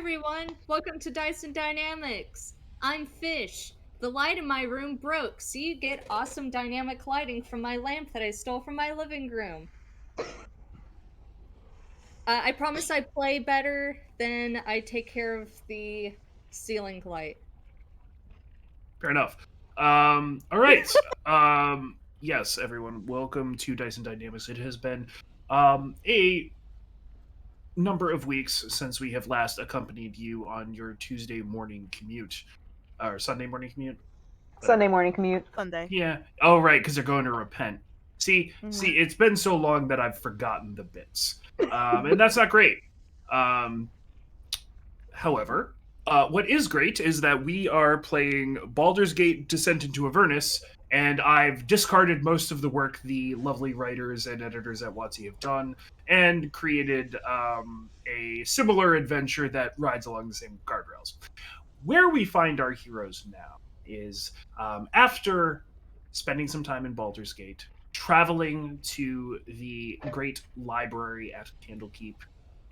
everyone, welcome to Dyson Dynamics. I'm Fish. The light in my room broke, so you get awesome dynamic lighting from my lamp that I stole from my living room. I promise I play better than I take care of the ceiling light. Fair enough. All right. Yes, everyone, welcome to Dyson Dynamics. It has been a number of weeks since we have last accompanied you on your Tuesday morning commute or Sunday morning commute, Sunday whatever. morning commute. Sunday. Yeah. Oh, right, because they're going to repent. See, Mhm. it's been so long that I've forgotten the bits, and that's not great. Um, However, what is great is that we are playing Baldur's Gate Descent into Avernus, and I've discarded most of the work the lovely writers and editors at WotC have done and created a similar adventure that rides along the same guardrails. Where we find our heroes now is after spending some time in Baldur's Gate, traveling to the great library at Candlekeep,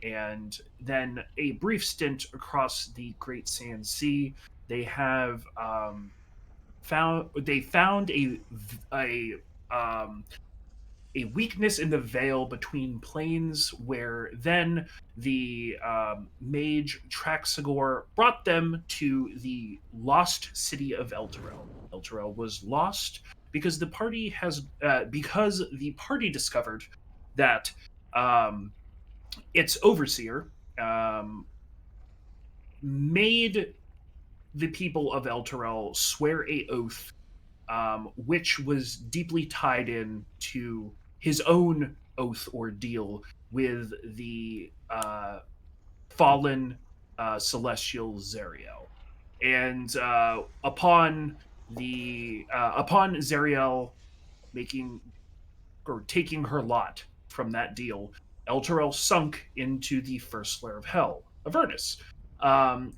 and then a brief stint across the Great Sand Sea. They have found a um, a weakness in the veil between planes, where then the mage Traxagor brought them to the lost city of Elturel. Elturel was lost because the party discovered that um, its overseer um, made the people of Elturel swear a oath, which was deeply tied in to his own oath or deal with the fallen celestial Zariel. And upon Zariel making or taking her lot from that deal, Elturel sunk into the first layer of hell, Avernus.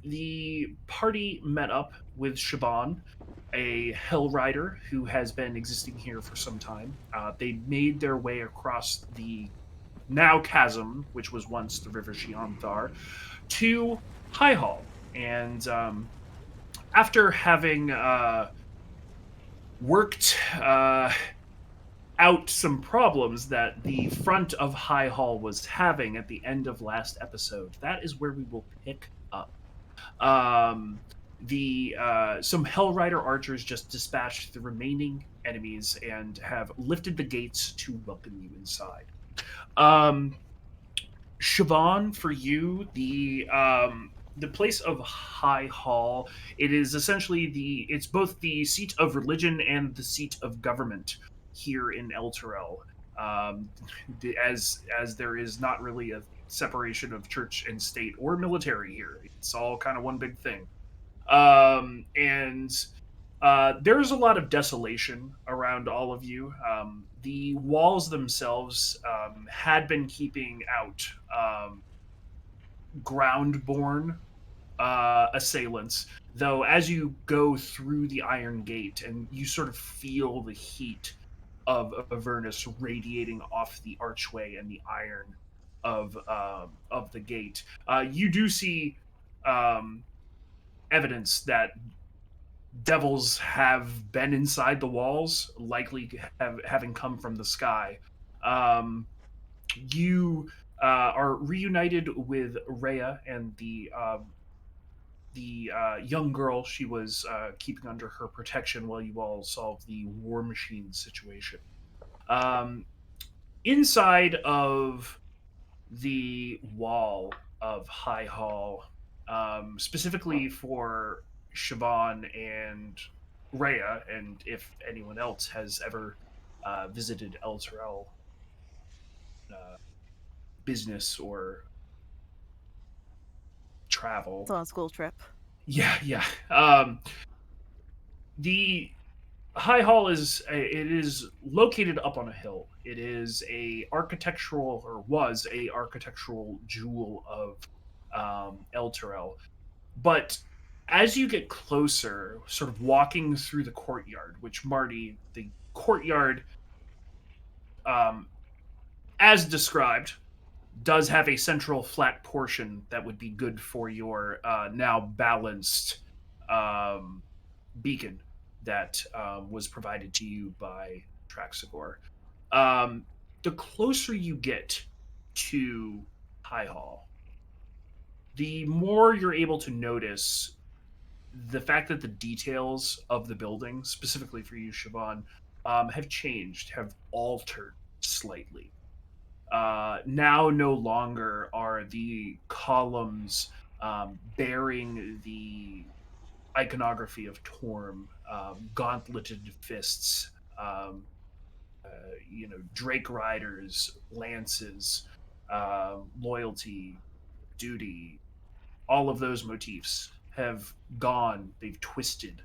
The party met up with Shaban, a hell rider who has been existing here for some time. They made their way across the now chasm, which was once the River Shianthar, to High Hall. And after having worked out some problems that the front of High Hall was having at the end of last episode, that is where we will pick up. Um, the Some Hellrider archers just dispatched the remaining enemies and have lifted the gates to welcome you inside. Um, Siobhan, for you, the place of High Hall, it is essentially it's both the seat of religion and the seat of government here in Elturel. As there is not really a separation of church and state or military here. It's all kind of one big thing. And There's a lot of desolation around all of you. The walls themselves had been keeping out ground-born assailants, though as you go through the Iron Gate and you sort of feel the heat of Avernus radiating off the archway and the iron of the gate, you do see um, evidence that devils have been inside the walls, likely having come from the sky. Um, you are reunited with Rhea and the young girl she was keeping under her protection while you all solved the war machine situation. Um, Inside of the wall of High Hall, specifically for Siobhan and Rhea, and if anyone else has ever visited El Terrell uh, business or It's travel. on a school trip. Yeah, yeah. The High Hall is located up on a hill. It is a architectural or was a architectural jewel of El Terrell. But as you get closer, sort of walking through the courtyard, which Marty, the courtyard, um, as described, does have a central flat portion that would be good for your now balanced um, beacon that was provided to you by Traxagor. Um, the closer you get to High Hall, the more you're able to notice the fact that the details of the building, specifically for you, Siobhan, have changed, have altered slightly. Now, no longer are the columns bearing the iconography of Torm, gauntleted fists, um, Drake riders, lances, loyalty, duty, all of those motifs have gone, they've twisted,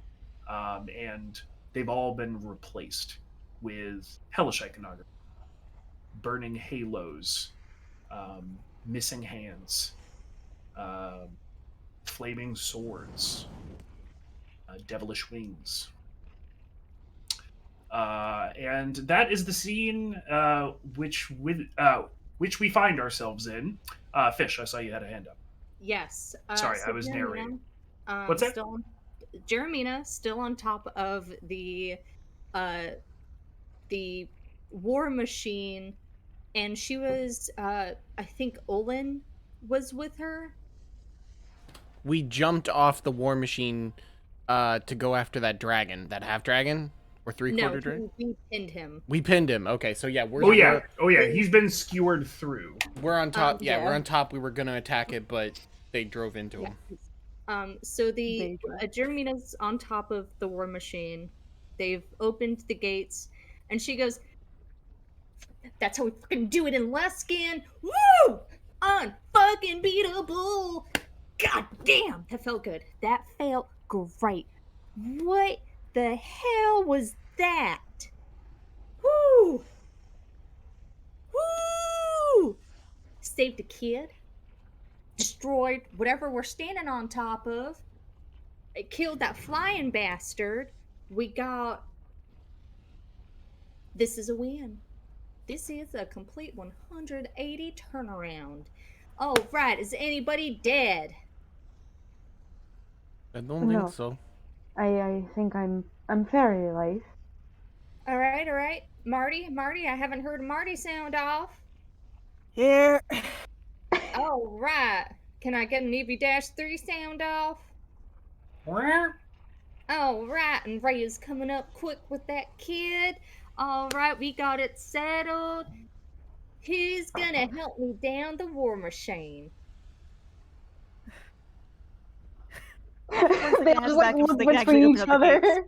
and they've all been replaced with hellish iconography, burning halos, missing hands, um, flaming swords, devilish wings. And that is the scene which we find ourselves in. Fish, I saw you had a hand up. Yes. Sorry, I So was narrating. Jeremina, What's that? still on, Jeremina still on top of uh the war machine, and she was I think Olin was with her. We jumped off the war machine to go after that dragon, that half dragon or No, three-quarter dragon. we pinned him. We pinned him. Okay, so yeah, Oh Yeah. yeah, oh yeah. He's been skewered through. we're on top. Yeah, we're Yeah. on top. We were gonna attack it, but they drove into Yeah. him. So the They drove. Jermina's on top of the war machine. They've opened the gates, and she goes, "That's how we fucking do it in Luskin. Woo! Unfucking beatable. God damn, that felt good. That felt great. What the hell was that? Woo! Woo! Saved a kid. Destroyed whatever we're standing on top of. It killed that flying bastard. We got. This is a win. This is a complete 180 turnaround. Oh, right. Is anybody dead? I don't No. think so. I think I'm very alive. All right, all right. Marty, I haven't heard Marty sound off. Here. All right. Can I get an EV-3 sound off? All right, and Ray is coming up quick with that kid. All right, we got it settled. Who's gonna help me down the war machine? They hands just like back and look they can actually between open each up the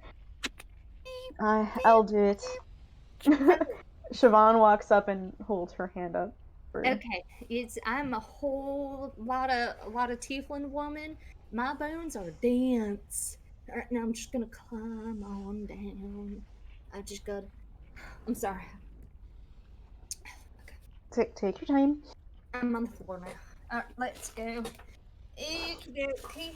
other. I'll do it. Siobhan walks up and holds her hand up. Okay, I'm a whole lot of tiefling woman. My bones are dense. All right, now I'm just gonna climb on down. I just gotta. I'm sorry. Take your time. I'm on the floor now. All right, let's go. Okey-dokey.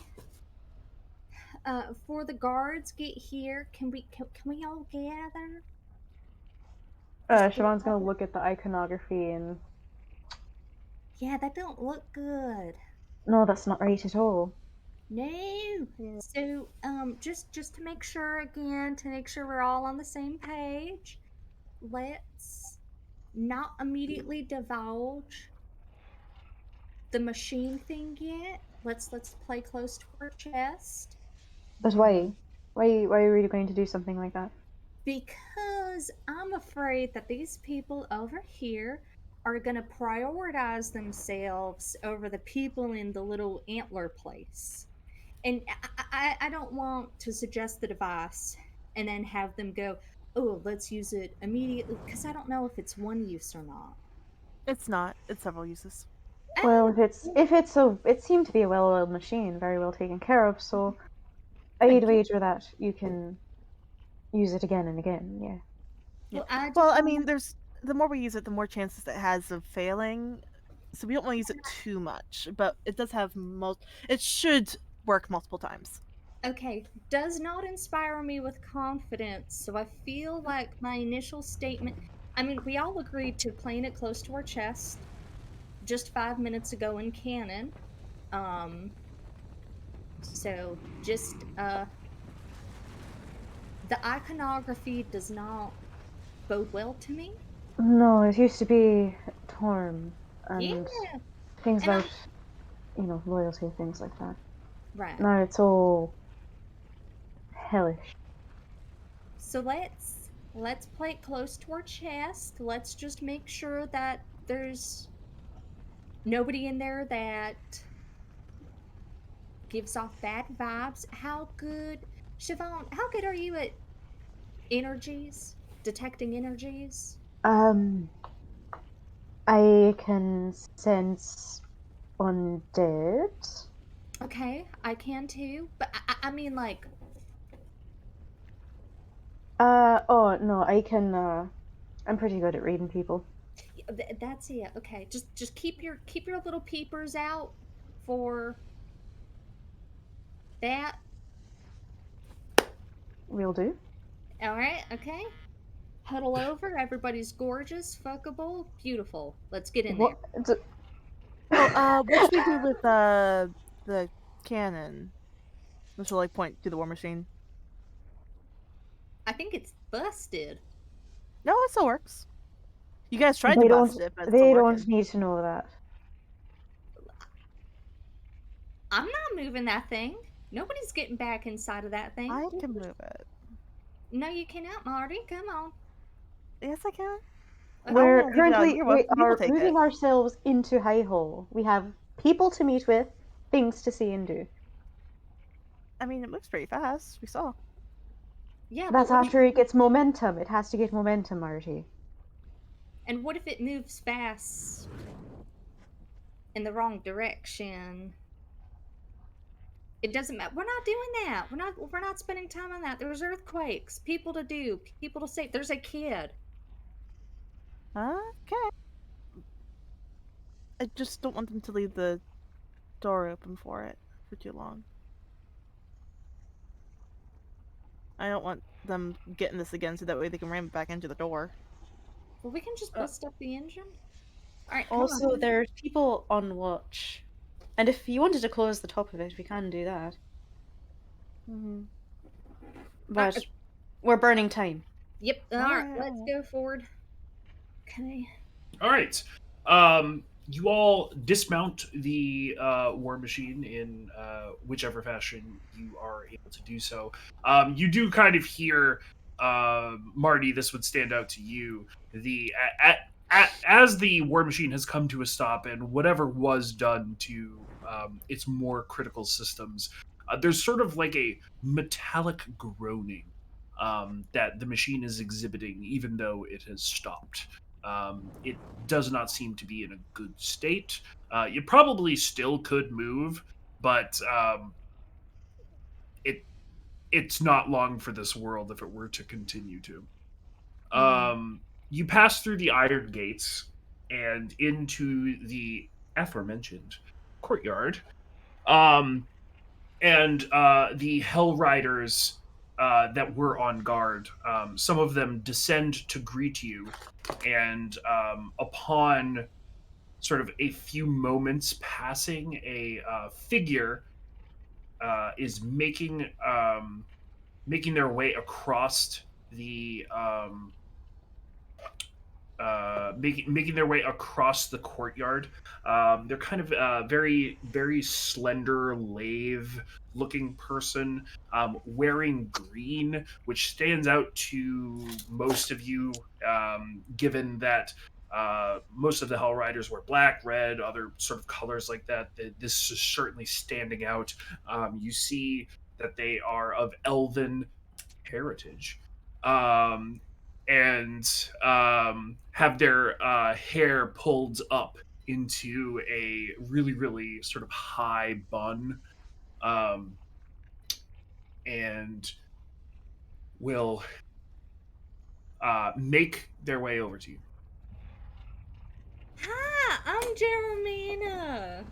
For the guards get here, can we all gather? Siobhan's gonna look at the iconography and Yeah, that don't look good. no, that's not right at all. No. So, just to make sure again, to make sure we're all on the same page, let's not immediately divulge the machine thing yet. Let's play close to our chest. But why? Why are we going to do something like that? Because I'm afraid that these people over here are gonna prioritize themselves over the people in the little antler place. And I don't want to suggest the device and then have them go, oh, let's use it immediately, because I don't know if it's one use or not. It's not. It's several uses. Well, it seemed to be a well-oiled machine, very well taken care of. So I'd Thank you. wager that you can use it again and again. Yeah. Well, I mean, there's the more we use it, the more chances it has of failing. So we don't want to use it too much, but it does have it should work multiple times. okay, does not inspire me with confidence, so I feel like my initial statement. I mean, we all agreed to playing it close to our chest. just 5 minutes ago in canon. So just the iconography does not bode well to me. No, it used to be Torm and Yeah, things and about, loyalty, things like that. right. Now it's all hellish. So let's play it close to our chest. Let's just make sure that there's nobody in there that gives off bad vibes. How good, Siobhan, how good are you at energies? Detecting energies? Um, I can sense undead. Okay, I can too. But I mean, like, Oh no, I can. I'm pretty good at reading people. that's it. Okay, just keep your little peepers out for that. Will do. All right, okay. Huddle over. Everybody's gorgeous, fuckable, beautiful. Let's get in there. What? D- Oh, what should we do with the cannon? Which will like point to the war machine. I think it's busted. No, it still works. You guys tried to They bust don't. it, but it's still They working. don't need to know that. I'm not moving that thing. Nobody's getting back inside of that thing. I can move it. No, you cannot, Marty. Come on. Yes, I can. Okay. We're I'll leave it out currently here. we You will are take moving it. ourselves into High Hole. We have people to meet with, things to see and do. I mean, it moves pretty fast. We saw. Yeah, That's but what after it gets momentum. It has to get momentum, Marty. and what if it moves fast in the wrong direction? It doesn't matter. We're not doing that. We're not spending time on that. There's earthquakes, people to do, people to save. There's a kid. Okay. I just don't want them to leave the door open for it for too long. I don't want them getting this again so that way they can ram it back into the door. Well, we can just bust up the engine. All right, come Also, on. there's people on watch. And if you wanted to close the top of it, we can do that. Mm-hmm. But we're burning time. Yep. All right, let's go forward. Okay. All right. You all dismount the war machine in whichever fashion you are able to do so. You do kind of hear, Marty. This would stand out to you. As the war machine has come to a stop, and whatever was done to its more critical systems, there's sort of like a metallic groaning that the machine is exhibiting, even though it has stopped. It does not seem to be in a good state. You probably still could move, but it's not long for this world if it were to continue to. You pass through the iron gates and into the aforementioned courtyard. And the Hell Riders that were on guard, some of them descend to greet you, and upon sort of a few moments passing, a figure is making their way across the making their way across the courtyard. They're kind of very, very slender, lathe-looking person, wearing green, which stands out to most of you, given that most of the Hell Riders wear black, red, other sort of colors like that. This is certainly standing out. You see that they are of elven heritage. Um, and have their hair pulled up into a really, really sort of high bun, um, and will make their way over to you. Hi, I'm Jeremina.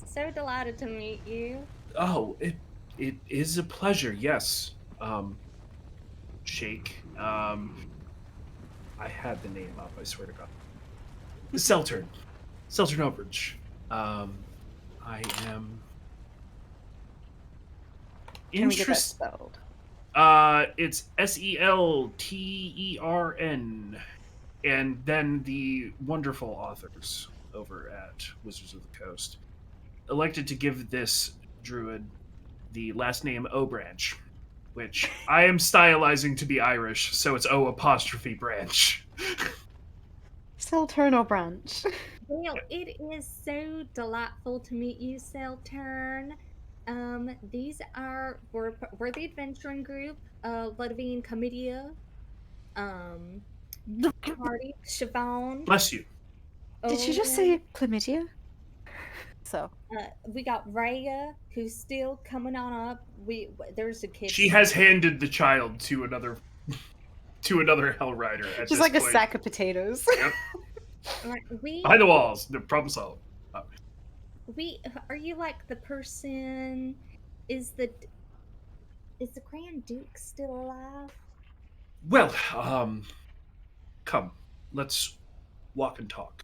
So delighted to meet you. Oh, it is a pleasure. Yes, Shake. I had the name up. I swear to God. Seltern. Seltzer Overage. I am Can we get that interested. spelled? It's Seltern, and then the wonderful authors over at Wizards of the Coast elected to give this druid the last name O Branch, which I am stylizing to be Irish, so it's O apostrophe Branch. Selturno branch. Well, it is so delightful to meet you, Seltern. These we're the adventuring group, Ludwig Comedia, um, Party, Siobhan. Bless you. Did you just say chlamydia? So We got Raya, who's still coming on up. There's a kid. She has handed the child to another Hell Rider at Just this like a point. sack of potatoes. Yep. We Behind the walls. No problem solved. are you like the person? Is the Grand Duke still alive? Well, come. Let's walk and talk.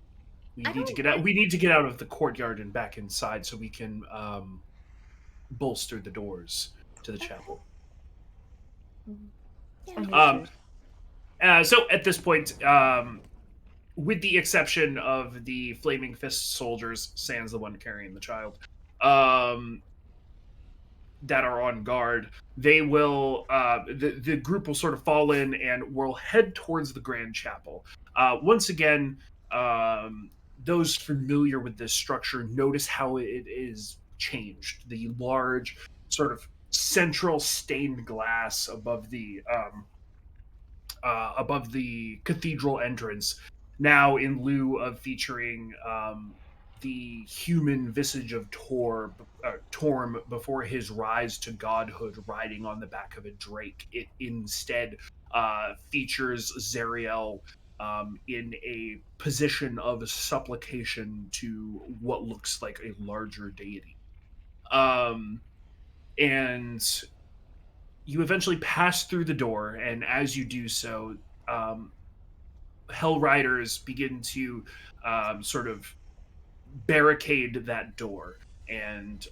We I need to don't get out. We need to get out of the courtyard and back inside so we can bolster the doors to the chapel. Yeah. So at this point, with the exception of the Flaming Fist soldiers, sans the one carrying the child, that are on guard, they will the group will sort of fall in and will head towards the Grand Chapel. Once again, those familiar with this structure notice how it is changed. The large sort of central stained glass above the cathedral entrance, now in lieu of featuring the human visage of Torm before his rise to godhood riding on the back of a drake. It instead features Zariel in a position of supplication to what looks like a larger deity. And you eventually pass through the door, and as you do so, Hell Riders begin to sort of barricade that door. And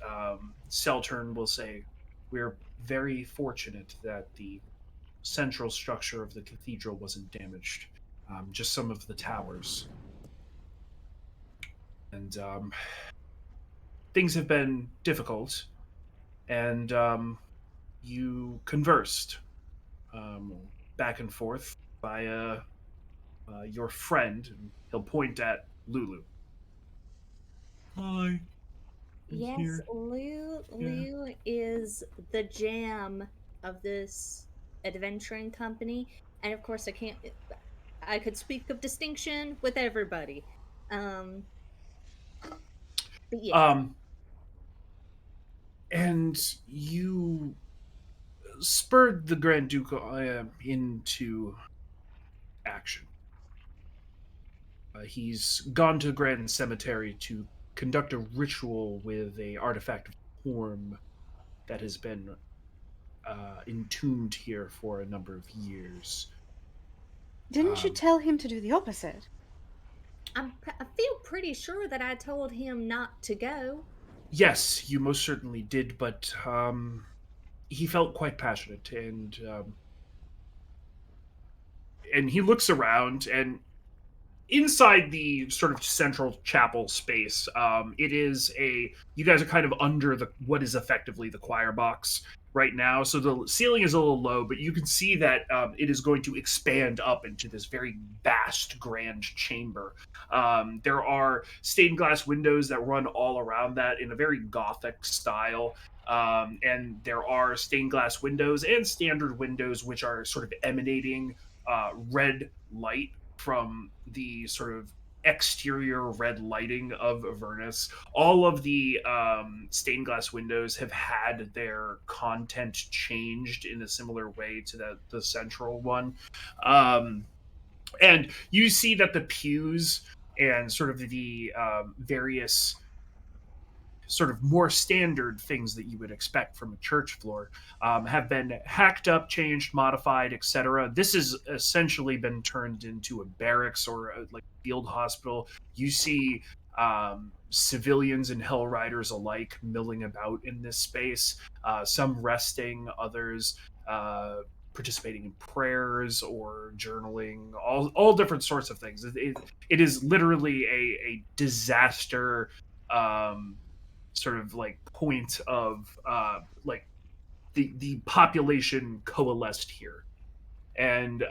Seltern will say, "We're very fortunate that the central structure of the cathedral wasn't damaged, just some of the towers. And things have been difficult, and you conversed back and forth via your friend, and he'll point at Lulu. Hi. Yes, Here. Lou is the jam of this adventuring company, and of course I could speak of distinction with everybody. But yeah. And you spurred the Grand Duke into action. He's gone to Grand Cemetery to conduct a ritual with a artifact of form that has been entombed here for a number of years. Didn't you tell him to do the opposite? I feel pretty sure that I told him not to go. Yes, you most certainly did, but he felt quite passionate, and he looks around, and inside the sort of central chapel space, you guys are kind of under what is effectively the choir box right now, so the ceiling is a little low, but you can see that it is going to expand up into this very vast grand chamber. There are stained glass windows that run all around that in a very Gothic style. And there are stained glass windows and standard windows which are sort of emanating red light from the sort of exterior red lighting of Avernus. All of the stained glass windows have had their content changed in a similar way to the central one. And you see that the pews and sort of the various sort of more standard things that you would expect from a church floor have been hacked up, changed, modified, etc. This has essentially been turned into a barracks or like field hospital. You see civilians and hell riders alike milling about in this space, some resting, others participating in prayers or journaling, all different sorts of things. It is literally a disaster sort of like point of like the population coalesced here. And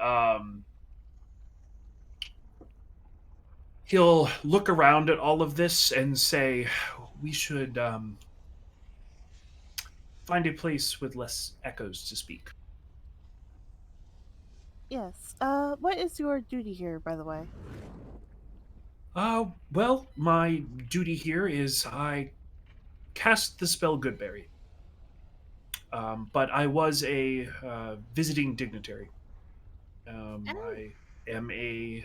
he'll look around at all of this and say, we should find a place with less echoes to speak. Yes. What is your duty here, by the way? Well, my duty here is I cast the spell Goodberry. But I was a visiting dignitary. Oh, I am a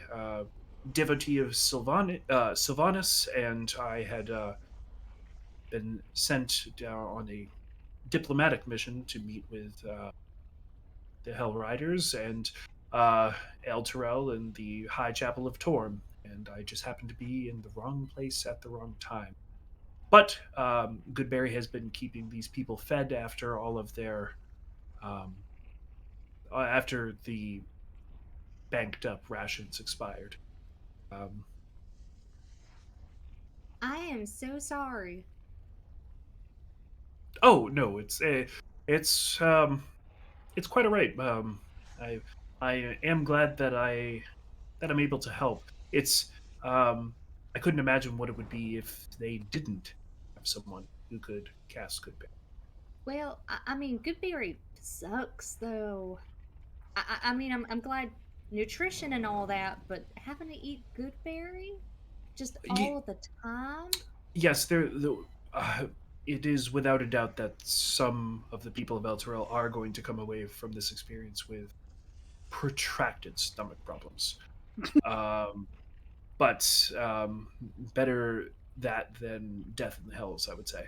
devotee of Sylvanus, and I had been sent down on a diplomatic mission to meet with the Hell Riders and El Terrell in the High Chapel of Torm, and I just happened to be in the wrong place at the wrong time. But Goodberry has been keeping these people fed after all of their um, after the banked up rations expired. Um, I am so sorry. oh no, it's it's quite alright. I I am glad that I'm able to help. It's I couldn't imagine what it would be if they didn't have someone who could cast good. Well, I mean, Goodberry sucks though. I mean, I'm glad nutrition and all that, but having to eat Goodberry just all the time. Yes, uh, it is without a doubt that some of the people of El Terrell are going to come away from this experience with protracted stomach problems. Um, but better that than death in the hells, I would say.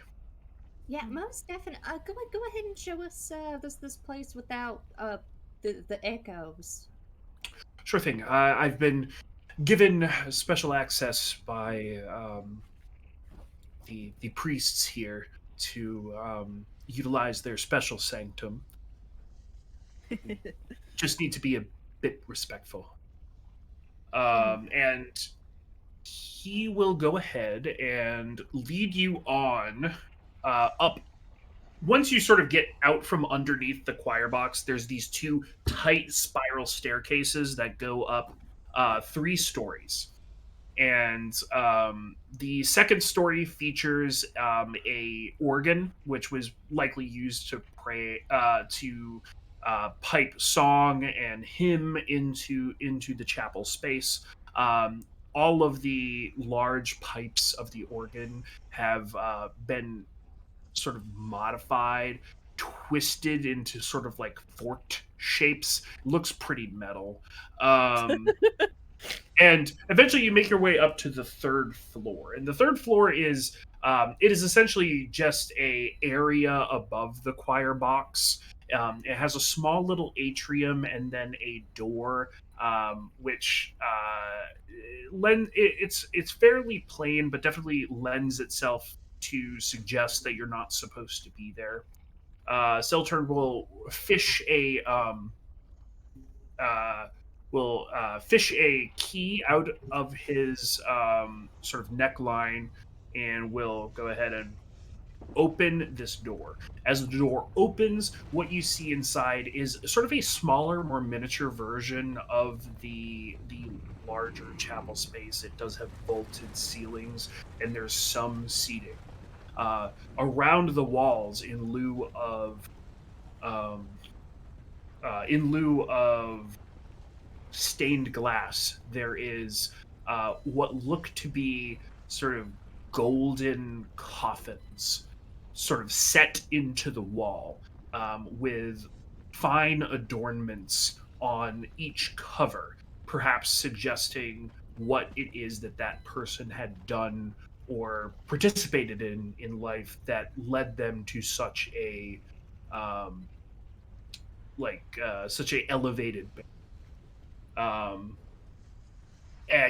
Yeah, most definitely. Go ahead and show us this place without the echoes. Sure thing. I've been given special access by the priests here to utilize their special sanctum. Just need to be a bit respectful. And he will go ahead and lead you on up. Once you sort of get out from underneath the choir box, there's these two tight spiral staircases that go up 3 stories. And the second story features a organ, which was likely used to pray to pipe song and hymn into the chapel space. All of the large pipes of the organ have been sort of modified, twisted into sort of like forked shapes. Looks pretty metal. And eventually you make your way up to the 3rd floor, and the 3rd floor is it is essentially just a area above the choir box. It has a small little atrium and then a door, which it's fairly plain, but definitely lends itself to suggest that you're not supposed to be there. Seltern uh, will fish a key out of his sort of neckline and will go ahead and open this door. As the door opens, what you see inside is sort of a smaller, more miniature version of the larger chapel space. It does have vaulted ceilings, and there's some seating around the walls um, in lieu of stained glass. There is what look to be sort of golden coffins sort of set into the wall with fine adornments on each cover, perhaps suggesting what it is that that person had done or participated in life that led them to such a um, such a elevated um,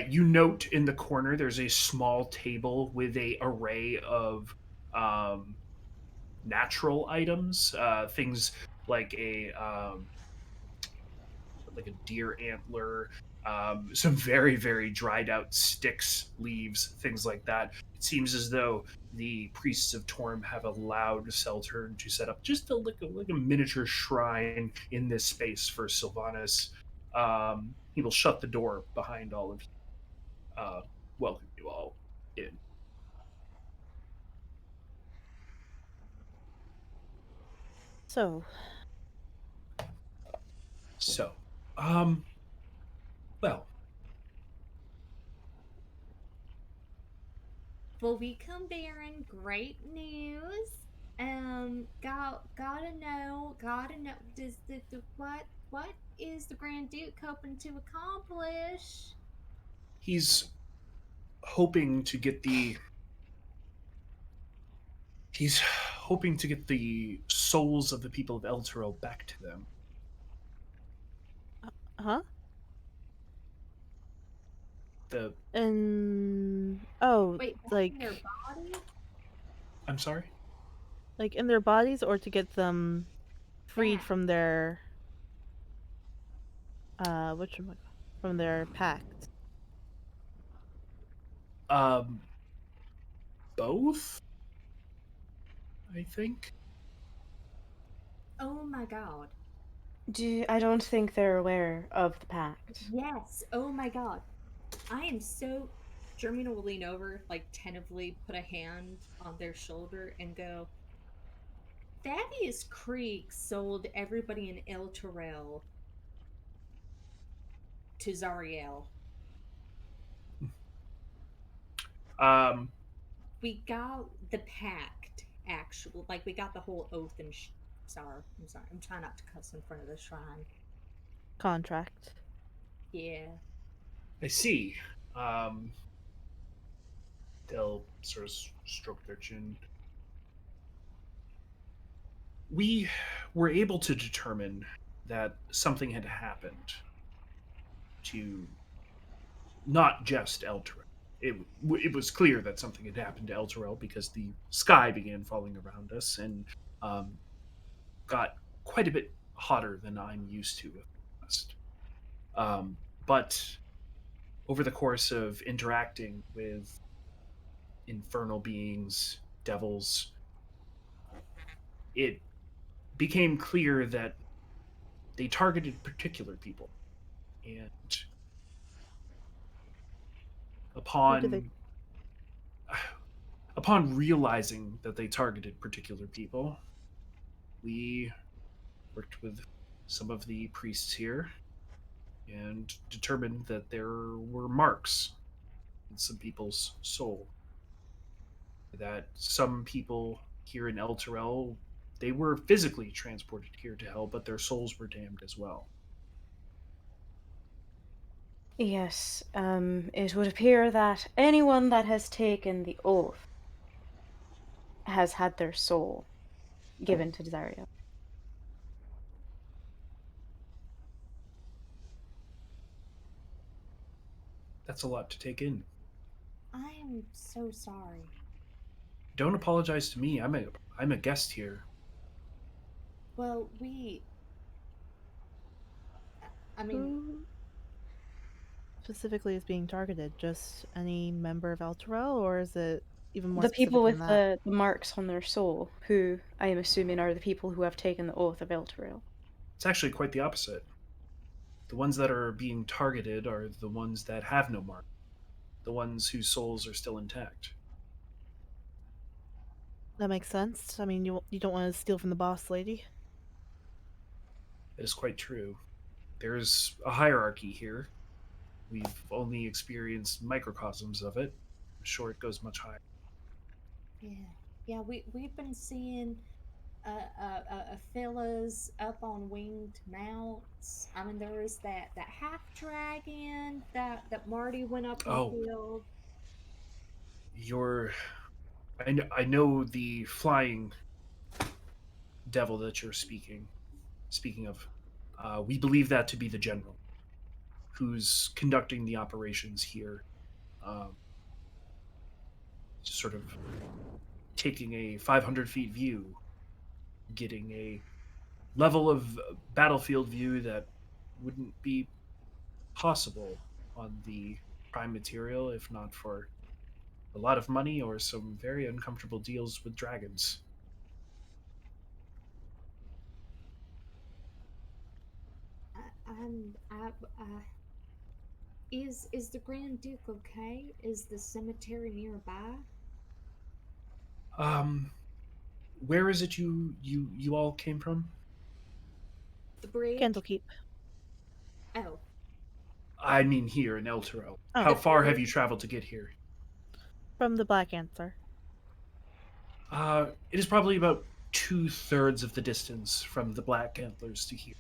You note in the corner there's a small table with a array of um, natural items, things like a deer antler, some very, very dried out sticks, leaves, things like that. It seems as though the priests of Torm have allowed Seltern to set up just like a miniature shrine in this space for Sylvanas. He will shut the door behind all of you, welcome you all in. So, So, um, well, Well, we come bearing great news. Gotta know. Does what is the Grand Duke hoping to accomplish? he's hoping to get the he's hoping to get the souls of the people of Elturel back to them. huh? The And Wait, back in their like body? I'm sorry. in their bodies, or to get them freed Back. from their from their pact. Um, both. I think. Oh my god. I don't think they're aware of the pact. Yes. Oh my god. I am so. Germina will lean over, like tentatively put a hand on their shoulder and go, Thaddeus Creek sold everybody in El Terrell to Zariel. Um, We got the pact, actually. Like, we got the whole oath and sorry. I'm sorry. I'm trying not to cuss in front of the shrine. Contract. Yeah. I see. Um, they'll sort of stroke their chin. We were able to determine that something had happened to not just Elturel. It was clear that something had happened to Elturel because the sky began falling around us and um, got quite a bit hotter than I'm used to. Um, but over the course of interacting with infernal beings, devils, it became clear that they targeted particular people. And Who do they? upon upon realizing that they targeted particular people, we worked with some of the priests here and determined that there were marks in some people's soul. That some people here in El Terrell, they were physically transported here to hell, but their souls were damned as well. Yes, it would appear that anyone that has taken the oath has had their soul given to Zariel. That's a lot to take in. I am so sorry. Don't apologize to me. I'm a guest here. Well, I mean, Who specifically is being targeted? Just any member of Elturel, or is it even more The people specific than with that? the marks on their soul, who I am assuming are the people who have taken the oath of Elturel. It's actually quite the opposite. The ones that are being targeted are the ones that have no mark, the ones whose souls are still intact. That makes sense. I mean, you don't want to steal from the boss lady. That is quite true. There's a hierarchy here. We've only experienced microcosms of it. I'm sure it goes much higher. yeah. We've been seeing fellas up on winged mounts. I mean, there was that half dragon that Marty went up and Oh, killed. you're. I know the flying devil that you're speaking of. We believe that to be the general who's conducting the operations here, sort of taking a 500 feet view, getting a level of battlefield view that wouldn't be possible on the prime material if not for a lot of money or some very uncomfortable deals with dragons. I, is the Grand Duke okay? Is the cemetery nearby? Um, where is it you all came from? The bridge? Candlekeep. Oh, I mean here in El Terrell. Oh. How The far have bridge? you traveled to get here? From the Black Answer. It is probably about 2/3 of the distance from the Black Antlers to here.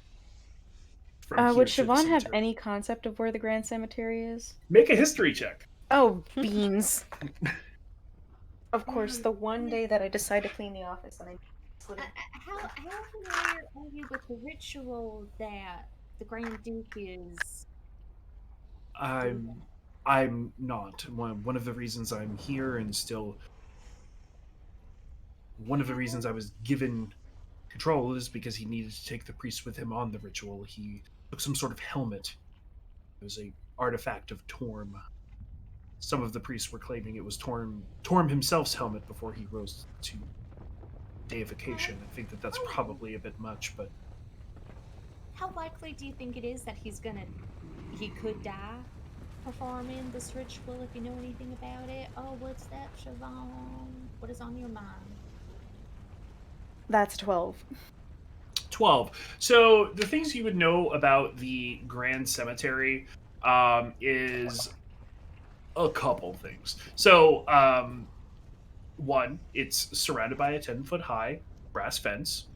From here Would to the Siobhan have cemetery. any concept of where the Grand Cemetery is? Make a history check. Oh, beans. Of course, Um, the one day that I decide to clean the office and I slid it. how familiar are you with the ritual that the Grand Duke is doing? I'm not. One of the reasons I'm here and still one of the How? reasons I was given control is because he needed to take the priest with him on the ritual. He took some sort of helmet. It was a artifact of Torm. Some of the priests were claiming it was Torm himself's helmet before he rose to deification. I think that that's probably a bit much, but How likely do you think it is that he could die performing this ritual if you know anything about it? Oh, what's that, Siobhan? What is on your mind? That's 12. 12. So the things you would know about the Grand Cemetery is a couple things. So one, it's surrounded by a 10-foot high brass fence,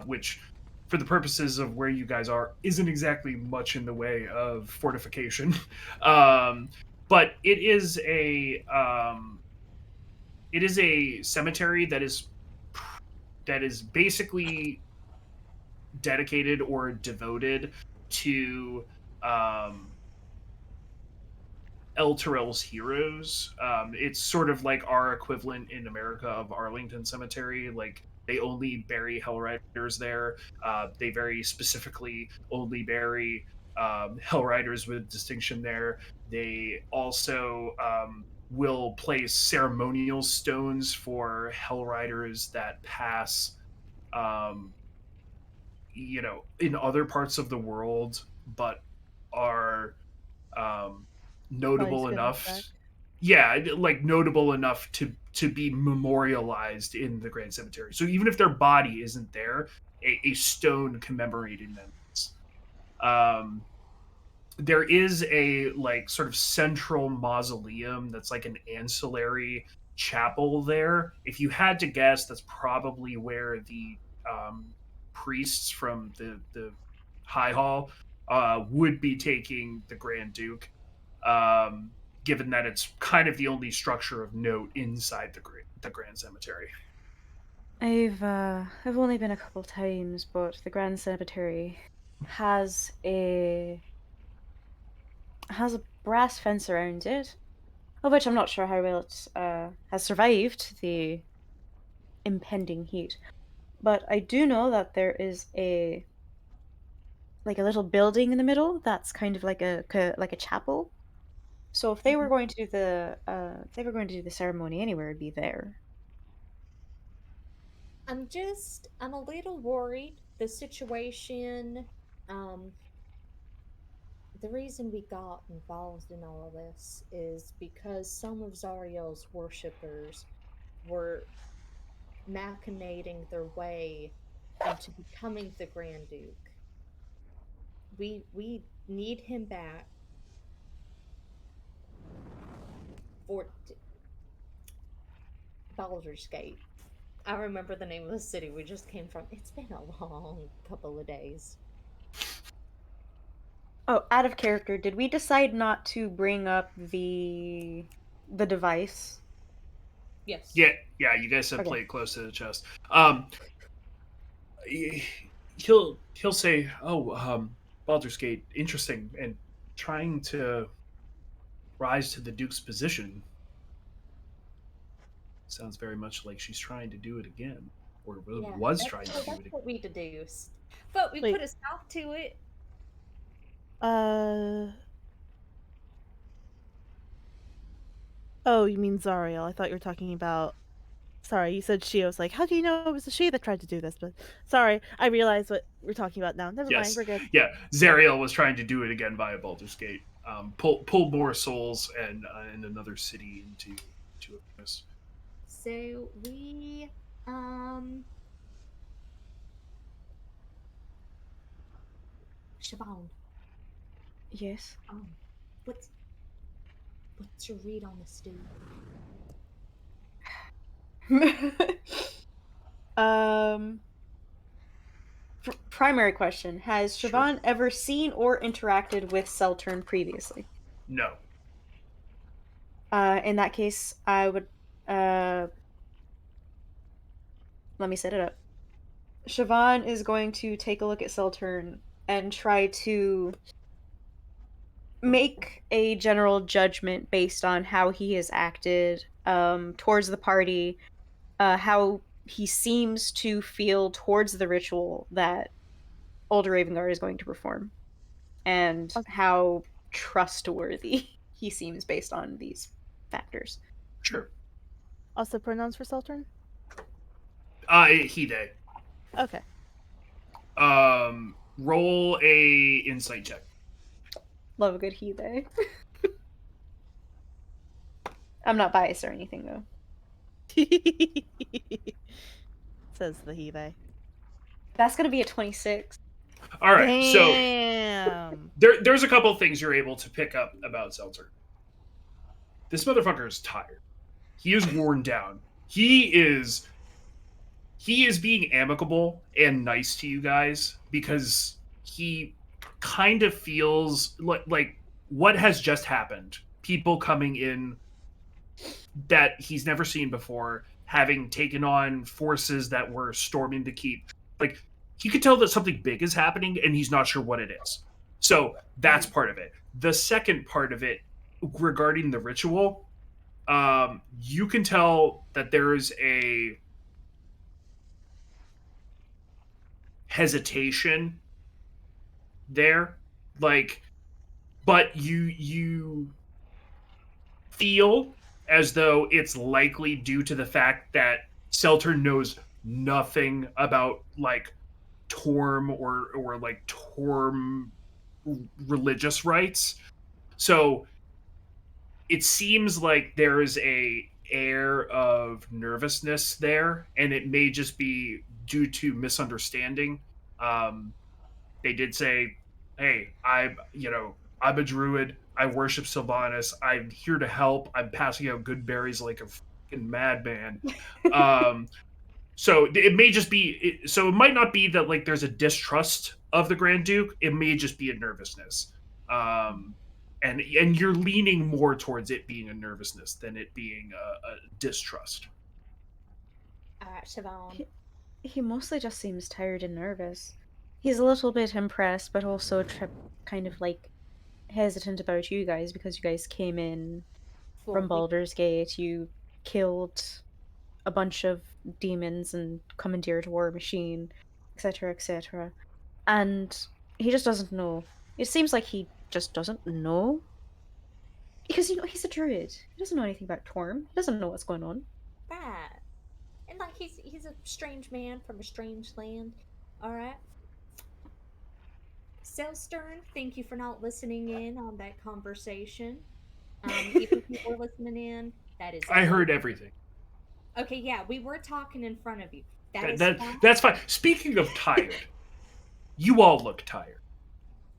which, for the purposes of where you guys are, isn't exactly much in the way of fortification. But it is a cemetery that is basically dedicated or devoted to El Terrell's heroes. It's sort of like our equivalent in America of Arlington Cemetery. Like, they only bury Hell Riders there. They very specifically only bury Hell Riders with distinction there. They also will place ceremonial stones for Hell Riders that pass, um, in other parts of the world, but are Body's notable good enough. back. Yeah, like notable enough to be memorialized in the Grand Cemetery. So even if their body isn't there, a stone commemorating them is. There is a like sort of central mausoleum that's like an ancillary chapel there. If you had to guess, that's probably where the priests from the High Hall would be taking the Grand Duke, um, given that it's kind of the only structure of note inside the Grand Cemetery. I've only been a couple times, but the Grand Cemetery has a brass fence around it, of which I'm not sure how well it has survived the impending heat. But I do know that there is a little building in the middle that's kind of like a chapel. So if they were going to do the ceremony anywhere, it'd be there. I'm a little worried. The situation, um, the reason we got involved in all of this is because some of Zariel's worshippers were machinating their way into becoming the Grand Duke. We need him back for Baldur's Gate. I remember the name of the city we just came from. It's been a long couple of days. Oh, out of character, did we decide not to bring up the device? Yes. Yeah, you guys said Okay. play it close to the chest. He'll say, "Oh, Baldur's Gate, interesting, and trying to rise to the Duke's position. Sounds very much like she's trying to do it again, or Yeah, was trying to do that's it again. what we deduced. But we Wait. put a stop to it. Oh, you mean Zariel. I thought you were talking about... Sorry, you said she. I was like, how do you know it was a she that tried to do this? But sorry, I realize what we're talking about now. Never mind, Yes, we're good. yeah. Zariel was trying to do it again via Baldur's Gate. Pull more souls and another city into Avernus. So we Siobhan, Yes. what's your read on the stew? um. Primary question: has Sure. Siobhan ever seen or interacted with Seltern previously? No. In that case, I would. Let me set it up. Siobhan is going to take a look at Seltern and try to make a general judgment based on how he has acted towards the party, how he seems to feel towards the ritual that Older Ravengard is going to perform, and Okay. how trustworthy he seems based on these factors. Sure. Also, pronouns for Seltern? He they. Okay. Roll a insight check. Love a good he they. I'm not biased or anything though. Says the he they. That's gonna be a 26. All right, so Damn. there's a couple things you're able to pick up about Seltzer. This motherfucker is tired. He is worn down. He is being amicable and nice to you guys because he kind of feels like what has just happened. People coming in that he's never seen before, having taken on forces that were storming the keep. Like, he could tell that something big is happening and he's not sure what it is. So that's part of it. The second part of it regarding the ritual, you can tell that there's a hesitation there. Like, but you feel as though it's likely due to the fact that Selter knows nothing about like Torm or like Torm religious rites. So it seems like there is a air of nervousness there, and it may just be due to misunderstanding. They did say, "Hey, I'm a druid. I worship Sylvanas. I'm here to help. I'm passing out good berries like a fucking madman." um, so it may just be. So it might not be that like there's a distrust of the Grand Duke. It may just be a nervousness. And you're leaning more towards it being a nervousness than it being a distrust. Alright, Siobhan. He mostly just seems tired and nervous. He's a little bit impressed, but also kind of like hesitant about you guys because you guys came in from Baldur's Gate. You killed a bunch of demons and commandeered a war machine, etc., etc. And he just doesn't know. It seems like he just doesn't know. Because, he's a druid. He doesn't know anything about Torm. He doesn't know what's going on. Right. And like he's a strange man from a strange land. Alright. Selstern, thank you for not listening in on that conversation. Even if you were listening in, that is I heard everything. okay, yeah, we were talking in front of you. That is fine. That's fine. Speaking of tired, you all look tired.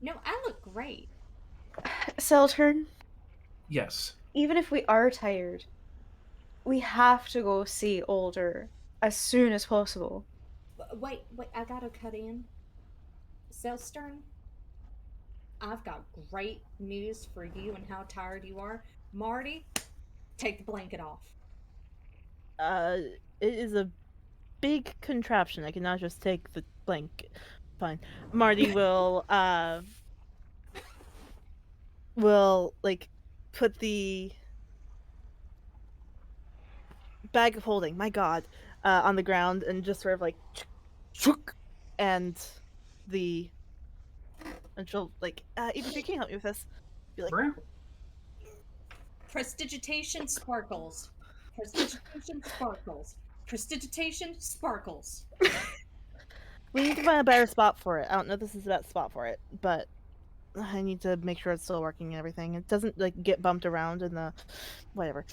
No, I look great. Seltern, Yes. even if we are tired, we have to go see Older as soon as possible. Wait, I gotta cut in. Selstern, I've got great news for you and how tired you are. Marty, take the blanket off. It is a big contraption. I cannot just take the blanket. Fine. Marty will like put the bag of holding, my god, on the ground and just sort of like chook, and the and she'll like Evie, can you help me with this? Be like, Prestidigitation sparkles. Prestidigitation sparkles. Prestidigitation sparkles. we need to find a better spot for it. I don't know if this is the best spot for it, but I need to make sure it's still working and everything. It doesn't like get bumped around in the whatever.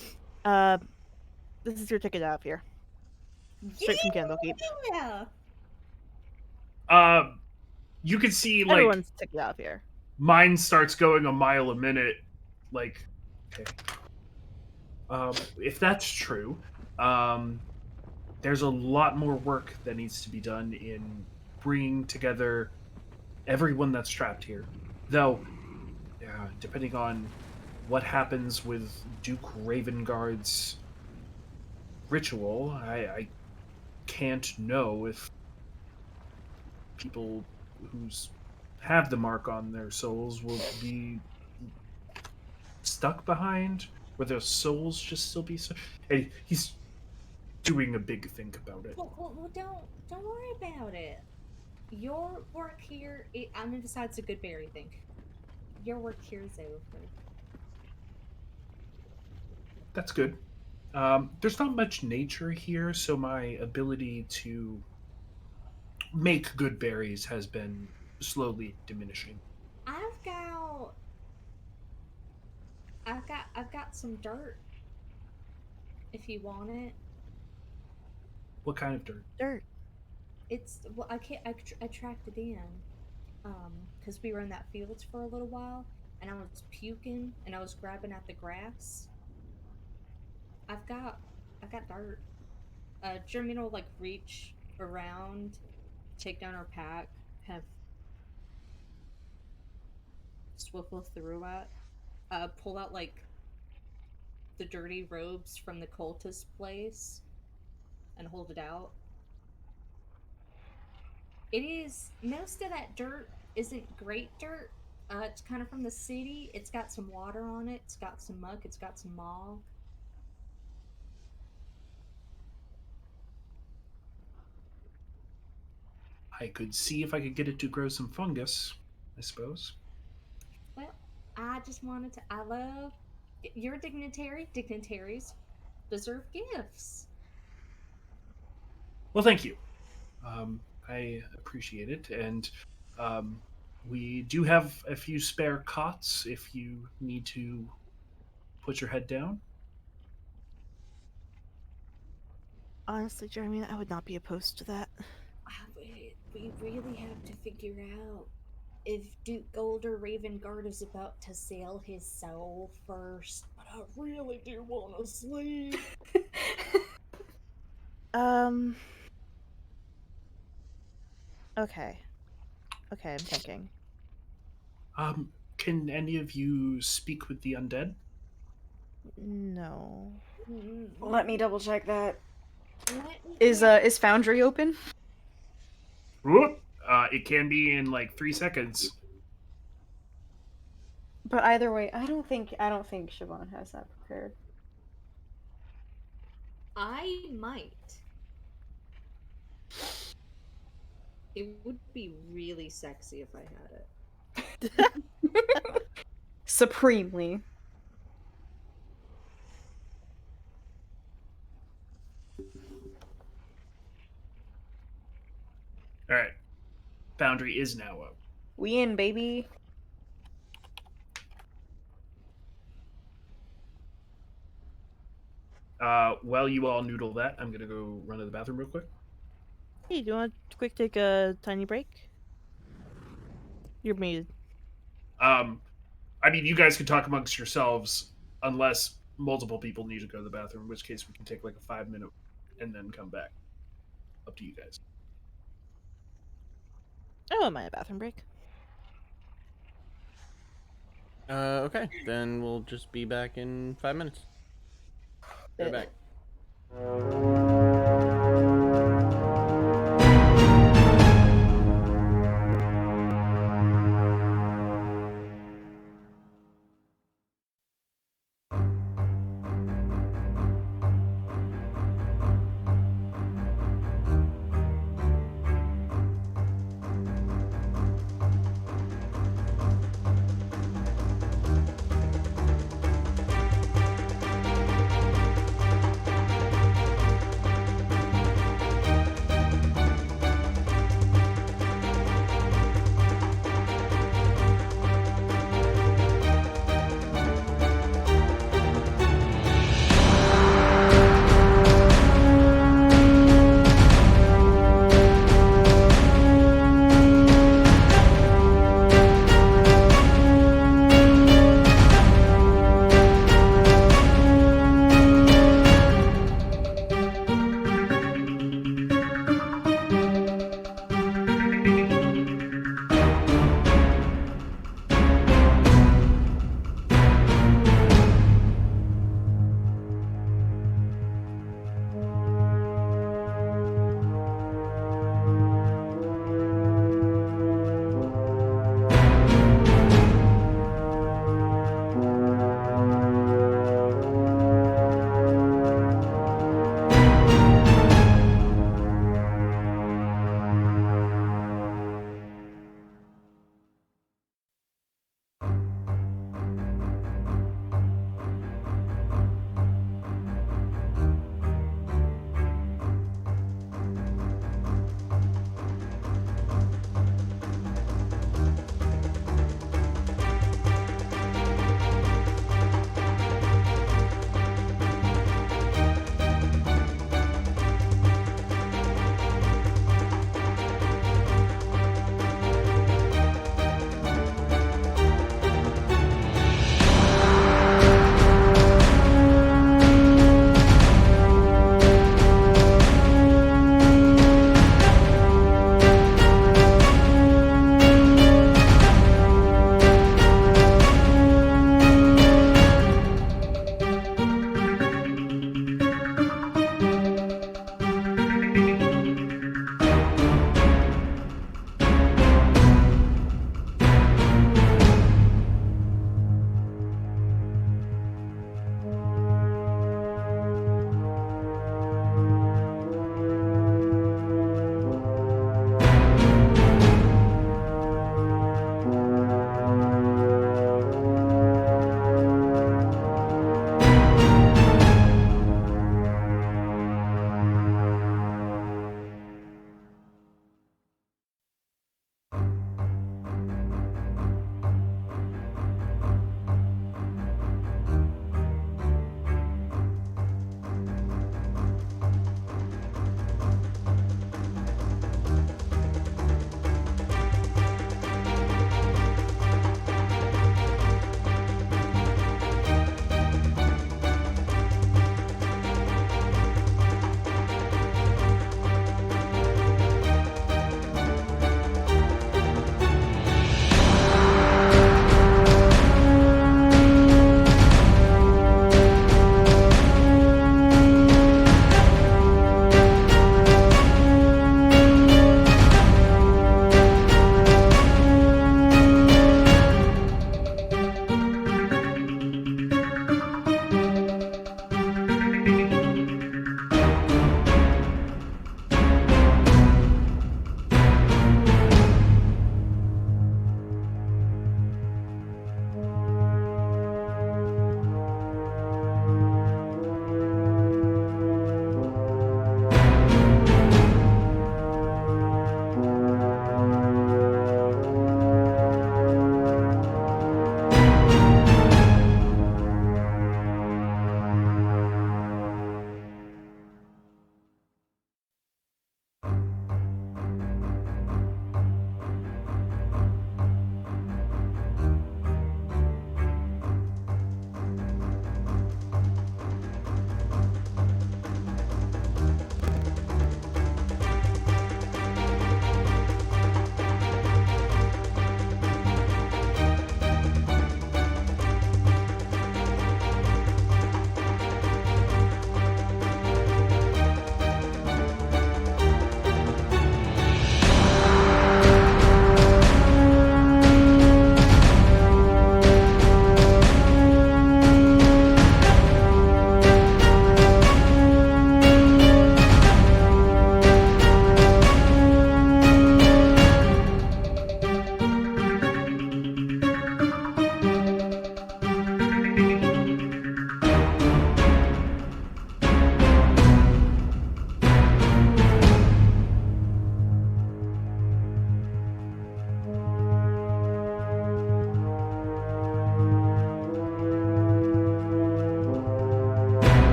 This is your ticket out of here. Straight from Candlekeep. Yeah. You can see like Everyone's ticket out of here. mine starts going a mile a minute. Like, okay. If that's true, there's a lot more work that needs to be done in bringing together everyone that's trapped here. Though, depending on what happens with Duke Ravengard's ritual, I can't know if people who's have the mark on their souls will be stuck behind, where their souls just still be so. Hey, he's doing a big think about it. Well, don't worry about it. Your work here, I'm gonna decide it's a good berry thing. Your work here is over. That's good. There's not much nature here, so my ability to make good berries has been slowly diminishing. I've got some dirt. If you want it. What kind of dirt? Dirt. It's well, I tracked it in, because we were in that fields for a little while, and I was puking and I was grabbing at the grass. I've got dirt. Jeremy will like reach around, take down her pack, have swivel through it, pull out like the dirty robes from the cultist place, and hold it out. It is, most of that dirt isn't great dirt. It's kind of from the city. It's got some water on it. It's got some muck. It's got some mold. I could see if I could get it to grow some fungus, I suppose. Well, I just wanted to. I love. You're a dignitary. Dignitaries deserve gifts. Well, thank you. I appreciate it, and we do have a few spare cots if you need to put your head down. Honestly, Jeremy, I would not be opposed to that. We really have to figure out if Duke Golder Ravengard is about to sell his soul first. But I really do want to sleep. Okay. Okay, I'm thinking. Can any of you speak with the undead? No. Let me double check that. Is Is Foundry open? Whoop! It can be in like 3 seconds. But either way, I don't think Siobhan has that prepared. I might. It would be really sexy if I had it. Supremely. All right, Foundry is now up. We in, baby. While you all noodle that, I'm gonna go run to the bathroom real quick. Hey, do you want to quick take a tiny break? You're muted. I mean, you guys can talk amongst yourselves unless multiple people need to go to the bathroom, in which case we can take like a 5-minute and then come back. Up to you guys. I don't mind a bathroom break. Okay, then we'll just be back in 5 minutes. Be back.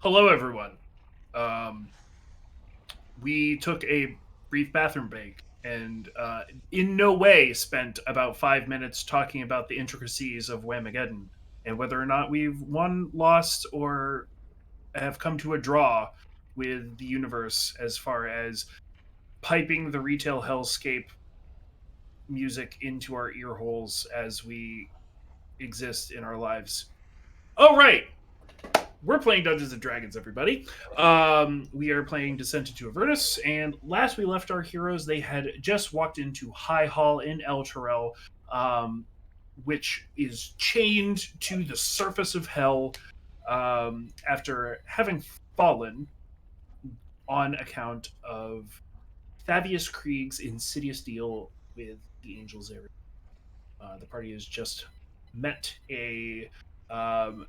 Hello, everyone. Um, we took a brief bathroom break and in no way spent about 5 minutes talking about the intricacies of Whamageddon and whether or not we've won, lost, or have come to a draw with the universe as far as piping the retail hellscape music into our ear holes as we exist in our lives. Oh, right. We're playing Dungeons and Dragons, everybody. We are playing Descent into Avernus, and last we left our heroes, they had just walked into High Hall in El Terrell, which is chained to the surface of hell after having fallen on account of Fabius Krieg's insidious deal with the Angels area. The party has just met a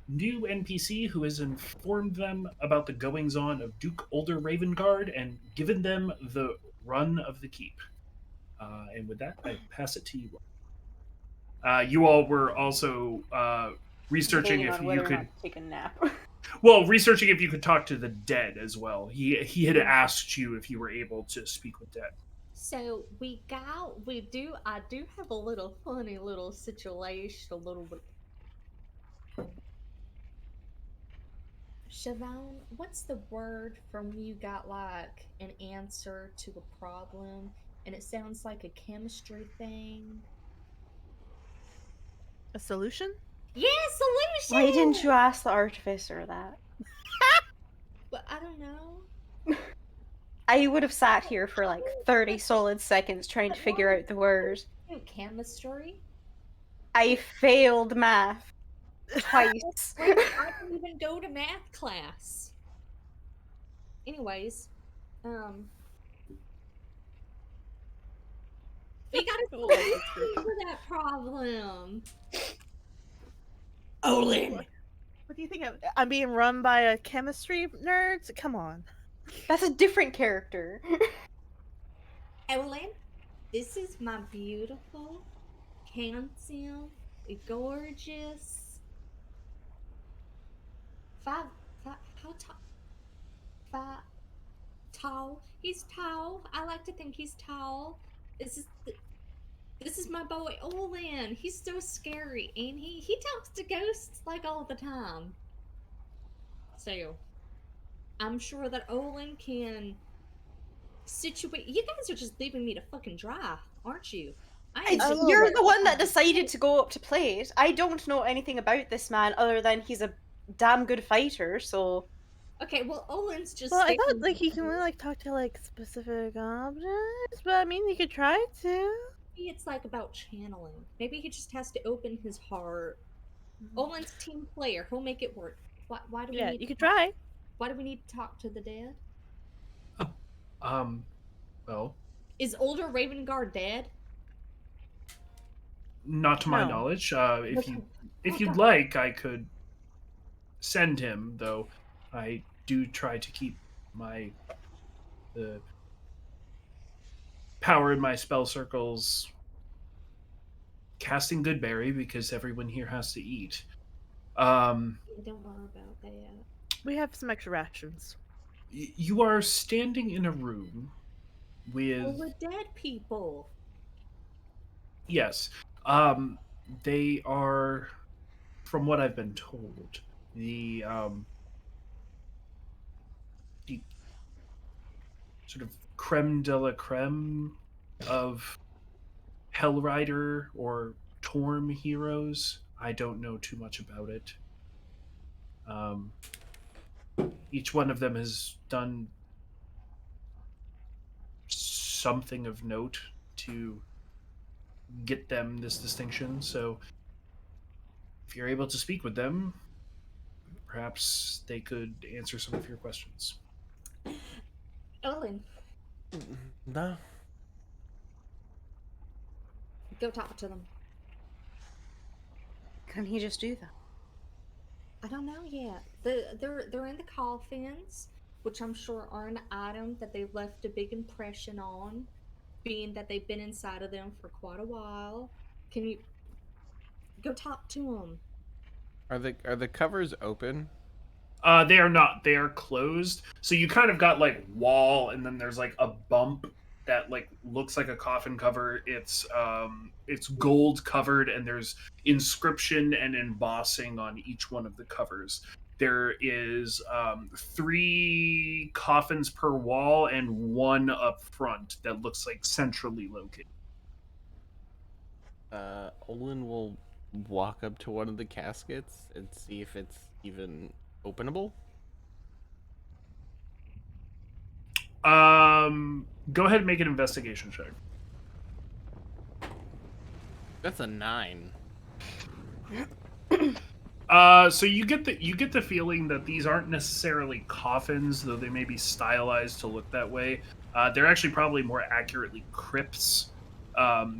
new NPC who has informed them about the goings on of Duke Older Ravengard and given them the run of the keep. And with that, I pass it to you all. You all were also researching Debating if on you whether or could. not to take a nap. Well, researching if you could talk to the dead as well. He had asked you if you were able to speak with dead. So I do have a little funny little situation, a little bit. Siobhan, what's the word from you got like an answer to a problem and it sounds like a chemistry thing? A solution? Yeah, Why solution! didn't you ask the artificer that? But I don't know. I would have sat here for like 30 solid seconds trying to figure out the word. Chemistry? I failed math twice. Like, I didn't even go to math class. Anyways, we gotta solution for that problem. Olin! What do you think? I'm being run by a chemistry nerd? Come on. That's a different character. Olin, this is my beautiful, handsome, gorgeous, how tall? Five, tall. He's tall. I like to think he's tall. This is this is my boy Olin. He's so scary, and he talks to ghosts like all the time. So I'm sure that Olin can situate. You guys are just leaving me to fucking dry, aren't you? You're the one that decided to go up to play it. I don't know anything about this man other than he's a damn good fighter, so. Okay, well, Olin's just. Well, I thought staring like at he can me. only like talk to like specific objects, but I mean, he could try to. Maybe it's like about channeling. Maybe he just has to open his heart. Olin's a team player. He'll make it work. Why do we Yeah, need? you could try. Why do we need to talk to the dead? Well, Is older Ravengard dead? not to my No. knowledge. If you'd God. like, I could send him. Though I do try to keep my the power in my spell circles casting Goodberry because everyone here has to eat. Don't worry about that. We have some extra rations. You are standing in a room with All the dead people. yes. They are, from what I've been told, the sort of creme de la creme of Hellrider or Torm heroes. I don't know too much about it. Each one of them has done something of note to get them this distinction. So if you're able to speak with them, perhaps they could answer some of your questions. Olin, No. go talk to them. Can he just do that? I don't know yet. They're in the coffins, which I'm sure are an item that they've left a big impression on, being that they've been inside of them for quite a while. Can you go talk to them? Are the covers open? They are not. They are closed. So you kind of got like wall, and then there's like a bump that like looks like a coffin cover. It's gold covered, and there's inscription and embossing on each one of the covers. There is 3 coffins per wall and 1 up front that looks like centrally located. Olin will walk up to one of the caskets and see if it's even openable. Go ahead and make an investigation check. That's a 9. So you get the feeling that these aren't necessarily coffins, though they may be stylized to look that way. They're actually probably more accurately crypts.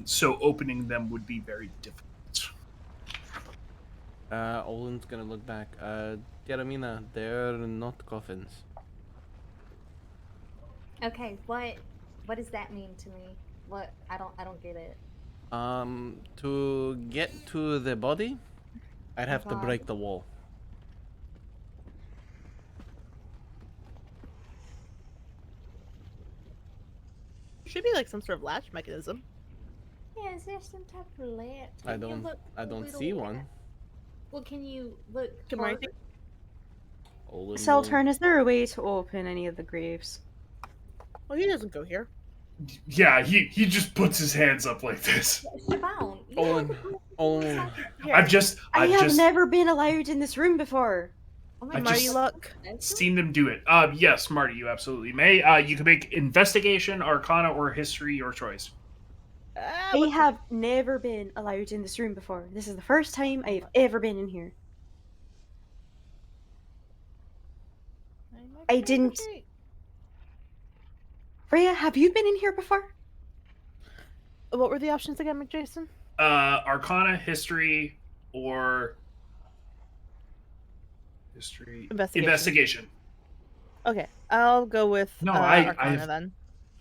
So opening them would be very difficult. Olin's gonna look back. Yaramina, they're not coffins. Okay, what does that mean to me? What I don't get it. To get to the body, I'd have to God. break the wall. Should be like some sort of latch mechanism. Yeah, is there some type of latch? I Can you don't look I a don't little see bit? one. Well, can you look? Can Marty harder? take- Olin will- Seltern, is there a way to open any of the graves? Well, he doesn't go here. Yeah, he just puts his hands up like this. Siobhan, you Olin, know the- Olin. I've just never been allowed in this room before. Oh my I God, Marty, just- luck. seen them do it. Yes, Marty, you absolutely may. You can make investigation, arcana, or history, your choice. I have never been allowed in this room before. This is the first time I've ever been in here. I didn't- Freya, have you been in here before? What were the options again, Jason? Arcana, history, or history investigation. Okay, I'll go with No, Arcana then.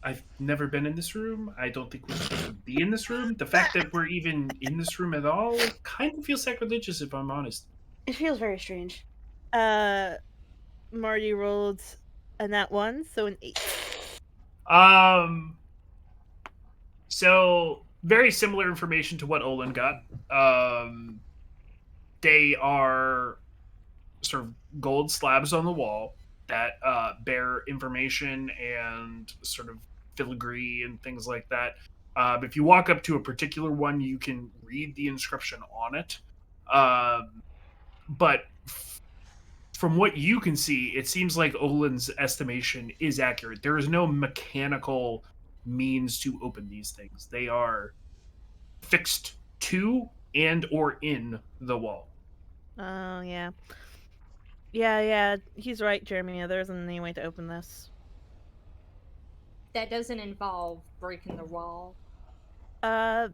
I've never been in this room. I don't think we're supposed to be in this room. The fact that we're even in this room at all kind of feels sacrilegious, if I'm honest. It feels very strange. Marty rolled a nat 1, so an 8. So very similar information to what Olin got. They are sort of gold slabs on the wall that bear information and sort of filigree and things like that. If you walk up to a particular one, you can read the inscription on it. But from what you can see, it seems like Olin's estimation is accurate. There is no mechanical means to open these things. They are fixed to and or in the wall. Oh, yeah. Yeah, he's right, Jeremy. There isn't any way to open this. That doesn't involve breaking the wall.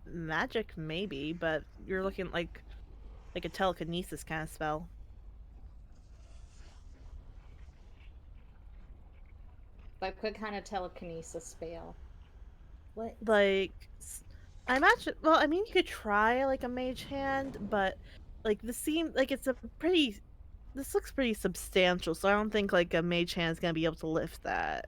Magic maybe, but you're looking like a telekinesis kind of spell. Like what kind of telekinesis spell? What? Like, I imagine. Well, I mean, you could try like a mage hand, but like this seems like it's a pretty. This looks pretty substantial, so I don't think like a mage hand is gonna be able to lift that.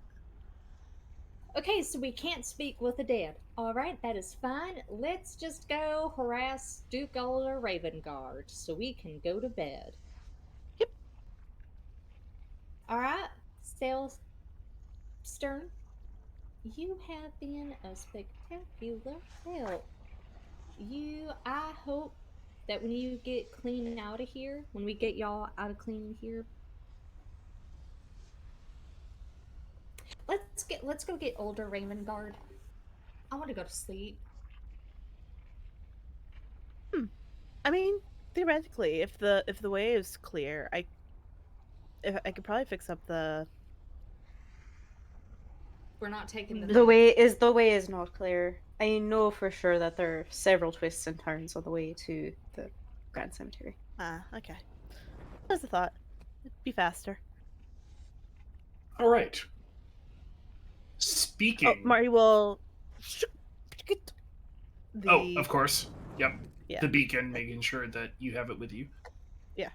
Okay, so we can't speak with the dead. All right, that is fine. Let's just go harass Duke Older Ravengard so we can go to bed. Yep. All right, Stern. You have been a spectacular help. I hope that when you get clean out of here, when we get y'all out of clean here, let's go get older Ravengard. I want to go to sleep. I mean, theoretically, if the way is clear, I could probably fix up the. We're not taking the The way is not clear. I know for sure that there are several twists and turns on the way to the Grand Cemetery. Ah, okay. That's a thought. It'd be faster. All right. Speaking. Oh, Marty will. Oh, of course. Yep. Yeah. The beacon, making sure that you have it with you. Yeah.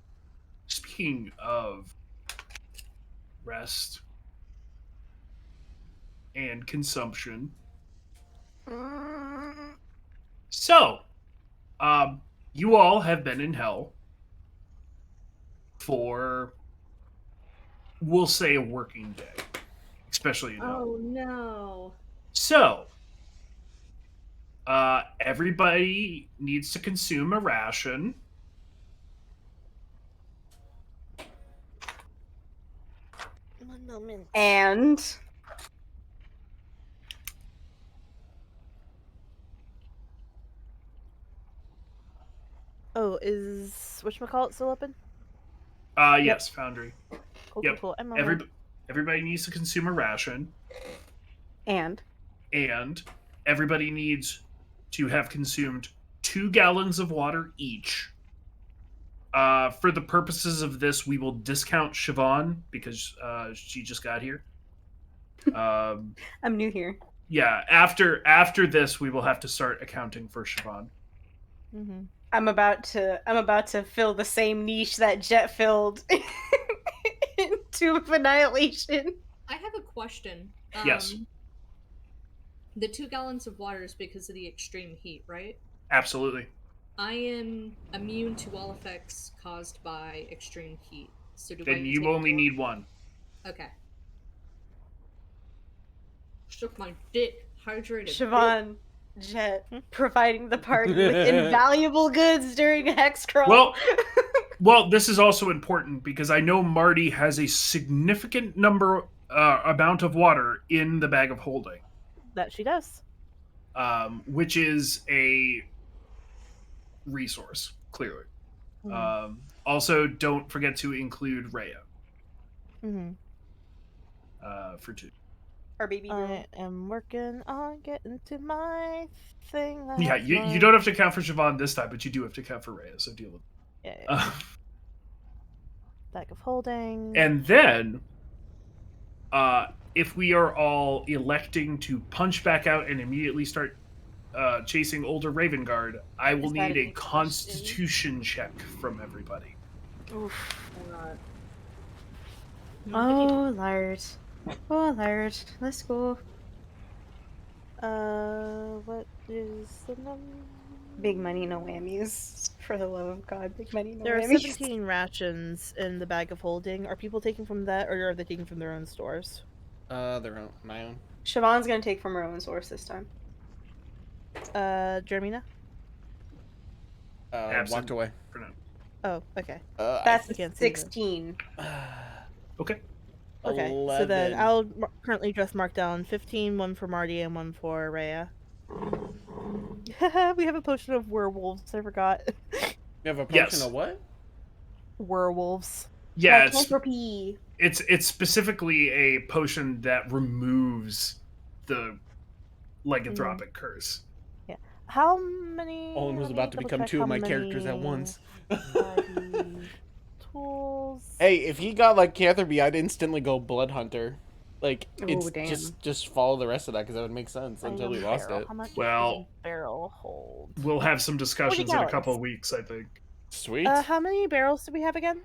Speaking of rest, and consumption. So, you all have been in hell for, we'll say, a working day, especially in hell. Oh no. So, everybody needs to consume a ration. One moment. And Oh, is whatchamacallit still open? Yes, Foundry. Cool, Yep. cool, cool. I'm Everybody needs to consume a ration, and and everybody needs to have consumed 2 gallons of water each. For the purposes of this, we will discount Siobhan because she just got here. I'm new here. Yeah, after this, we will have to start accounting for Siobhan. Mm-hmm. I'm about to fill the same niche that Jet filled in Tomb of Annihilation. I have a question. Yes. The 2 gallons of water is because of the extreme heat, right? Absolutely. I am immune to all effects caused by extreme heat. So do I Then you take only more? need 1. Okay. Shook my dick. Hydrated. Siobhan, Jet, providing the party with invaluable goods during a hex crawl. Well, this is also important because I know Marty has a significant amount of water in the bag of holding, That she does. which is a resource, clearly. Also, don't forget to include Rhea Mm-hmm. for 2. Our baby girl. I am working on getting to my thing. Yeah, you don't have to count for Siobhan this time, but you do have to count for Rhea, so deal with it. Yeah. Bag of holding. And then, if we are all electing to punch back out and immediately start chasing older Raven Guard, I will Is that need a a Constitution check from everybody. Oof. Mm, Oh, Lord. Oh, Lord. Let's go. What is the number? Big money, no whammies. For the love of God, big money, no There are whammies. 17 rations in the bag of holding. Are people taking from that, or are they taking from their own stores? My own. Siobhan's gonna take from her own source this time. Jermina? Absent. Walked away. For now. Oh, okay. That's I can't see them. 16. Okay. Okay, so then I'll currently just mark down 15, one for Marty and one for Rhea. We have a potion of werewolves, I forgot. You have a potion Yes. of what? Werewolves. Yeah, it's Lycanthropy. it's specifically a potion that removes the lycanthropic curse. How many... Owen was let me about to become double-check 2 of how my characters at many once. tools... Hey, if he got lycanthropy, I'd instantly go blood hunter. Like, it's damn. just follow the rest of that because that would make sense until we Item lost barrel. it. How much Well, does a barrel hold? We'll have some discussions in a gallons. couple of weeks, I think. Sweet. How many barrels do we have again?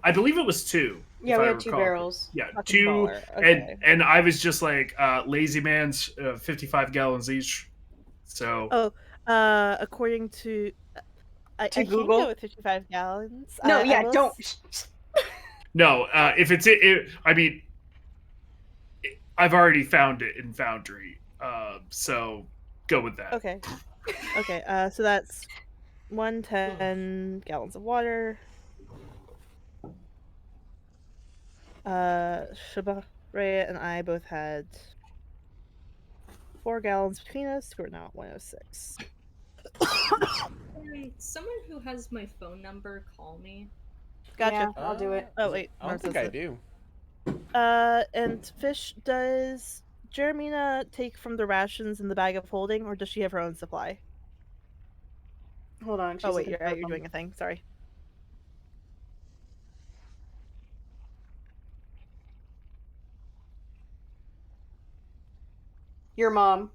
I believe it was 2. Yeah, if we I had 2 recall. barrels. Yeah, Fucking 2, baller. Okay. and I was just like lazy man's 55 gallons each. So Oh, according to... I can Google? go with 55 gallons. No, I yeah, will don't. no, if it's I mean, I've already found it in Foundry, so go with that. Okay. Okay, so that's 110 gallons of water. Shaba, Rhea, and I both had 4 gallons between us. We're now at 106. Can someone who has my phone number call me? Gotcha. Yeah, I'll do it. Oh, wait. I don't think I do. And Fish, does Jeremina take from the rations in the bag of holding, or does she have her own supply? Hold on. Oh, wait, looking you're for right. a You're phone. doing a thing. Sorry. Your mom.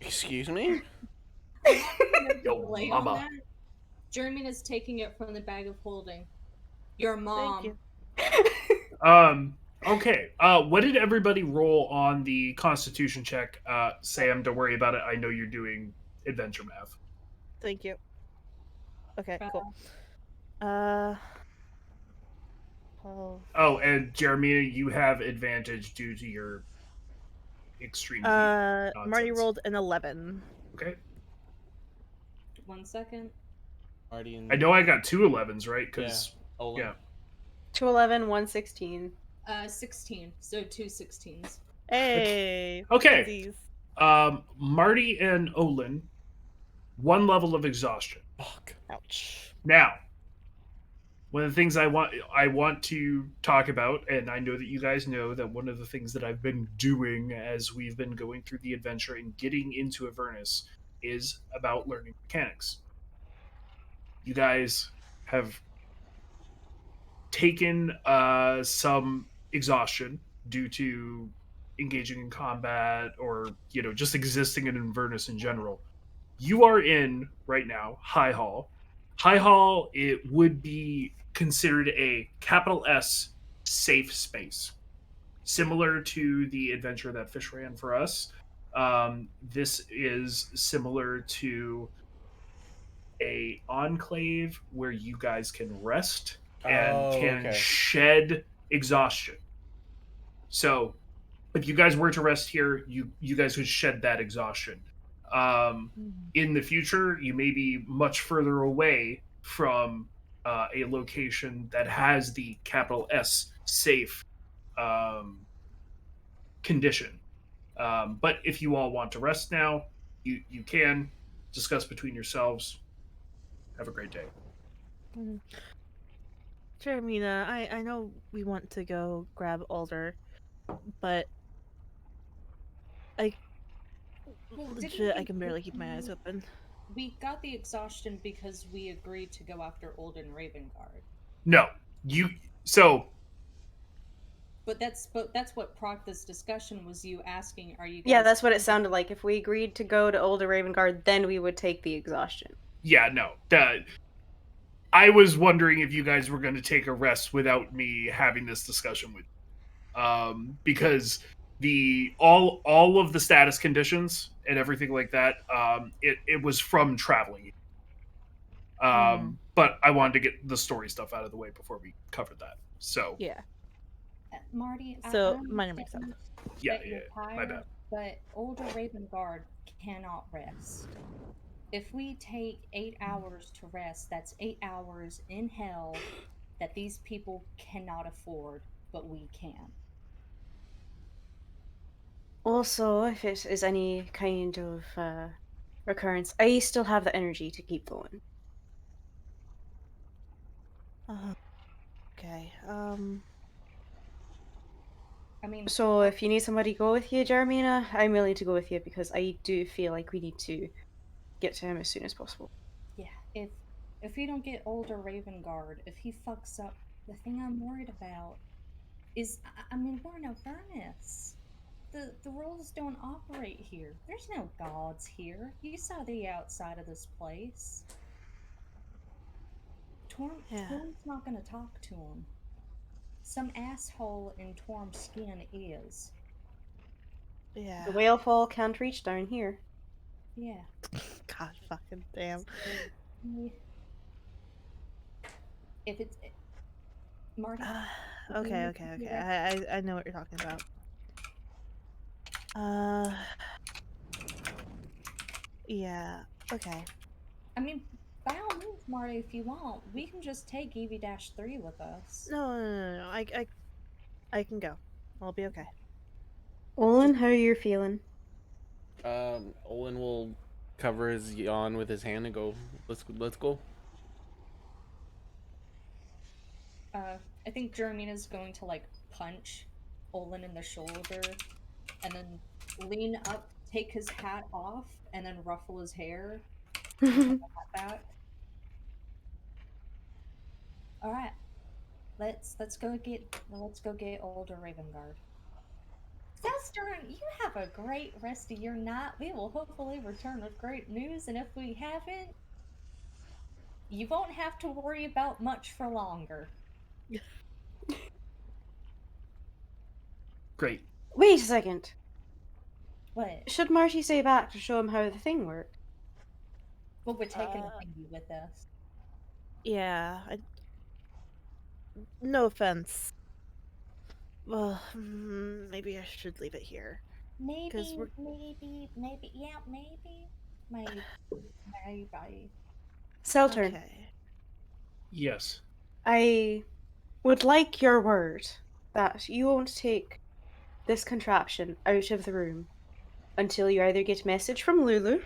Excuse me? Yo, Delay mama. on that. Jermina's taking it from the bag of holding. Your mom. Thank you. Okay. What did everybody roll on the Constitution check? Sam, don't worry about it. I know you're doing adventure math. Thank you. Okay, Uh, cool. Uh. 12. Oh, and Jeremiah, you have advantage due to your extreme heat Marty nonsense. rolled an 11. Okay. 1 second. Marty and I know I got 2 11s, right? Because Olin. yeah. 211, 116. 16. So 2 16s. Hey. Okay. funsies. Marty and Olin, 1 level of exhaustion. Fuck. Ouch. Now, one of the things I want to talk about, and I know that you guys know that one of the things that I've been doing as we've been going through the adventure and getting into Avernus is about learning mechanics. You guys have taken some exhaustion due to engaging in combat or just existing in Avernus in general. You are in right now High Hall. High Hall, it would be considered a capital S safe space, similar to the adventure that Fish ran for us. This is similar to a enclave where you guys can rest and Oh, can okay. shed exhaustion. So if you guys were to rest here, you guys would shed that exhaustion. In the future, you may be much further away from a location that has the capital S safe condition. But if you all want to rest now, you can discuss between yourselves. Have a great day. Mhm. Jeremina, I know we want to go grab Alder, but I Well, legit I can barely keep my eyes open. We got the exhaustion because we agreed to go after Olden Ravengard. No, you. So But that's what prompted this discussion was you asking, are you guys Yeah, that's what it sounded like. If we agreed to go to Older Ravengard, then we would take the exhaustion. yeah, no. I was wondering if you guys were going to take a rest without me having this discussion with you. Because the all of the status conditions and everything like that, it was from traveling. But I wanted to get the story stuff out of the way before we covered that. So Yeah. Marty, So I minor mix up. understand yeah, that you're my tired, bad. but Older Ravengard cannot rest. If we take 8 hours to rest, that's 8 hours in hell that these people cannot afford, but we can. Also, if it is any kind of recurrence, I still have the energy to keep going. Okay. I mean, So if you need somebody to go with you, Jeremina, I'm willing to go with you because I do feel like we need to get to him as soon as possible. yeah, if we don't get Older Ravengard, if he fucks up, the thing I'm worried about is, I mean, we're in Avernus. The rules don't operate here. There's no gods here. You saw the outside of this place. Yeah. Torm's not gonna talk to him. Some asshole in Torm's skin is. Yeah. The whale fall can't reach down here. Yeah. God fucking damn. So, if it's Marty. Okay. I know what you're talking about. Yeah. Okay. I mean, by all means, Marty, if you want, we can just take EV-3 with us. No. I can go. I'll be okay. Olin, how are you feeling? Olin will cover his yawn with his hand and go, let's go. I think Jermina's going to like punch Olin in the shoulder and then lean up, take his hat off, and then ruffle his hair. And put the hat back. All right, let's go get Older Ravengard. That's Western, you have a great rest of your night. We will hopefully return with great news, and if we haven't, you won't have to worry about much for longer. Great. Wait a second. What? Should Marty stay back to show him how the thing worked? Well, we're taking Uh, the thingy with us. Yeah. No offense. Well, maybe I should leave it here. Maybe, we're- yeah, maybe. Seltern, Okay. Yes. I would like your word that you won't take this contraption out of the room until you either get a message from Lulu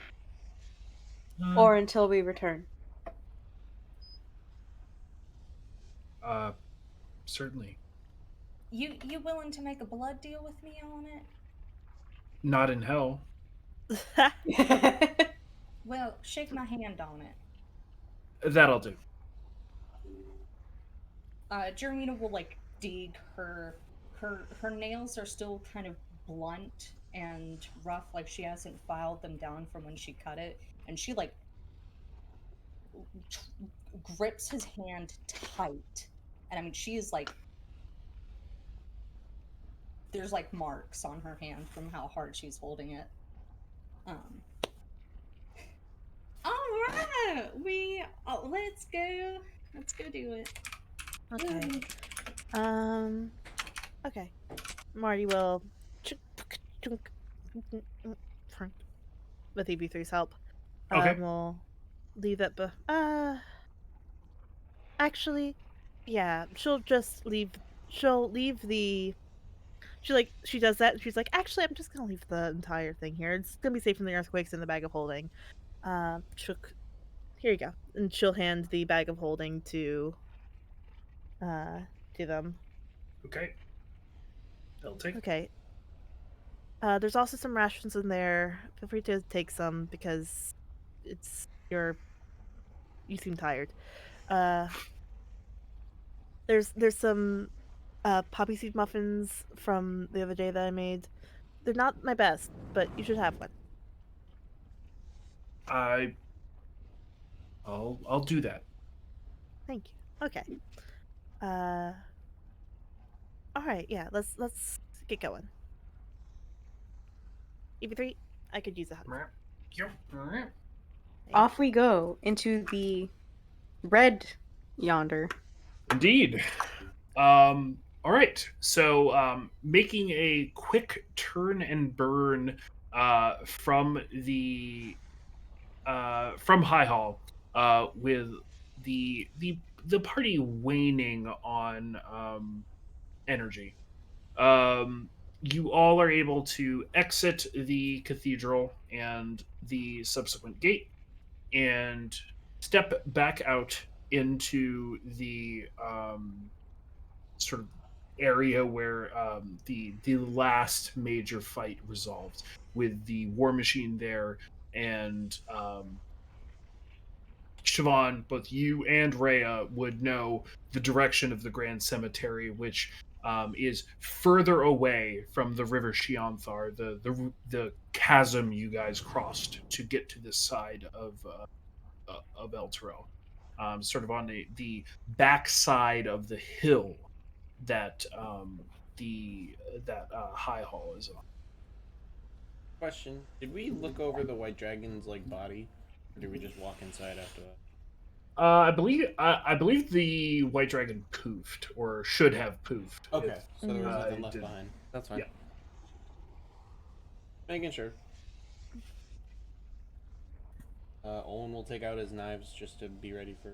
or until we return. Certainly. You willing to make a blood deal with me on it? Not in hell. Well, shake my hand on it. That'll do. Jeremina will like dig her nails are still kind of blunt and rough, like she hasn't filed them down from when she cut it, and she like grips his hand tight, and I mean she is like there's like marks on her hand from how hard she's holding it. All right, let's go do it. Okay. Okay. Marty will with EB3's help. Okay. We'll leave that actually, yeah, she'll leave the she does that and she's like, actually I'm just gonna leave the entire thing here. It's gonna be safe from the earthquakes in the bag of holding. Here you go. And she'll hand the bag of holding to them. Okay. I'll take. Okay. There's also some rations in there. Feel free to take some because you seem tired. There's some poppy seed muffins from the other day that I made. They're not my best, but you should have one. I'll do that. Thank you. Okay. All right. Yeah. Let's get going. EV3, I could use a hug. Off we go into the red yonder. Indeed. All right. So, making a quick turn and burn from the from High Hall, with the party waning on energy. You all are able to exit the cathedral and the subsequent gate and step back out into the sort of area where the last major fight resolved, with the war machine there, and Siobhan, both you and Rhea would know the direction of the Grand Cemetery, which is further away from the River Shianthar, the chasm you guys crossed to get to this side of El Toro, sort of on the back side of the hill that High Hall is on. Question: did we look over the white dragon's like body, or did we just walk inside after that? I believe the white dragon poofed, or should have poofed. Okay, so there was nothing it left did. behind. That's fine. Yeah. Making sure. Owen will take out his knives just to be ready for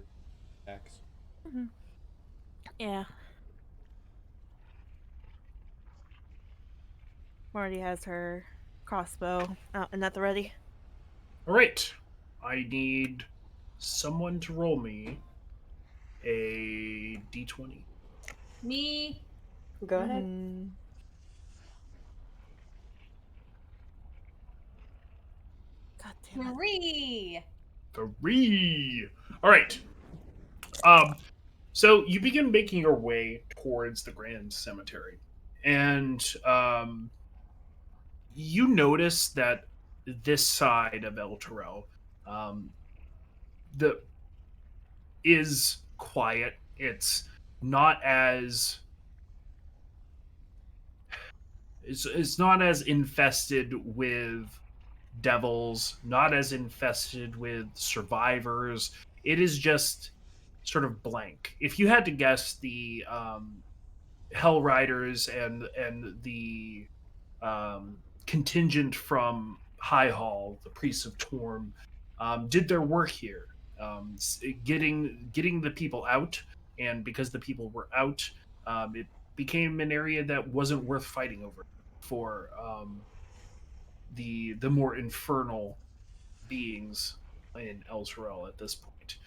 attacks. Mm-hmm. Yeah. Marty has her crossbow out and at the ready. All right, I need someone to roll me a d20. Me. Go ahead. God damn it. 3. 3. All right. So you begin making your way towards the Grand Cemetery, and you notice that this side of El Terrell, um, the is quiet. It's not as it's not as infested with devils, not as infested with survivors. It is just sort of blank. If you had to guess, the Hell Riders and the contingent from High Hall, the priests of Torm, did their work here, getting the people out, and because the people were out, it became an area that wasn't worth fighting over for the more infernal beings in El Terrell at this point.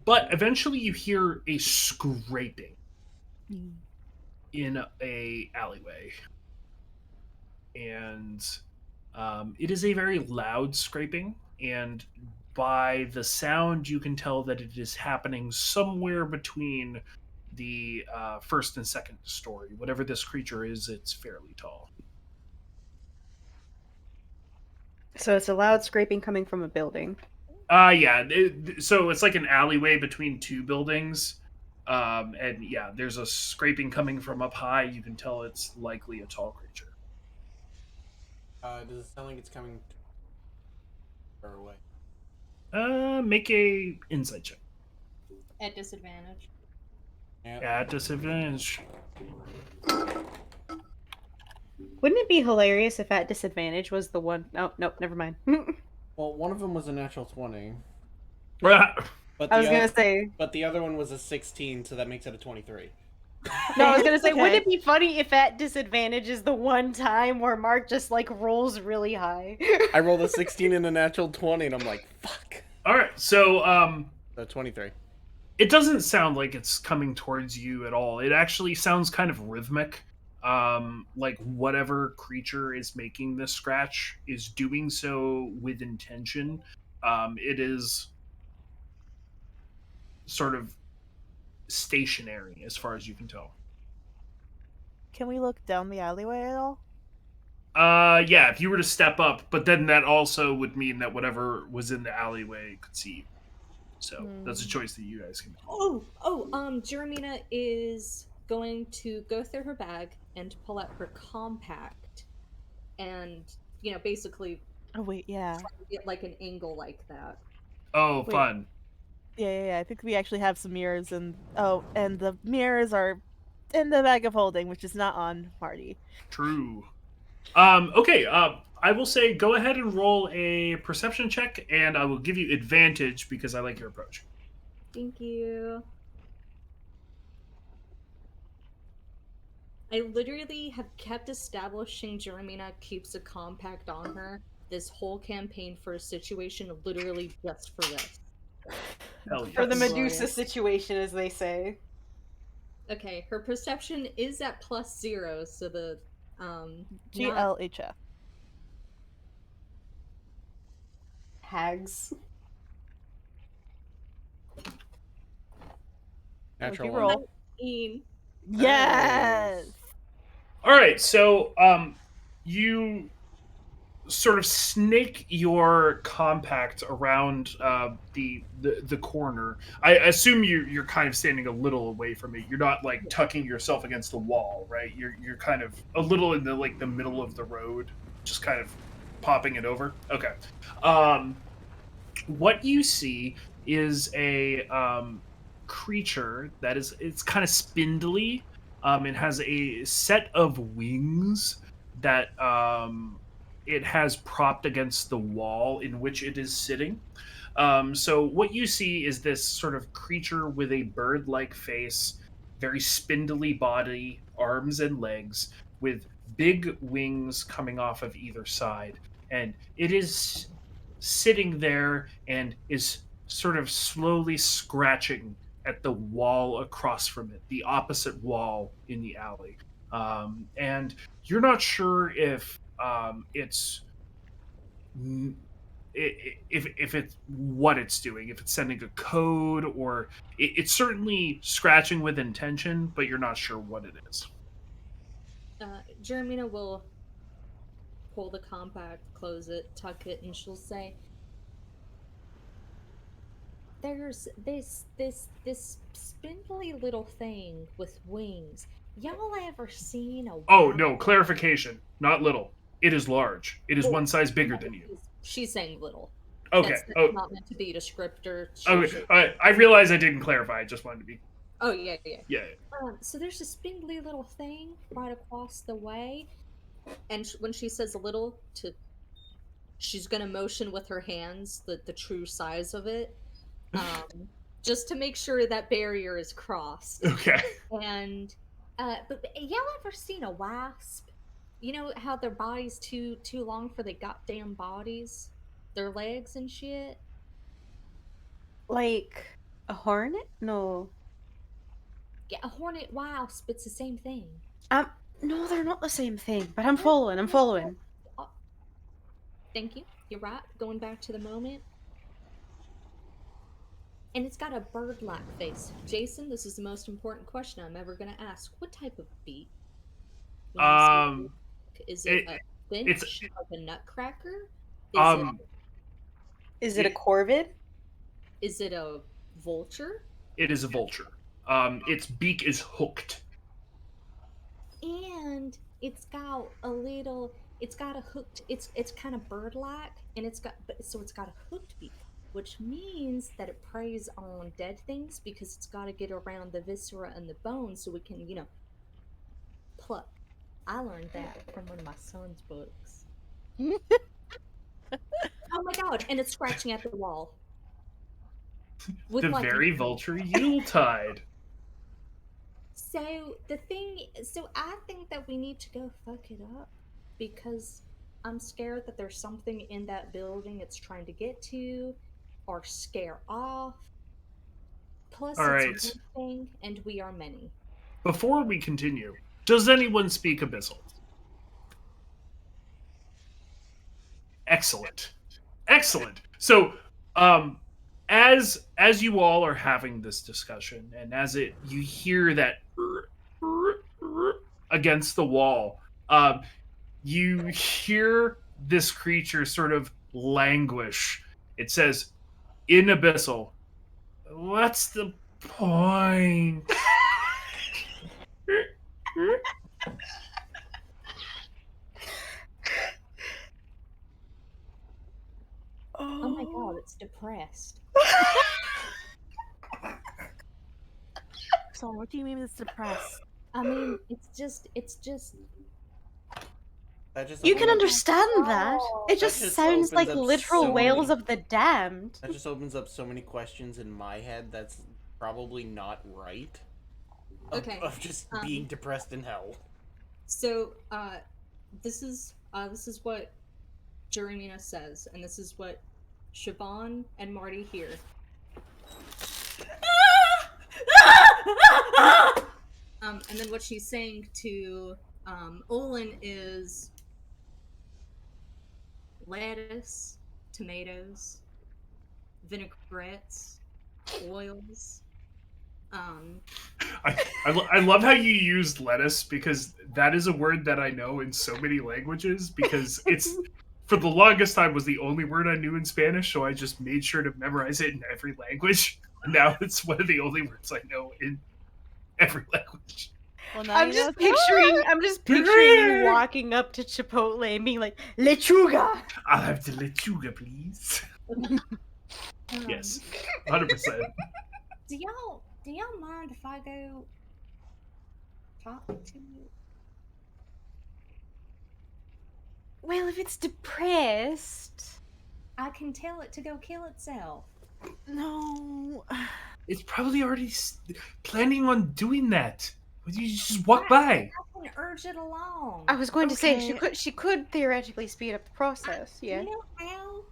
But eventually, you hear a scraping in a alleyway, and it is a very loud scraping. And by the sound, you can tell that it is happening somewhere between the first and second story. Whatever this creature is, it's fairly tall. So it's a loud scraping coming from a building. Yeah. So it's like an alleyway between two buildings. And yeah, there's a scraping coming from up high. You can tell it's likely a tall creature. Does it sound like it's coming far away? Make a insight check. At disadvantage. At disadvantage. Wouldn't it be hilarious if at disadvantage was the one? Oh, nope, never mind. Well, one of them was a natural 20. Ah, But I was gonna say. But the other one was a 16, so that makes it a 23. No, I was gonna say, Okay. wouldn't it be funny if at disadvantage is the one time where Mark just like rolls really high? I rolled a 16 and a natural 20, and I'm like, fuck. All right, so So 23. it doesn't sound like it's coming towards you at all. It actually sounds kind of rhythmic. Like whatever creature is making this scratch is doing so with intention. It is sort of stationary as far as you can tell. Can we look down the alleyway at all? Yeah, if you were to step up, but then that also would mean that whatever was in the alleyway could see you. So that's a choice that you guys can make. Jeremina is going to go through her bag and pull out her compact and, basically Oh wait, yeah. get like an angle like that. Oh, Wait. fun. Yeah. I think we actually have some mirrors, and the mirrors are in the bag of holding, which is not on Marty. True. Okay, I will say go ahead and roll a perception check, and I will give you advantage because I like your approach. Thank you. I literally have kept establishing Jeremina keeps a compact on her this whole campaign for a situation literally just for this. Hell For the yes. Medusa situation, as they say. Okay, her perception is at +0, so the not- GLHF. Hags. Natural you one. roll. 19. Yes. All right, so you sort of snake your compact around the corner. I assume you're kind of standing a little away from it. You're not like tucking yourself against the wall, right? You're kind of a little in the middle of the road, just kind of popping it over. Okay. What you see is a creature that it's kind of spindly. It has a set of wings that it has propped against the wall in which it is sitting. So what you see is this sort of creature with a bird-like face, very spindly body, arms and legs, with big wings coming off of either side. And it is sitting there and is sort of slowly scratching at the wall across from it, the opposite wall in the alley. And you're not sure if it's if it's what it's doing, if it's sending a code, or it's certainly scratching with intention, but you're not sure what it is. Jeremina will pull the compact, close it, tuck it, and she'll say, "There's this spindly little thing with wings. Y'all ever seen a Oh, wild?" no, clarification. Not little. It is large. It is Well, one size bigger no, than you. she's saying little. Okay. That's Oh, not meant to be a descriptor. okay. I realize I didn't clarify. I just wanted to be. Oh yeah, yeah. Yeah. So there's a spindly little thing right across the way, and when she says little, she's gonna motion with her hands the true size of it, um, just to make sure that barrier is crossed. Okay. And but y'all ever seen a wasp? You know how their body's too long for their goddamn bodies, their legs and shit. Like a hornet? No. Yeah, a hornet wasp. It's the same thing. Um, no, they're not the same thing. But I'm following. I'm following. Oh, thank you. You're right. Going back to the moment. And it's got a bird-like face. Jason, this is the most important question I'm ever going to ask. What type of beak? When you say Um, beak, is it a it's finch, like a nutcracker? Is um, Is it a corvid? is it a vulture? it is a vulture. Its beak is hooked. And it's got a little. It's got a hooked. It's kind of bird-like, and it's got so it's got a hooked beak, which means that it preys on dead things because it's got to get around the viscera and the bones so we can pluck. I learned that from one of my son's books. Oh my god! And it's scratching at the wall with The like very vulture Yuletide. So I think that we need to go fuck it up because I'm scared that there's something in that building it's trying to get to or scare off. Plus, All right. it's one thing and we are many. Before we continue, does anyone speak Abyssal? Excellent. Excellent. So, as you all are having this discussion, and as you hear that against the wall, you hear this creature sort of languish. It says, in Abyssal, "What's the point?" Oh my god, it's depressed. So what do you mean it's depressed? I mean, it's just That just You can opens- understand that. It That just just sounds opens like up literal so wails many- of the damned. That just opens up so many questions in my head that's probably not right. Okay, Of just being depressed in hell. so this is what Jeremina says, and this is what Siobhan and Marty hear. And then what she's saying to Olin is lettuce, tomatoes, vinaigrettes, oils. I love how you used lettuce because that is a word that I know in so many languages because it's for the longest time was the only word I knew in Spanish, so I just made sure to memorize it in every language. Now it's one of the only words I know in every language. Well, now I'm you just know it's- picturing you walking up to Chipotle and being like, "Lechuga." I'll have the lechuga, please. Yes, 100%. Do y'all mind if I go talk to you? Well, if it's depressed, I can tell it to go kill itself. No. It's probably already planning on doing that. You just walk by. I can urge it along. I was going to say Okay. she could theoretically speed up the process. Yeah. You know how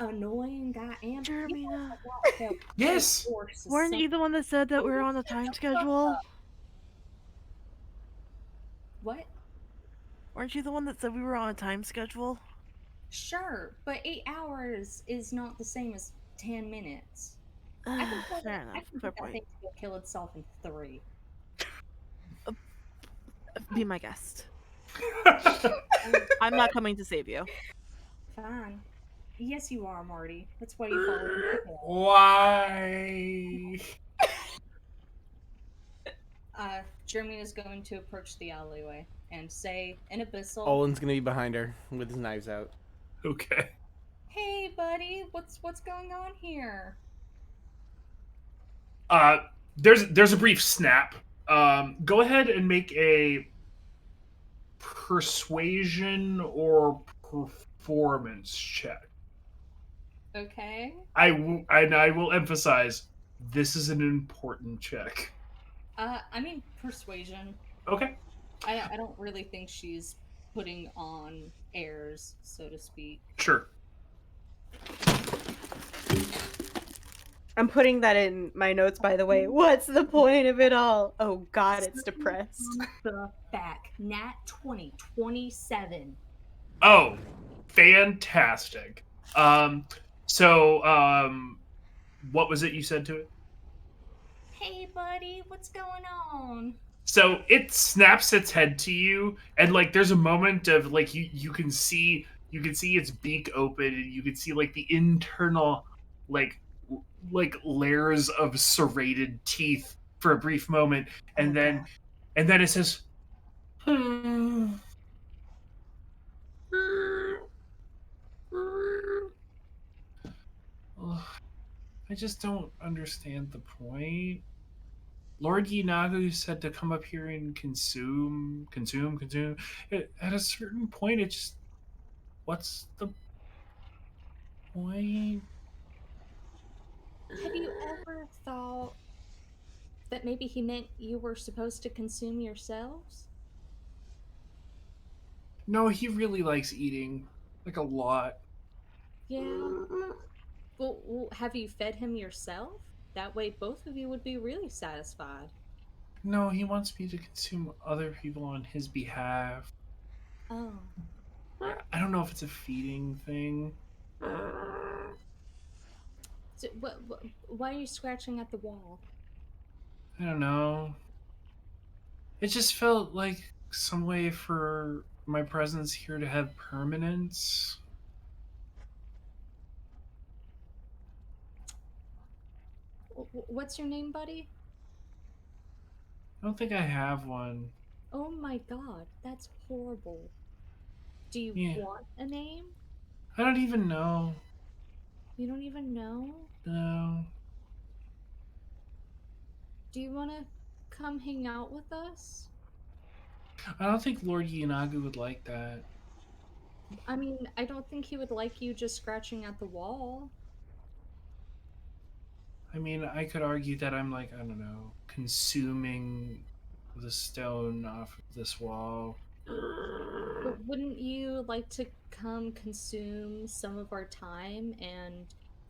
annoying I am? You know Jeremina. how that Yes. horse is Weren't so- you the one that said that we were on a time schedule? What? Weren't you the one that said we were on a time schedule? Sure, but 8 hours is not the same as 10 minutes. I can tell Fair that, I enough. can Fair get that point. thing to go kill itself in 3. Be my guest. I'm not coming to save you. Fine. Yes, you are, Marty. That's why you followed me. Why? Jeremy is going to approach the alleyway and say in Abyssal, Olin's gonna be behind her with his knives out. Okay. "Hey, buddy, what's going on here?" There's a brief snap. Go ahead and make a persuasion or performance check. Okay. I will emphasize this is an important check. I mean persuasion. Okay. I don't really think she's putting on airs, so to speak. Sure. I'm putting that in my notes, by the way. What's the point of it all? Oh god, it's depressed. The back. Nat 20, 27. Oh, fantastic. So what was it you said to it? Hey, buddy, what's going on? So it snaps its head to you, and like there's a moment of like you can see its beak open, and you can see like the internal like layers of serrated teeth for a brief moment, and then it says, I just don't understand the point. Lord Yinagu said to come up here and consume. At a certain point, it just. What's the point? Have you ever thought that maybe he meant you were supposed to consume yourselves? No, he really likes eating. Like a lot. Yeah. Well, have you fed him yourself? That way both of you would be really satisfied. No, he wants me to consume other people on his behalf. Oh. I don't know if it's a feeding thing. So, why are you scratching at the wall? I don't know. It just felt like some way for my presence here to have permanence. What's your name, buddy? I don't think I have one. Oh my god, that's horrible. Do you Yeah. want a name? I don't even know. You don't even know? No. Do you want to come hang out with us? I don't think Lord Yinagu would like that. I mean, I don't think he would like you just scratching at the wall. I mean, I could argue that I'm like, I don't know, consuming the stone off of this wall. But wouldn't you like to come consume some of our time? And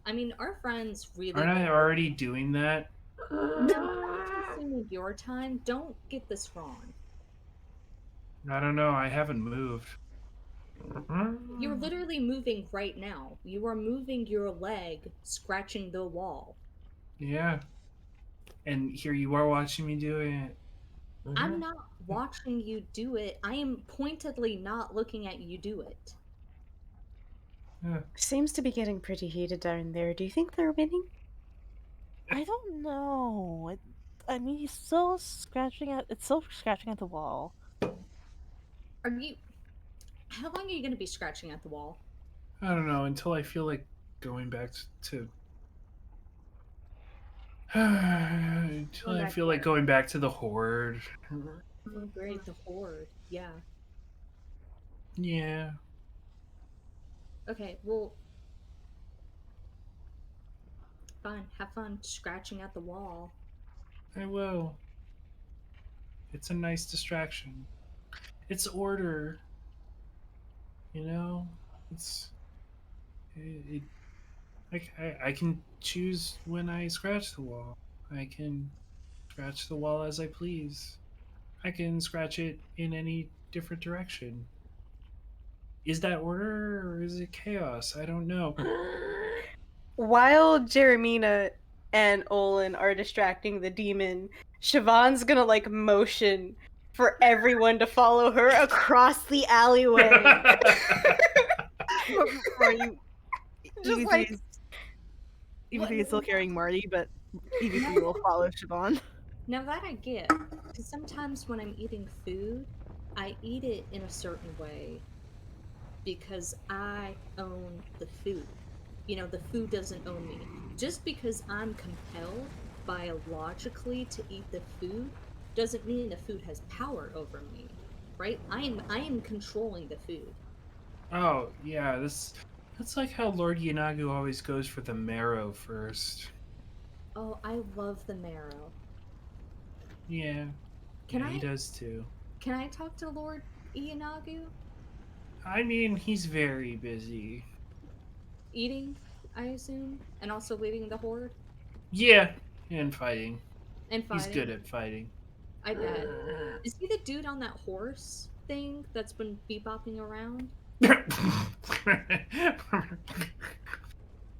I mean, our friends really Aren't I already doing that? No, not consuming your time. Don't get this wrong. I don't know. I haven't moved. You're literally moving right now. You are moving your leg, scratching the wall. Yeah. And here you are watching me do it. I'm not watching you do it. I am pointedly not looking at you do it. Yeah. Seems to be getting pretty heated down there. Do you think they're winning? I don't know. I mean, he's still scratching at. It's still scratching at the wall. Are you? How long are you going to be scratching at the wall? I don't know, until I feel like going back to until I feel like going back to the horde. Oh, great, the horde. Yeah. Yeah. Okay, well, fine. Have fun scratching at the wall. I will. It's a nice distraction. It's order. You know? I can choose when I scratch the wall. I can scratch the wall as I please. I can scratch it in any different direction. Is that order or is it chaos? I don't know. While Jeremina and Olin are distracting the demon, Siobhan's gonna like motion for everyone to follow her across the alleyway. Or you, Just like EV3 is still carrying Marty, but EV3 will follow Siobhan. Now that I get, because sometimes when I'm eating food, I eat it in a certain way because I own the food. You know, the food doesn't own me. Just because I'm compelled biologically to eat the food doesn't mean the food has power over me, right? I am controlling the food. Oh, yeah, that's like how Lord Yanagu always goes for the marrow first. Oh, I love the marrow. Yeah. Can Yeah, he I does too. can I talk to Lord Ianagu? I mean, he's very busy. Eating, I assume, and also leading the horde Yeah, and fighting. and He's good fighting. at fighting. I bet. Is he the dude on that horse thing that's been bebopping around?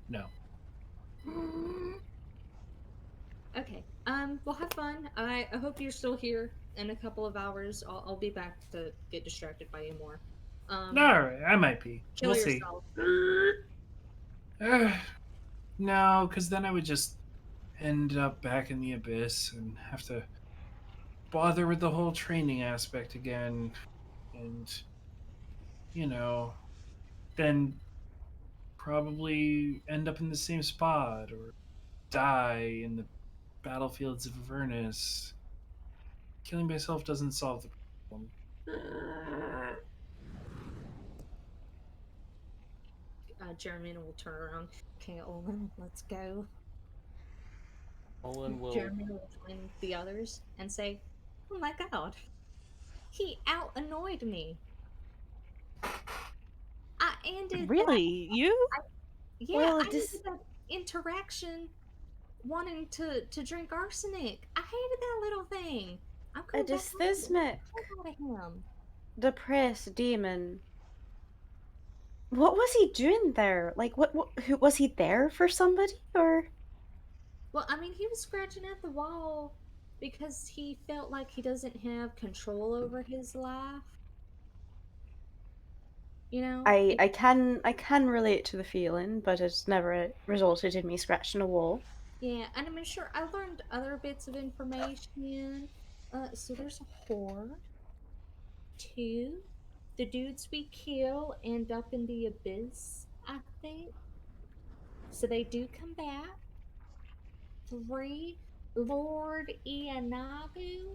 No. Okay. Well, have fun. I hope you're still here in a couple of hours. I'll be back to get distracted by you more. Alright, I might be. Kill We'll see. yourself. No, because then I would just end up back in the abyss and have to bother with the whole training aspect again. And, you know, then probably end up in the same spot or die in the battlefields of Avernus. Killing myself doesn't solve the problem. Jeremy will turn around. Okay, Olin, let's go. Olin will. Jeremy will join the others and say, "Oh my god, he out annoyed me. I ended that. Really? You? Yeah, well, I ended that interaction wanting to drink arsenic. I hated that little thing. I'm a going back home and get the dysthysmic, fuck out of him. depressed demon. What was he doing there? Like, who was he there for somebody or? Well, I mean, he was scratching at the wall because he felt like he doesn't have control over his life. You know? I can relate to the feeling, but it's never resulted in me scratching a wall. Yeah, and I mean, sure, I learned other bits of information. So there's a horde. Two, the dudes we kill end up in the abyss, I think. So they do come back. Three, Lord Ianagu.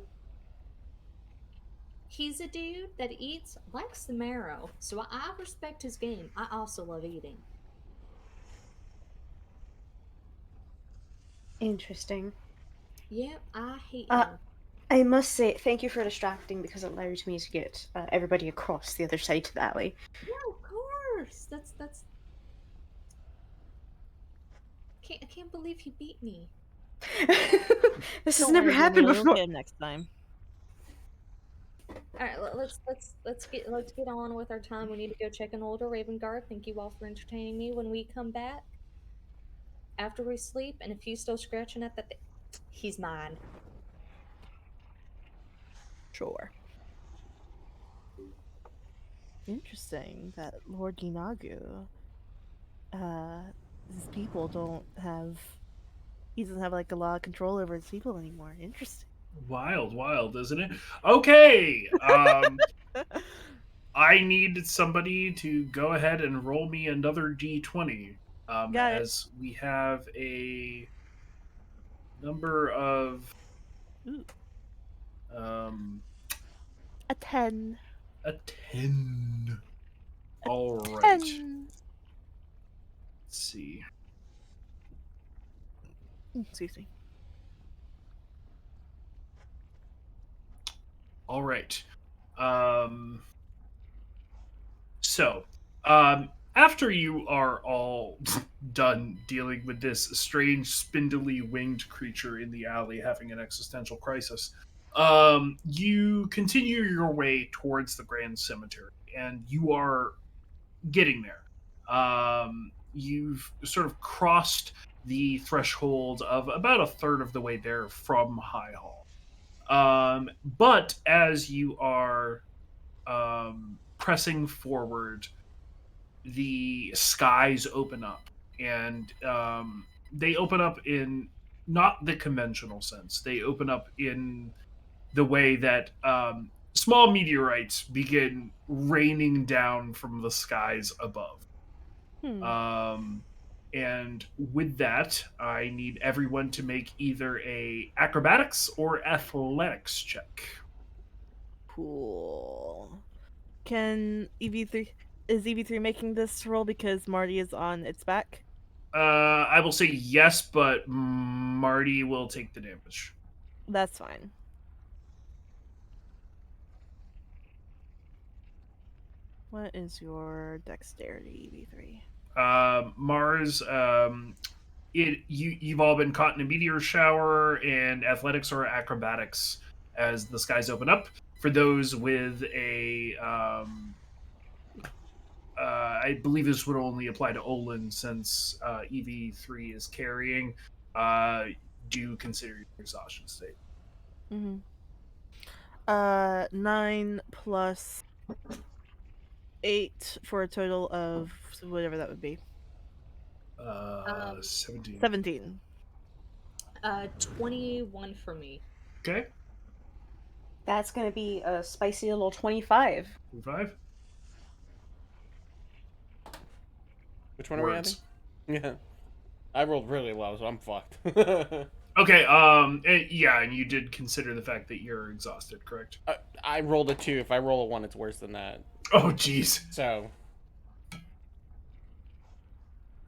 He's a dude that eats, likes the marrow. So I respect his game. I also love eating. Interesting. Yep, I hate Uh, him. I must say thank you for distracting because it allowed me to get everybody across the other side of the alley. Yeah, of course. That's. I can't believe he beat me. This has Don't never worry, happened Jeremy, we'll before. get him next time. All right, let's get on with our time. We need to go check an older Raven Guard. Thank you all for entertaining me. When we come back after we sleep, and if he's still scratching at that, he's mine. Sure. Interesting that Lord Ginagu, his people don't have. He doesn't have like a lot of control over his people anymore. Interesting. Wild, isn't it? Okay. I need somebody to go ahead and roll me another d20. Got it. As we have a number of Ooh, um a 10. a 10. All right. 10. Let's see. Excuse me. All right. Um So, after you are all done dealing with this strange, spindly winged creature in the alley having an existential crisis, you continue your way towards the Grand Cemetery, and you are getting there. You've sort of crossed the threshold of about a third of the way there from High Hall. But as you are pressing forward, the skies open up, and they open up in not the conventional sense. They open up in the way that small meteorites begin raining down from the skies above. Hmm. Um, and with that, I need everyone to make either a acrobatics or athletics check. Cool. Can EV3 is EV3 making this roll because Marty is on its back? I will say yes, but Marty will take the damage. That's fine. What is your dexterity, EV3? Mars, you've all been caught in a meteor shower, and athletics or acrobatics as the skies open up. For those with a, I believe this would only apply to Olin since EV3 is carrying. Do consider your exhaustion state. Mm-hmm. 9 plus 8 for a total of whatever that would be. 17. 17. 21 for me. Okay, That's gonna be a spicy little 25. 5 Which one are we adding? words. Yeah. I rolled really low, so I'm fucked. Okay, yeah, and you did consider the fact that you're exhausted, correct? I rolled a 2. If I roll a 1, it's worse than that. Oh, jeez. So,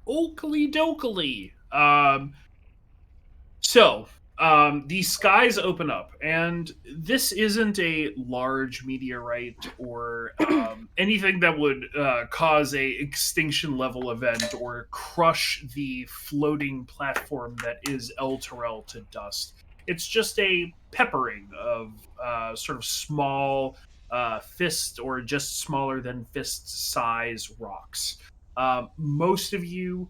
Oakley dokley. So, the skies open up, and this isn't a large meteorite or anything that would cause a extinction level event or crush the floating platform that is El Terrell to dust. It's just a peppering of sort of small fist or just smaller than fist size rocks. Most of you,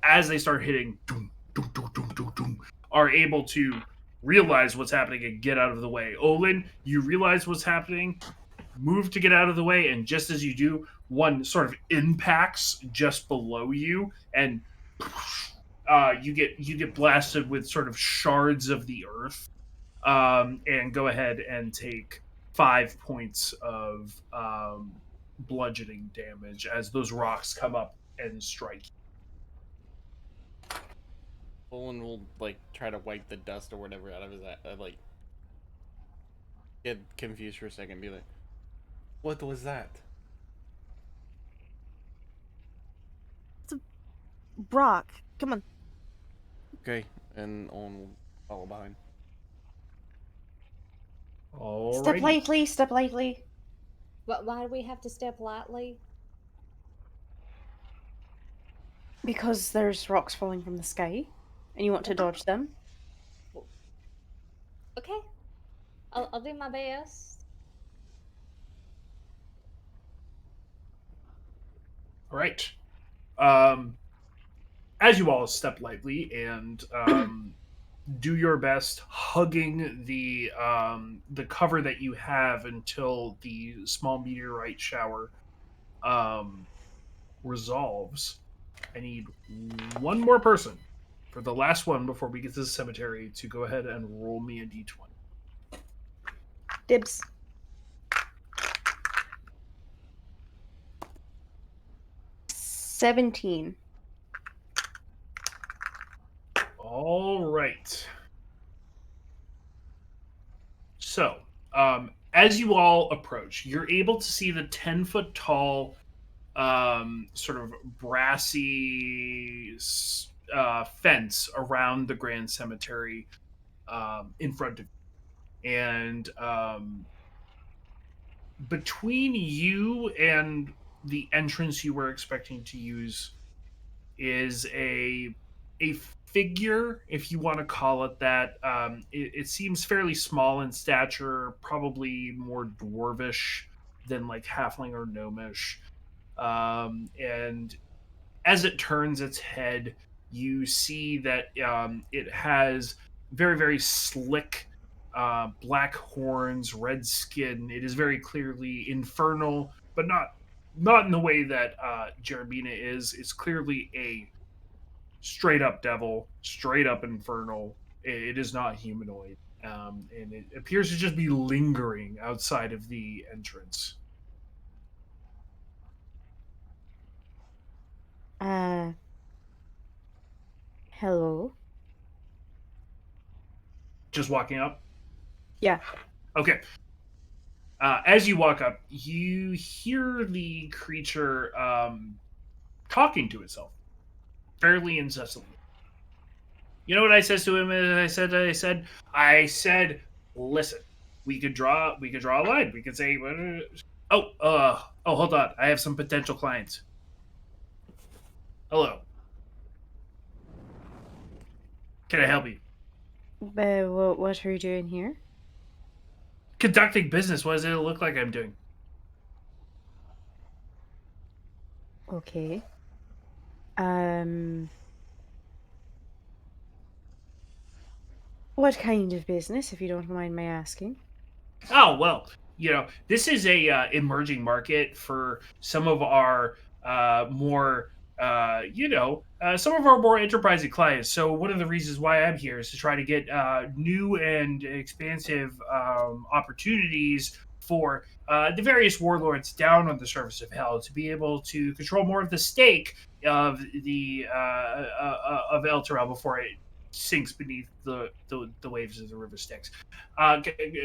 as they start hitting, doom, doom, doom, doom, doom, doom, are able to realize what's happening and get out of the way. Olin, you realize what's happening, move to get out of the way, and just as you do, one sort of impacts just below you, and you get blasted with sort of shards of the earth, and go ahead and take 5 points of bludgeoning damage as those rocks come up and strike you. Olin will, like, try to wipe the dust or whatever out of his like, get confused for a second and be like, what was that? Brock, come on. Okay, and Olin will follow behind. Step Alrighty. lightly, step lightly. But why do we have to step lightly? Because there's rocks falling from the sky, and you want to dodge them. Okay. I'll do my best. All right. As you all step lightly and do your best, hugging the cover that you have until the small meteorite shower resolves. I need one more person for the last one before we get to the cemetery to go ahead and roll me a d20. Dibs. $17. All right. So, as you all approach, you're able to see the 10-foot tall, sort of brassy fence around the Grand Cemetery in front of you. And between you and the entrance you were expecting to use is a figure, if you want to call it that. It seems fairly small in stature, probably more dwarvish than like halfling or gnomish. And as it turns its head, you see that it has very, very slick black horns, red skin. It is very clearly infernal, but not in the way that Jeremina is. It's clearly a straight up devil, straight up infernal. It is not humanoid, and it appears to just be lingering outside of the entrance. Hello. Just walking up. Yeah. Okay. As you walk up, you hear the creature talking to itself fairly incessantly. You know what I says to him? I said, listen, we could draw a line. We could say, hold on, I have some potential clients. Hello, can I help you? What are you doing here? Conducting business. What does it look like I'm doing? Okay. What kind of business, if you don't mind my asking? Oh well, this is a emerging market for some of our more some of our more enterprising clients. So one of the reasons why I'm here is to try to get new and expansive opportunities for the various warlords down on the surface of hell to be able to control more of the stake of the of El Terrell before it sinks beneath the waves of the river Styx.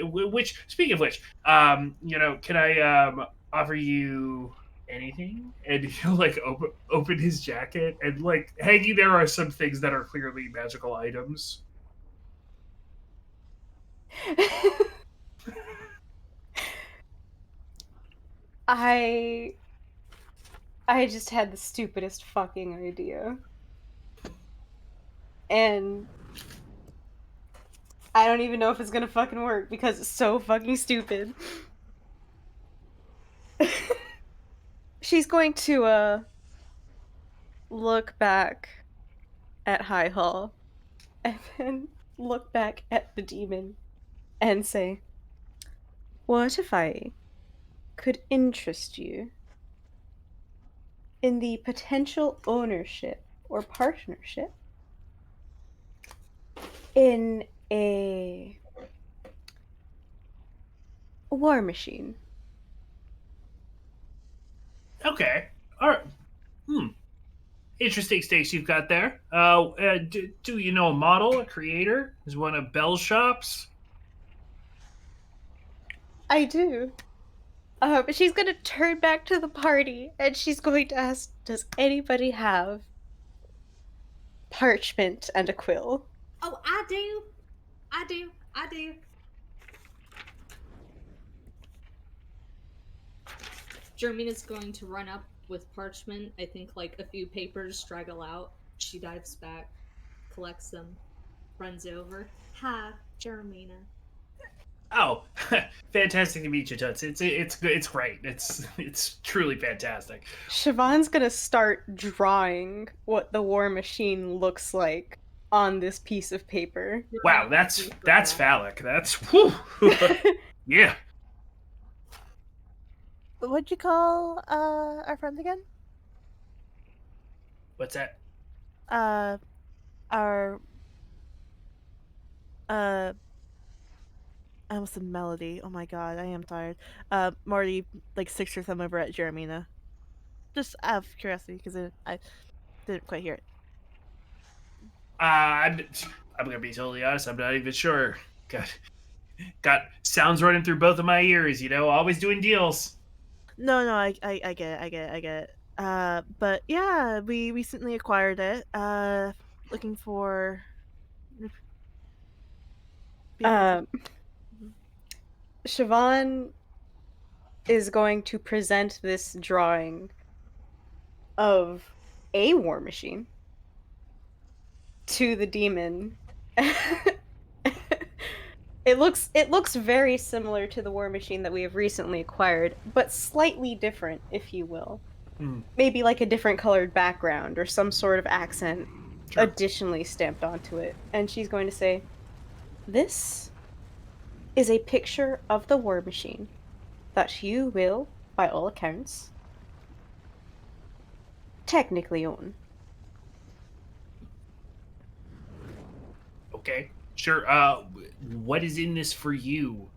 Which, speaking of which, can I offer you anything? And he'll like open his jacket, and like hanging there are some things that are clearly magical items. I just had the stupidest fucking idea. And I don't even know if it's gonna fucking work because it's so fucking stupid. She's going to look back at High Hall and then look back at the demon and say, "What if I could interest you in the potential ownership or partnership in a war machine?" Okay, all right. Interesting stakes you've got there. Do you know a model, a creator? Is one of Bell's shops? I do. But she's gonna turn back to the party and she's going to ask, "Does anybody have parchment and a quill?" Oh, I do. I do. I do. Jermina's going to run up with parchment. I think like a few papers straggle out. She dives back, collects them, runs over. Hi, Jermina. Oh, fantastic to meet you, Toots. It's great. It's truly fantastic. Siobhan's gonna start drawing what the war machine looks like on this piece of paper. Wow, that's phallic. That's whew. Yeah. What'd you call our friend again? What's that? Our I almost said Melody. Oh my god, I am tired. Marty like sticks her thumb over at Jeremina. Just out of curiosity, because I didn't quite hear it. I'm gonna be totally honest. I'm not even sure. Got sounds running through both of my ears. Always doing deals. No, I get it. But yeah, we recently acquired it. Looking for. Siobhan is going to present this drawing of a war machine to the demon. It looks very similar to the war machine that we have recently acquired, but slightly different, if you will. Maybe like a different colored background or some sort of accent additionally stamped onto it. And she's going to say, "This is a picture of the war machine that you will, by all accounts, technically own. Okay, sure. What is in this for you?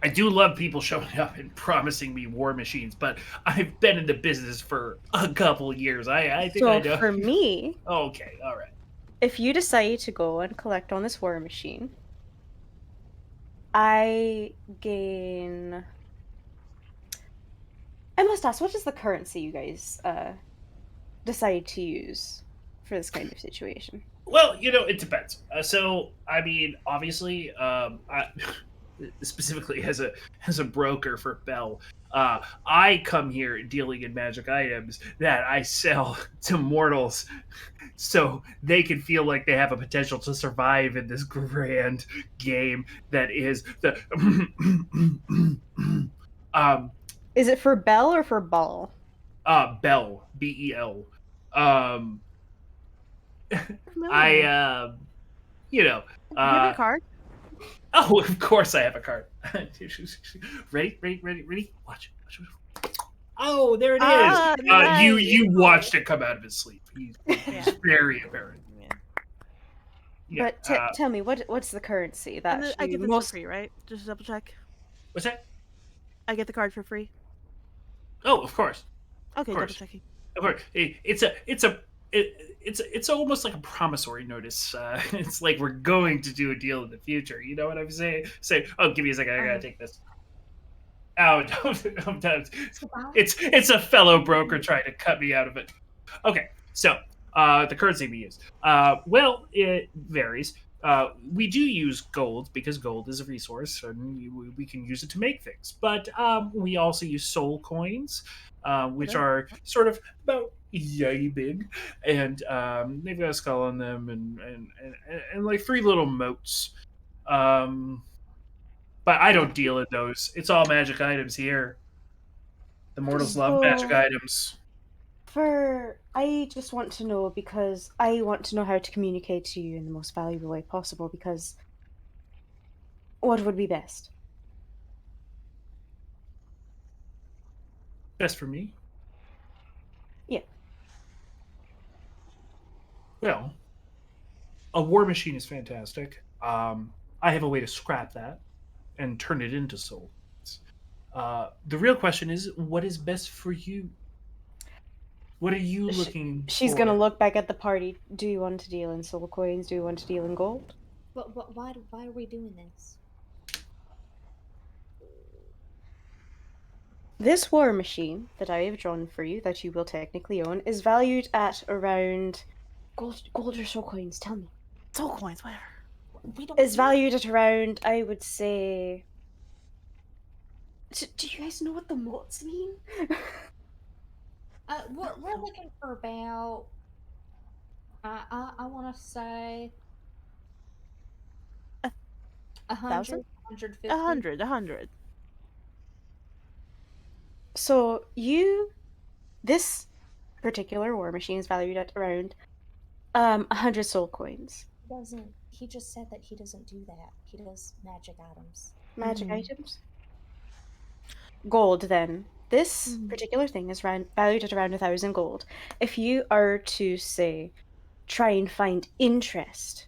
I do love people showing up and promising me war machines, but I've been in the business for a couple years. I think I So know. for me, Okay, all right. if you decide to go and collect on this war machine, I gain. I must ask, what is the currency you guys decide to use for this kind of situation? Well, it depends. So, I mean, obviously, specifically as a broker for Bell, I come here dealing in magic items that I sell to mortals, so they can feel like they have a potential to survive in this grand game that is the. um, Is it for Bell or for Ball? Bell, Bel. Um, I Familiar. you know Do you have uh your card? Oh, of course I have a card. Ready? Watch. Oh, there it is. Ah, You nice. watched it come out of his sleep. He's Yeah. very apparent. Yeah. Yeah. But tell me, what's the currency And that I you get this for most? free, right? Just to double check. What's that? I get the card for free. Oh, of course. Okay, Of double course. checking. Of course. It's almost like a promissory notice. It's like we're going to do a deal in the future. You know what I'm saying? Say, oh, give me a second. I gotta take this. Oh, don't. It's a fellow broker trying to cut me out of it. Okay, so the currency we use. Well, it varies. We do use gold because gold is a resource and we can use it to make things. But we also use soul coins, which Okay. are sort of about yay big, and they've got a skull on them and like three little moats. Um, but I don't deal in those. It's all magic items here. The mortals love magic So items. I just want to know because I want to know how to communicate to you in the most valuable way possible because what would be best? Best for me. Yeah. Well, a war machine is fantastic. I have a way to scrap that and turn it into soul. The real question is, what is best for you? What are you looking She's for? gonna look back at the party. Do you want to deal in soul coins? Do you want to deal in gold? But why are we doing this? This war machine that I have drawn for you, that you will technically own, is valued at around gold or soul coins. Tell me. Soul coins, whatever. We don't. Is valued at around, I would say. Do you guys know what the moats mean? We're looking for about. I want to say. A 100, 150. 100. So this particular war machine is valued at around 100 soul coins. He just said that he doesn't do that. He does magic items. Magic items. Gold then. This particular thing is valued at around 1,000 gold. If you are to say try and find interest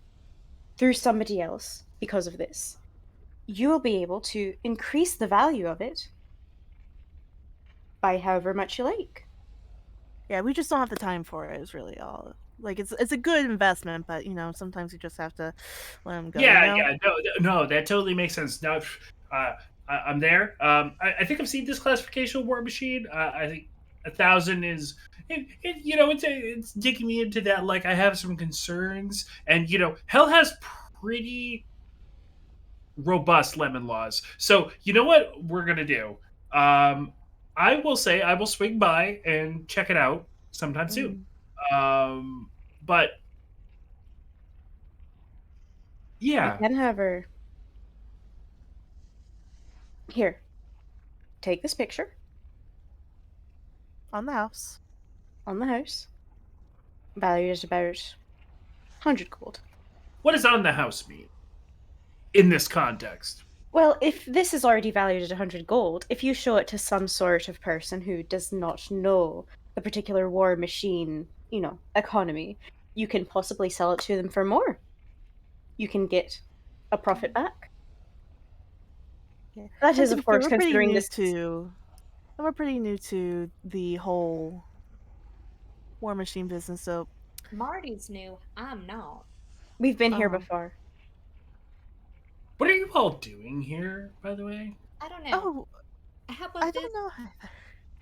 through somebody else because of this, you will be able to increase the value of it by however much you like. Yeah, we just don't have the time for it. Is really all. Like it's a good investment, but sometimes you just have to let them go. Yeah, no, that totally makes sense. Now, I'm there. I think I've seen this classification of war machine. I think 1,000 is, it's digging me into that. Like I have some concerns, and Hell has pretty robust lemon laws. So you know what we're gonna do? I will say I will swing by and check it out sometime soon. But yeah. You can have her. Here. Take this picture On the house. on the house. Valued at about 100 gold. What does on the house mean in this context? Well, if this is already valued at 100 gold, if you show it to some sort of person who does not know the particular war machine, economy, you can possibly sell it to them for more. You can get a profit back. Yeah. That And is, to of be fair, course, considering this. we're pretty new to the whole war machine business, so Marty's new. I'm not. We've been here uh, before. What are you all doing here, by the way? I don't know. oh, How I about this? don't know either.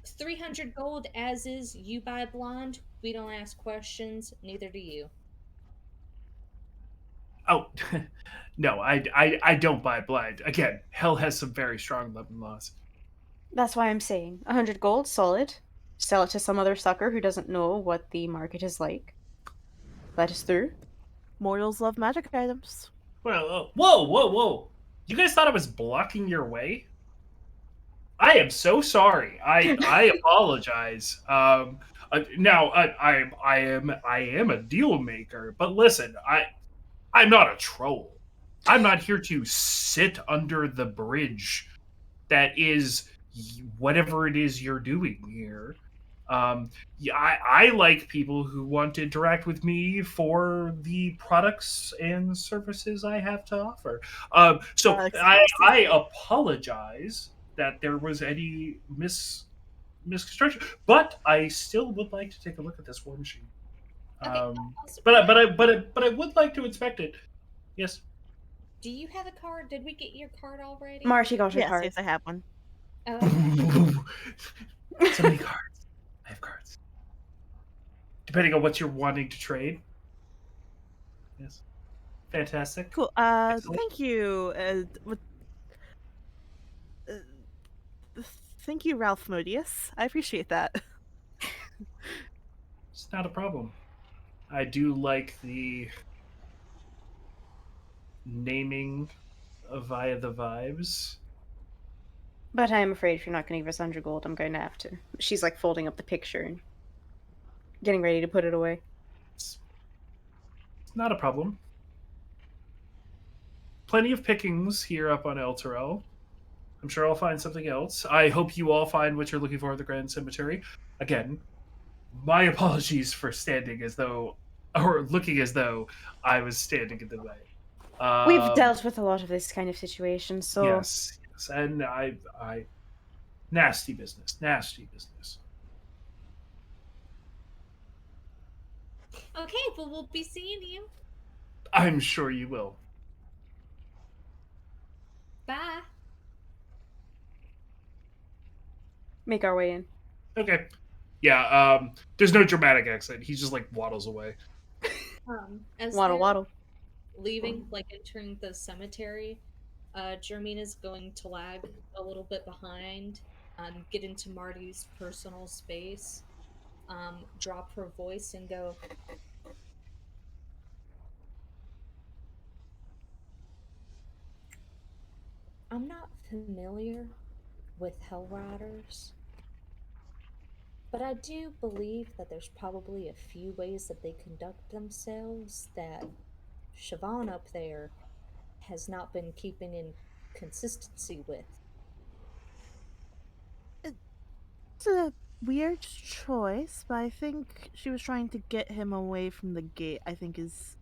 300 gold as is, you buy blonde. We don't ask questions, neither do you. Oh, no, I don't buy blind. Again, hell has some very strong lemon laws. That's why I'm saying 100 gold, solid. Sell it to some other sucker who doesn't know what the market is like. Let us through. Mortals love magic items. Well, whoa! You guys thought I was blocking your way? I am so sorry. I apologize. Now I am a deal maker, but listen, I'm not a troll. I'm not here to sit under the bridge that is whatever it is you're doing here. Yeah, I like people who want to interact with me for the products and services I have to offer. So Exclusive. I apologize that there was any misconstruction, but I still would like to take a look at this war machine. Okay, But I would like to inspect it. Yes. do you have a card? Did we get your card already? Marty got her Yes, card. yes, I have one. So many cards. I have cards. Depending on what you're wanting to trade. Yes. Fantastic. Cool. Excellent. Thank you. Uh, thank you, Ralph Modius. I appreciate that. It's not a problem. I do like the naming via the vibes. But I am afraid if you're not going to give us 100 gold, I'm going to have to. She's like folding up the picture and getting ready to put it away. It's not a problem. Plenty of pickings here up on El Terrell. I'm sure I'll find something else. I hope you all find what you're looking for at the Grand Cemetery. Again, my apologies for standing as though, or looking as though I was standing in the way. We've dealt with a lot of this kind of situation, so Yes, and nasty business. Okay, well, we'll be seeing you. I'm sure you will. Bye. make our way in. Okay. Yeah. There's no dramatic exit. He just like waddles away. As Waddle, they're waddle. leaving, like entering the cemetery, Jermina's going to lag a little bit behind, get into Marty's personal space, drop her voice and go, I'm not familiar with Hell Riders, but I do believe that there's probably a few ways that they conduct themselves that Siobhan up there has not been keeping in consistency with. It's a weird choice, but I think she was trying to get him away from the gate, I think is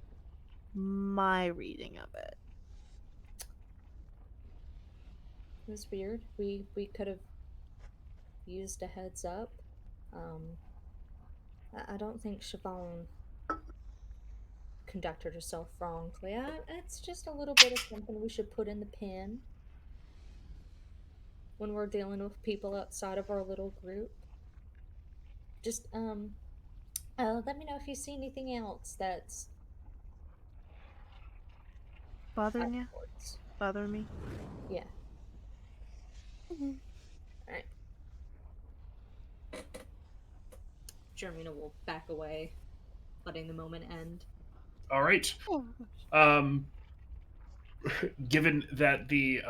my reading of it. It was weird. We could have used a heads up. I don't think Siobhan conducted herself wrongly. It's just a little bit of something we should put in the pen when we're dealing with people outside of our little group. Just let me know if you see anything else that's Bothering you? outwards. Bother me? Yeah. Mhm. Alright. Jermina will back away, letting the moment end. All right. Oh, Given that the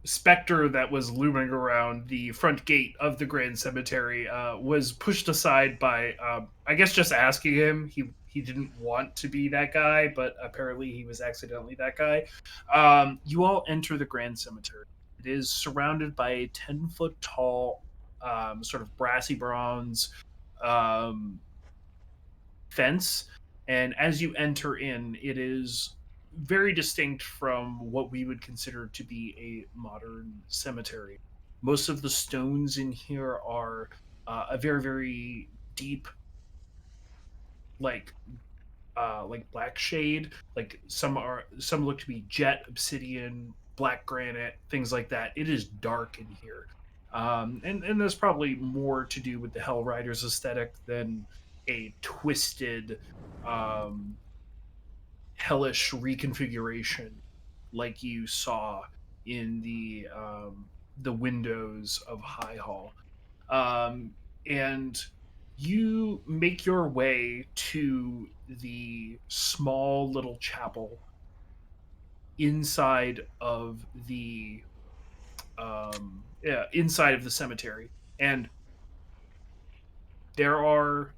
specter that was looming around the front gate of the Grand Cemetery was pushed aside by, I guess, just asking him. he didn't want to be that guy, but apparently he was accidentally that guy. You all enter the Grand Cemetery. It is surrounded by a 10-foot tall, sort of brassy bronze um, fence. And as you enter in, it is very distinct from what we would consider to be a modern cemetery. Most of the stones in here are a very, very deep, like like black shade. Like some look to be jet, obsidian, black granite, things like that. It is dark in here, and there's probably more to do with the Hell Riders aesthetic than a twisted, um, hellish reconfiguration like you saw in the windows of High Hall. And you make your way to the small little chapel inside of the inside of the cemetery, and there are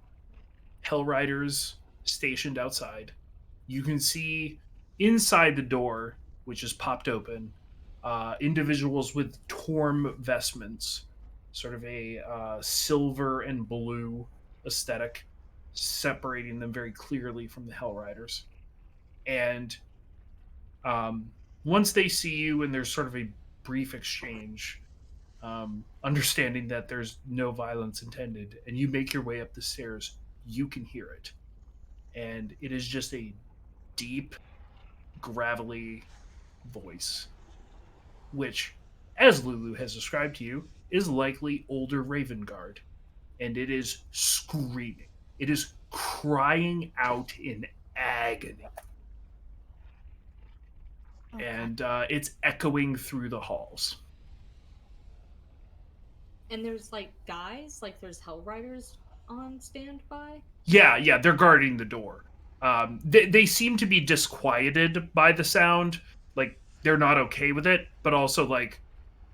Hell Riders stationed outside. You can see inside the door, which is popped open, individuals with torm vestments, sort of a silver and blue aesthetic, separating them very clearly from the Hell Riders. And um, once they see you, and there's sort of a brief exchange, understanding that there's no violence intended, and you make your way up the stairs, you can hear it. And it is just a deep, gravelly voice, which, as Lulu has described to you, is likely older Raven Guard. And it is screaming. It is crying out in agony. Okay. And it's echoing through the halls. And there's like guys, like there's Hell Riders on standby. Yeah, they're guarding the door. They seem to be disquieted by the sound. Like, they're not okay with it, but also, like,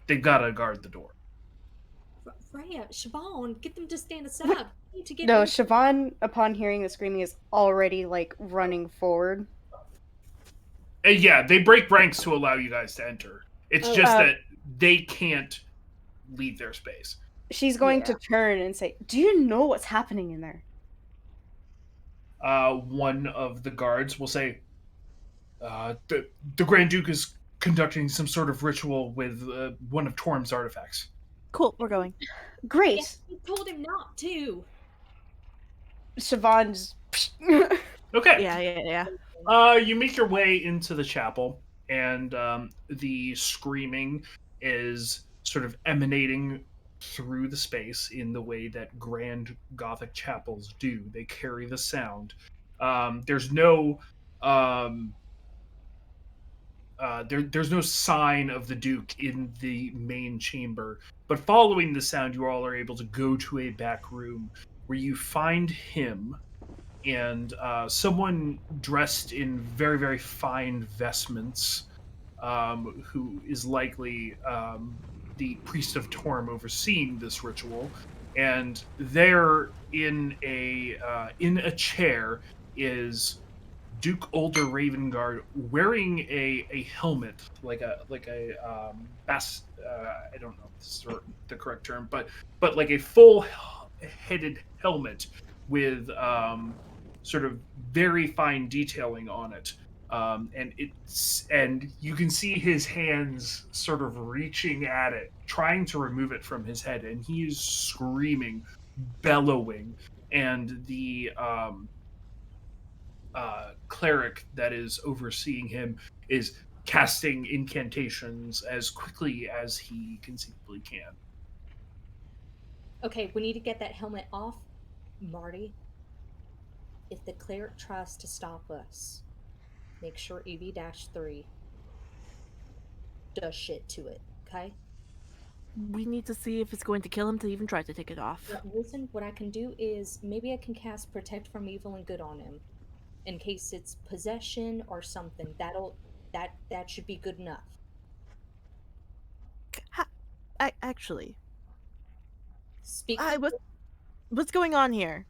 they've got to guard the door. Freya, Siobhan, get them to stand aside. We need to get No, in. Siobhan, upon hearing the screaming, is already like running forward. And yeah, they break ranks to allow you guys to enter. It's just that they can't leave their space. She's going to turn and say, "Do you know what's happening in there?" One of the guards will say, the Grand Duke is conducting some sort of ritual with one of Torm's artifacts. Cool, we're going. Great. Yes, we told him not to. Siobhan's. Okay. Yeah. You make your way into the chapel, and the screaming is sort of emanating through the space in the way that grand Gothic chapels do. They carry the sound. There's no there's no sign of the Duke in the main chamber, but following the sound, you all are able to go to a back room where you find him and someone dressed in very, very fine vestments, who is likely the priest of Torm overseeing this ritual. And there, in a chair, is Duke Older Ravengard wearing a helmet, like a I don't know if this is the correct term, but like a full headed helmet with sort of very fine detailing on it. And you can see his hands sort of reaching at it, trying to remove it from his head, and he is screaming, bellowing, and the cleric that is overseeing him is casting incantations as quickly as he conceivably can. Okay, we need to get that helmet off. Marty, if the cleric tries to stop us, make sure EV-3 does shit to it, okay? We need to see if it's going to kill him to even try to take it off. Listen, what I can do is maybe I can cast Protect from Evil and Good on him. In case it's possession or something. That should be good enough. Actually, Speak. what's going on here?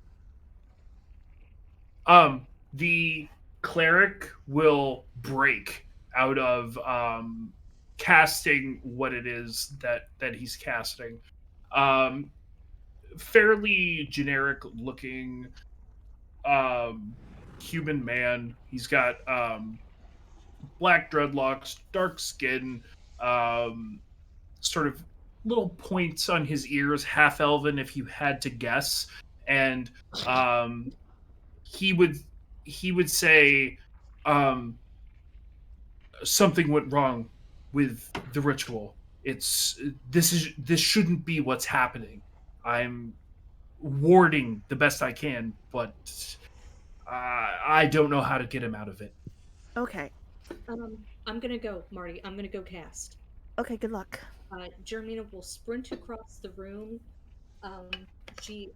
The cleric will break out of casting what it is that he's casting. Um, Fairly generic looking human man. He's got black dreadlocks, dark skin, um, sort of little points on his ears, half elven if you had to guess, and he would say something went wrong with the ritual. This shouldn't be what's happening. I'm warding the best I can, but I don't know how to get him out of it. Okay. I'm gonna go, Marty. I'm gonna go cast. Okay, good luck. Jermina will sprint across the room. Um, she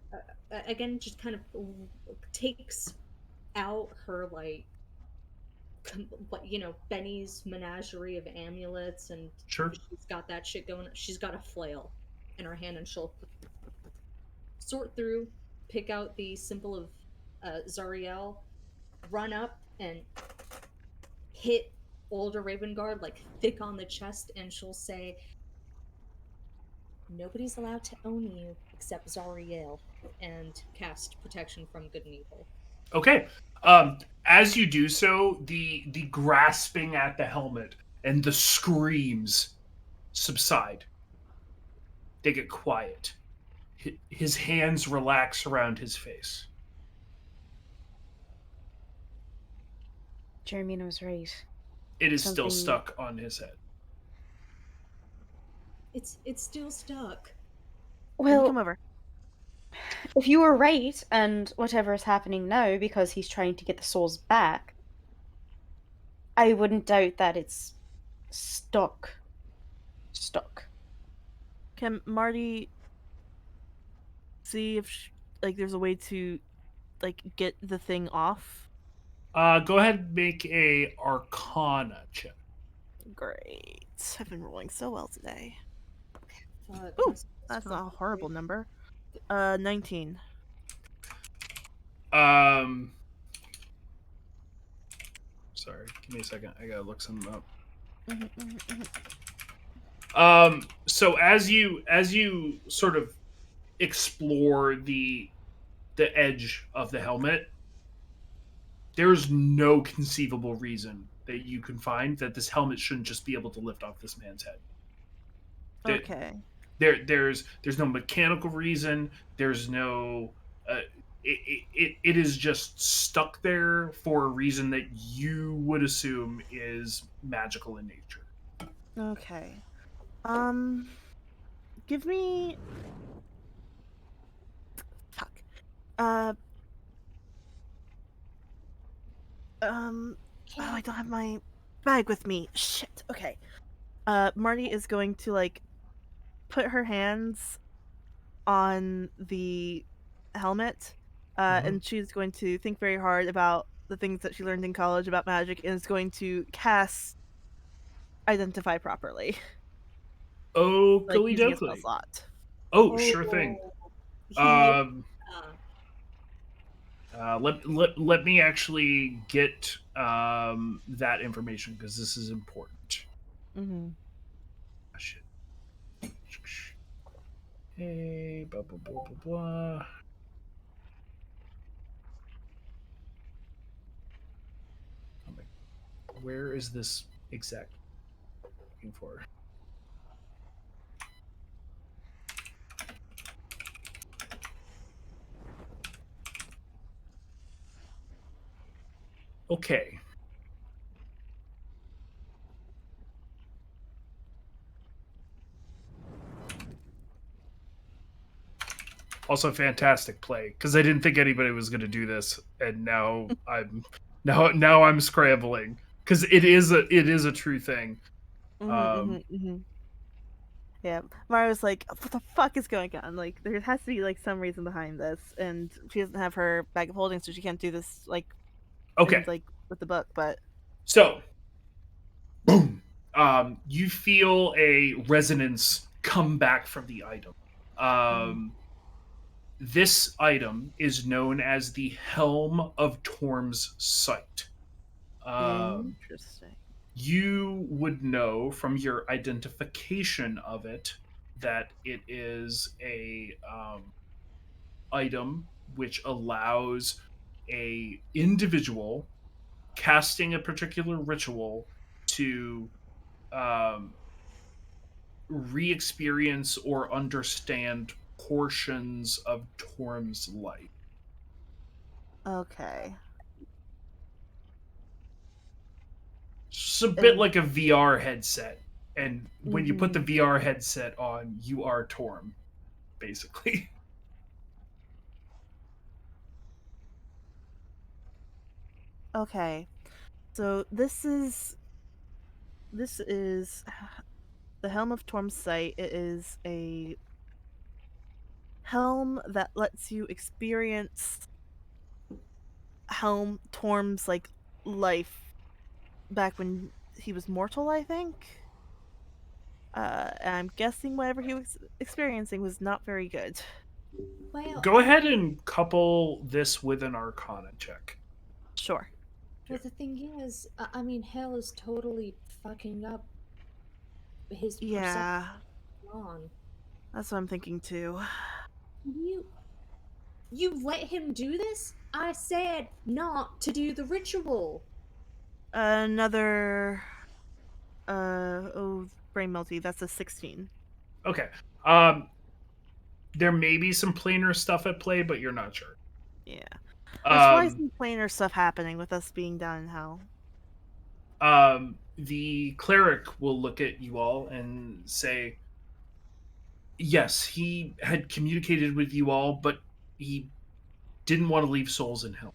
again just kind of takes out her Benny's menagerie of amulets, and Sure. she's got that shit going. She's got a flail in her hand, and she'll sort through, pick out the symbol of Zariel, run up and hit older Ravengard like thick on the chest, and she'll say, "Nobody's allowed to own you except Zariel," and cast protection from good and evil. Okay. As you do so, the grasping at the helmet and the screams subside. They get quiet. His hands relax around his face. Jeremy was right. It is still Something- stuck on his head. It's still stuck. Can you come Well, over? if you were right, and whatever is happening now because he's trying to get the souls back, I wouldn't doubt that it's stuck. Stuck. Can Marty see if there's a way to get the thing off? Go ahead and make a Arcana check. Great. I've been rolling so well today. Ooh, That's a horrible number. 19. Sorry, give me a second. I gotta look something up. Mm-hmm. So as you sort of explore the edge of the helmet, there's no conceivable reason that you can find that this helmet shouldn't just be able to lift off this man's head. Okay. There's no mechanical reason. There's no. It is just stuck there for a reason that you would assume is magical in nature. Okay. Give me. Fuck. Oh, I don't have my bag with me. Shit. Okay. Marty is going to put her hands on the helmet, and she's going to think very hard about the things that she learned in college about magic, and is going to cast identify properly. Oh, Using a spell slot. Oh, sure thing. Let me actually get that information because this is important. Mm-hmm. Oh, shit. Hey, blah blah blah blah blah. Oh my, where is this exact looking for? Okay. Also, fantastic play because I didn't think anybody was going to do this, and now I'm scrambling because it is a true thing. Yeah, Mario's like, what the fuck is going on? There has to be some reason behind this, and she doesn't have her bag of holding, so she can't do this Okay. with the book. But so, boom. You feel a resonance come back from the item. This item is known as the Helm of Torm's Sight. Interesting. You would know from your identification of it that it is a item which allows a individual casting a particular ritual to um, re-experience or understand portions of Torm's life. Okay. It's a bit And like a VR headset, and when you put the mhm. VR headset on, you are Torm, basically. Okay. So this is the Helm of Torm's Sight. It is a helm that lets you experience Helm Torm's like life back when he was mortal, I think. And I'm guessing whatever he was experiencing was not very good. Well, Go ahead and couple this with an Arcana check. Sure. well, the thing is, I mean, hell is totally fucking up his perception Yeah, on. that's what I'm thinking too. You, you let him do this? I said not to do the ritual. Another brain melty. That's a 16. Okay. Um, there may be some planar stuff at play, but you're not sure. Yeah. There's probably Um, some planar stuff happening with us being down in hell. the cleric will look at you all and say, yes, he had communicated with you all, but he didn't want to leave souls in hell.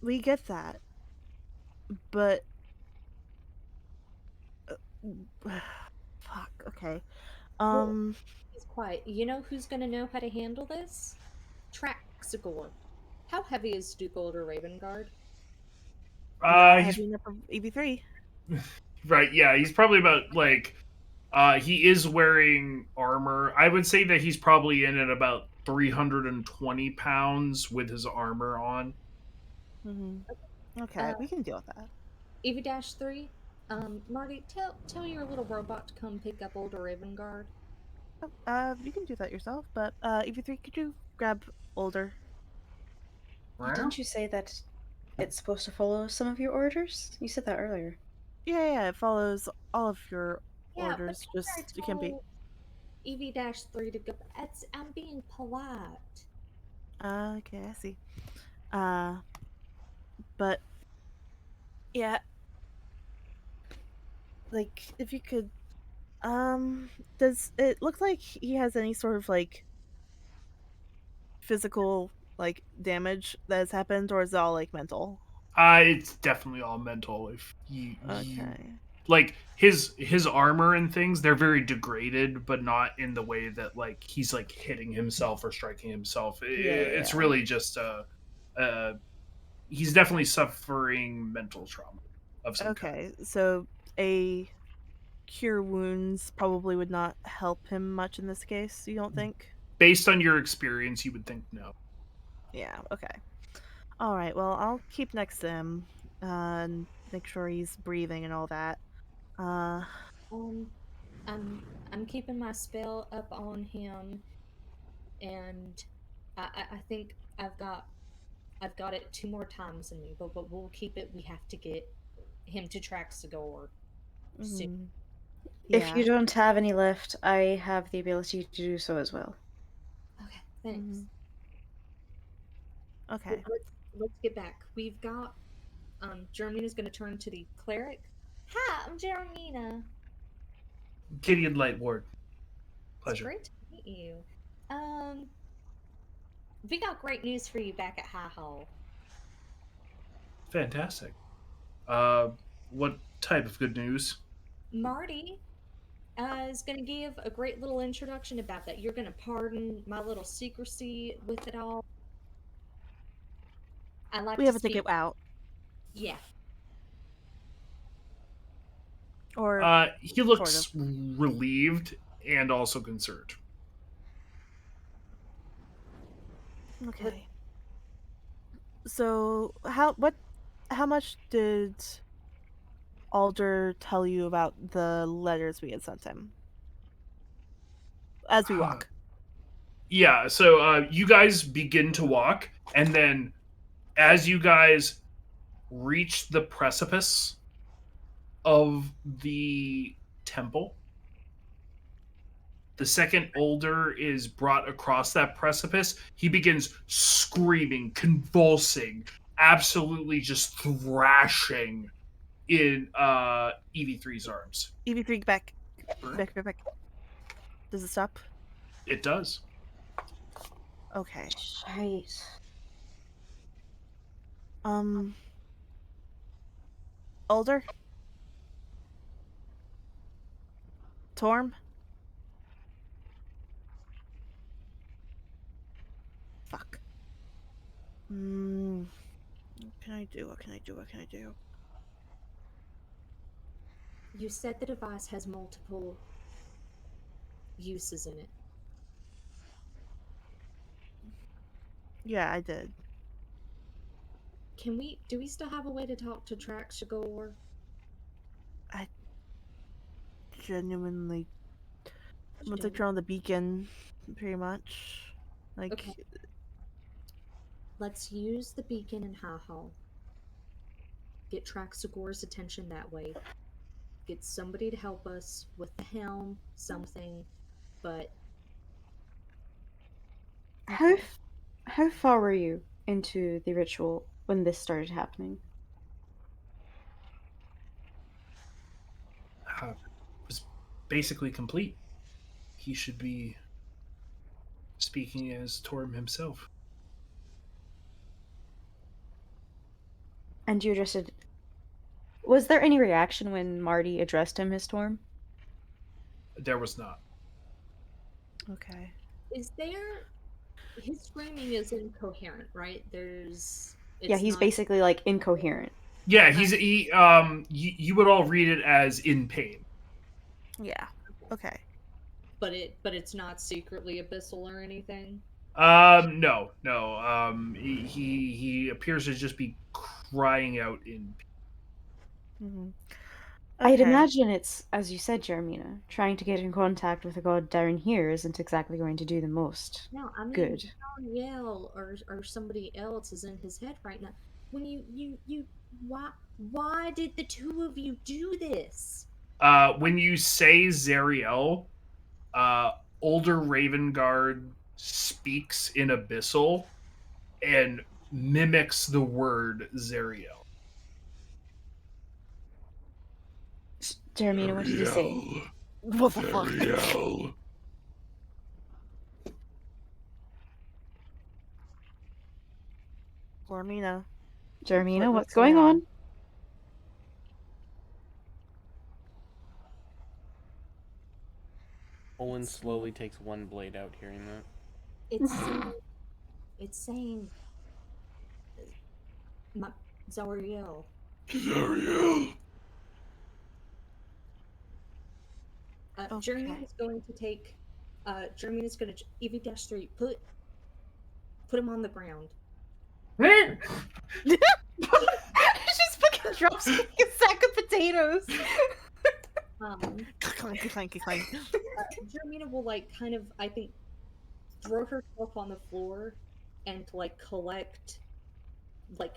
We get that, but fuck. Okay. Well, he's quiet. You know who's gonna know how to handle this? Traxigor. How heavy is Duke or Raven Guard? Not He's heavy enough for EV3. right. Yeah, he's probably about like he is wearing armor. I would say that he's probably in at about 320 pounds with his armor on. Okay, Uh, we can deal with that. EV-3. Marty, tell your little robot to come pick up older Raven Guard. You can do that yourself, but EV3, could you grab older? Didn't you say that it's supposed to follow some of your orders? You said that earlier. Yeah, it follows all of your Yeah, but orders. then Just I it can be. told EV-3 to go. I'm being polite. Okay, I see. Uh, but yeah, like if you could, does it look like he has any sort of like physical like damage that has happened, or is it all like mental? It's definitely all mental. If you Okay. like his armor and things, they're very degraded, but not in the way that like he's like hitting himself or striking himself. It's Yeah. really just he's definitely suffering mental trauma of some kind. Okay, so a cure wounds probably would not help him much in this case. You don't think? Based on your experience, you would think no. Yeah. Okay. All right. Well, I'll keep next to him and make sure he's breathing and all that. Uh, Um, I'm keeping my spell up on him, and I think I've got it 2 more times in me, but we'll keep it. We have to get him to Traxigor soon. mhm, If yeah. you don't have any left, I have the ability to do so as well. Okay, thanks. Mhm. Okay. Let's get back. We've got Jeremy's going to turn to the cleric. Hi, I'm Jeremina. Gideon Lightward. It's Pleasure. great to meet you. Um, we got great news for you back at High Hall. Fantastic. What type of good news? Marty is going to give a great little introduction about that. You're going to pardon my little secrecy with it all. I like We to have a speak. ticket out, Yeah. or He sort looks of. relieved and also concerned. Okay. So how much did Alder tell you about the letters we had sent him as we walk? Yeah, so you guys begin to walk, and then as you guys reach the precipice of the temple, the second Older is brought across that precipice. He begins screaming, convulsing, absolutely just thrashing in EV3's arms. EV3 back. Back. Does it stop? It does. Okay. Shite. Alder? Torm? Fuck. What can I do? What can I do? You said the device has multiple uses in it. Yeah, I did. Do we still have a way to talk to Traxagor? I genuinely You once I don't. turn on the beacon, pretty much. Like, Okay. Let's use the beacon in High Hall. Get Traxagor's attention that way. Get somebody to help us with the helm, something, but How how far were you into the ritual when this started happening? Was basically complete. He should be speaking as Torm himself. And you addressed. Was there any reaction when Marty addressed him as Storm? There was not. okay. is there his screaming is incoherent, right? Yeah, he's not basically like incoherent. Yeah, you would all read it as in pain. Yeah. Okay. but it's not secretly abyssal or anything. No. He appears to just be crying out in pain. Mm-hmm. I'd imagine it's, as you said, Jeremina, trying to get in contact with a god down here isn't exactly going to do the most No, I mean good. Yell or somebody else is in his head right now. When you why did the two of you do this? When you say Zariel, older Ravengard speaks in Abyssal and mimics the word Zariel. Jeremina, what did he say? What the fuck? Zariel. Lormina. Jeremina, What's what's going going on? on? Owen slowly takes one blade out, hearing that. It's saying my Zariel. Zariel. Jeremy is going to take. Jeremy is going to EV-3. Put him on the ground. Just fucking drops a sack of potatoes. Clank. Jeremina will kind of, I think, throw herself on the floor and collect,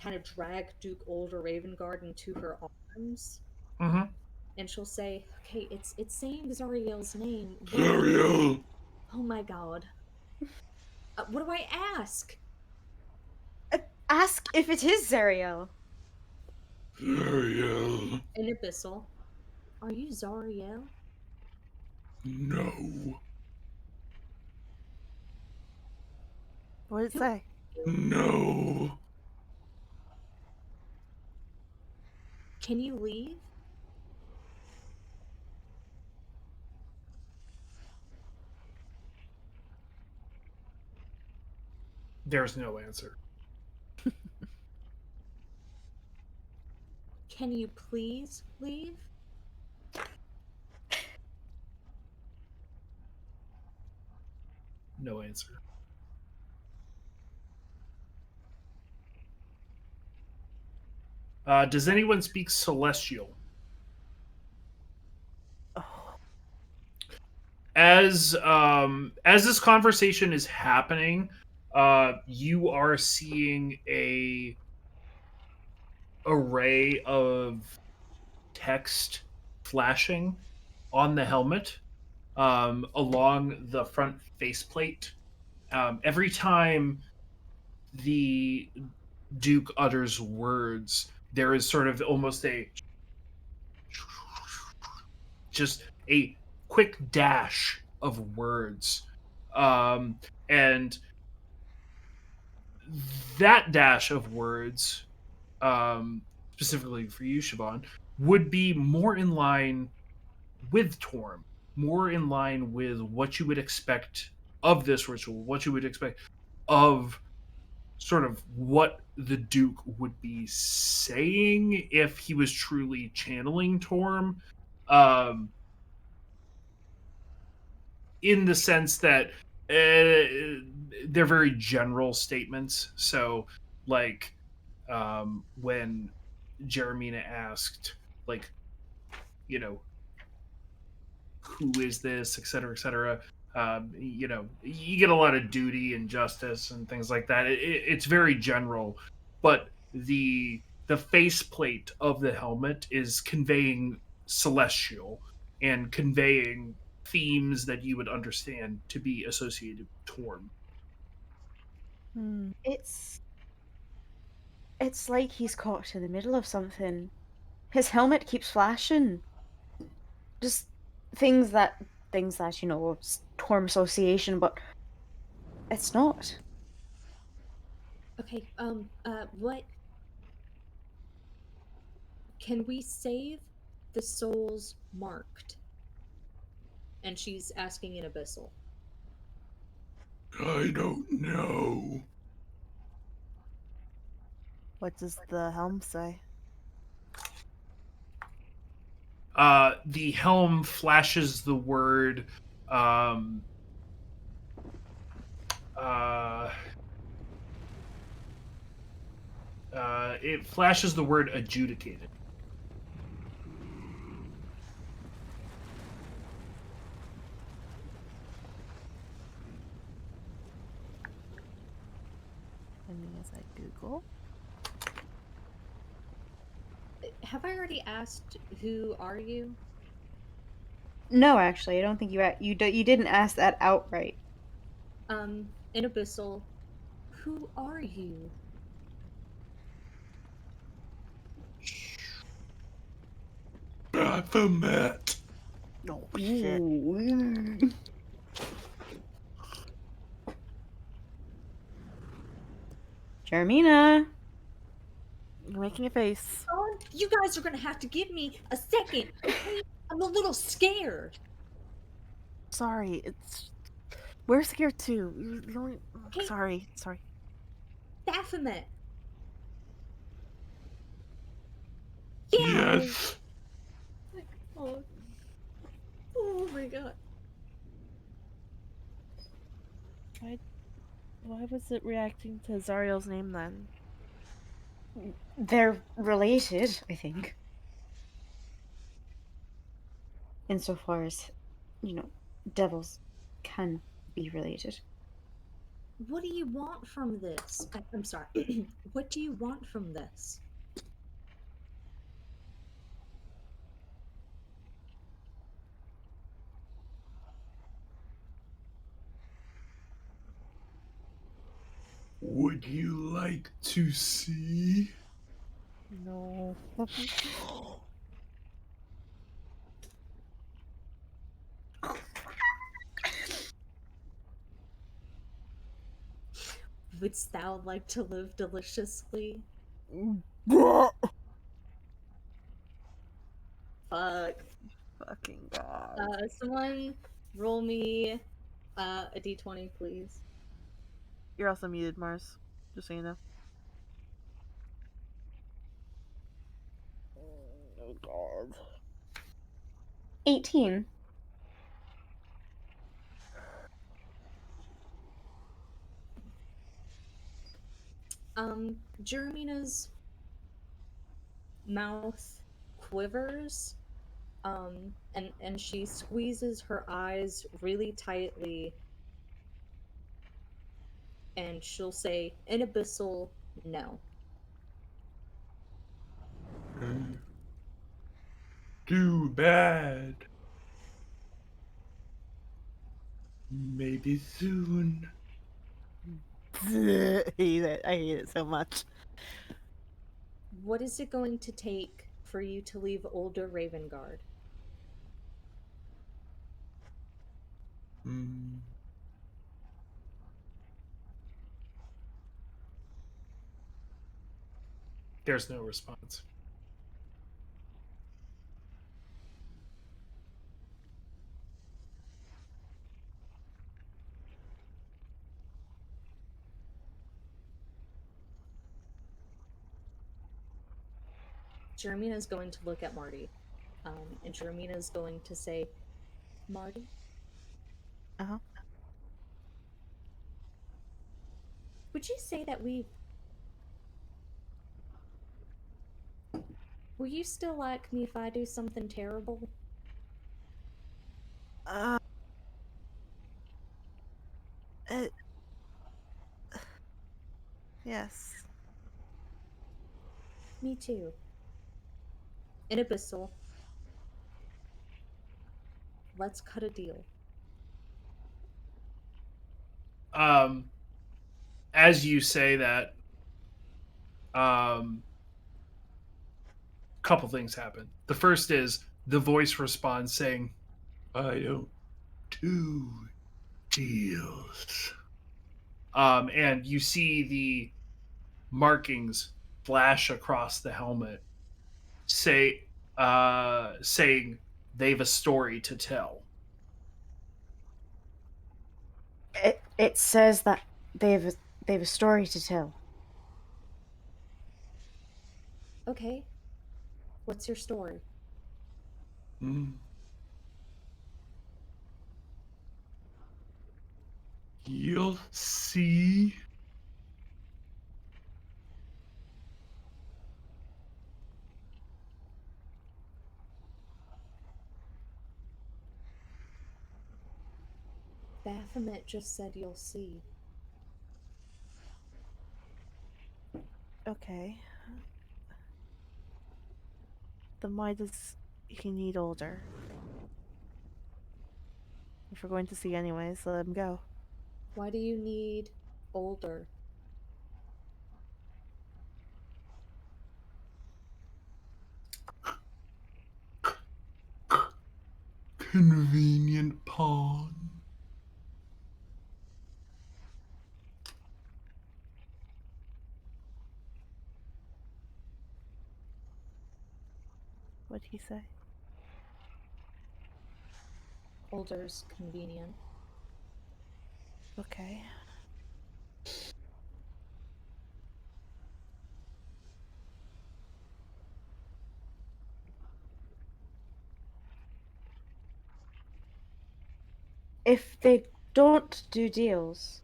kind of drag Duke Older Ravengard into her arms. Mm-hmm. And she'll say, "Okay, it's saying Zariel's name. Zariel. Oh my god. What do I ask? Ask if it is Zariel. Zariel. In Abyssal. Are you Zariel? No. What did it say? No. Can you leave? There's no answer. Can you please leave? No answer. Does anyone speak Celestial? Oh, As this conversation is happening, you are seeing a array of text flashing on the helmet along the front faceplate. Every time the Duke utters words, there is sort of almost just a quick dash of words. Um, and that dash of words, specifically for you, Siobhan, would be more in line with Torm, more in line with what you would expect of this ritual, what you would expect of sort of what the Duke would be saying if he was truly channeling Torm. Um, in the sense that they're very general statements. So, like, when Jeremina asked, like, you know, who is this, et cetera, et cetera. You get a lot of duty and justice and things like that. It's very general, but the faceplate of the helmet is conveying celestial and conveying themes that you would understand to be associated with Torm. hmm. It's like he's caught in the middle of something. His helmet keeps flashing. Just things that, Torm association, but it's not. Okay, what can we save the souls marked? And she's asking in Abyssal. I don't know. What does the helm say? The helm flashes the word uh, it flashes the word adjudicated. And as I Google. Have I already asked who are you? No, actually, I don't think you didn't ask that outright. In Abyssal, who are you? Baphomet. Oh shit! Ooh. Jermina. You're making a face. Oh, you guys are gonna have to give me a second, okay? I'm a little scared. Sorry, we're scared too. Okay. Sorry. Baphomet. Yeah. Yes. Oh. Oh my god. Why was it reacting to Zariel's name then? They're related, I think. Insofar as, devils can be related. What do you want from this? I'm sorry. What do you want from this? Would you like to see? No. Wouldst thou like to live deliciously? Fuck. Fucking god. Someone roll me a d20, please. You're also muted, Mars. Just so you know. Oh god. 18. Jeremina's mouth quivers, and she squeezes her eyes really tightly, and she'll say, "In abyssal, no." Too bad. Maybe soon. I hate it. I hate it so much. What is it going to take for you to leave older Ravengard? Hmm. There's no response. Jeremiah's going to look at Marty, and Jeremiah's going to say, "Marty, Uh-huh. would you say that we... Will you still like me if I do something terrible?" Uh, it, yes. Me too. In abyssal, let's cut a deal. Um, as you say that, couple things happen. The first is the voice responds saying, I don't do deals. and you see the markings flash across the helmet, saying they've a story to tell. It says that they've a story to tell. Okay, what's your story? Hmm. You'll see. Baphomet just said you'll see. Okay. Then why does he need older? If we're going to see anyways, let him go. Why do you need older? Convenient pawn. What'd he say? Older's convenient. Okay. If they don't do deals,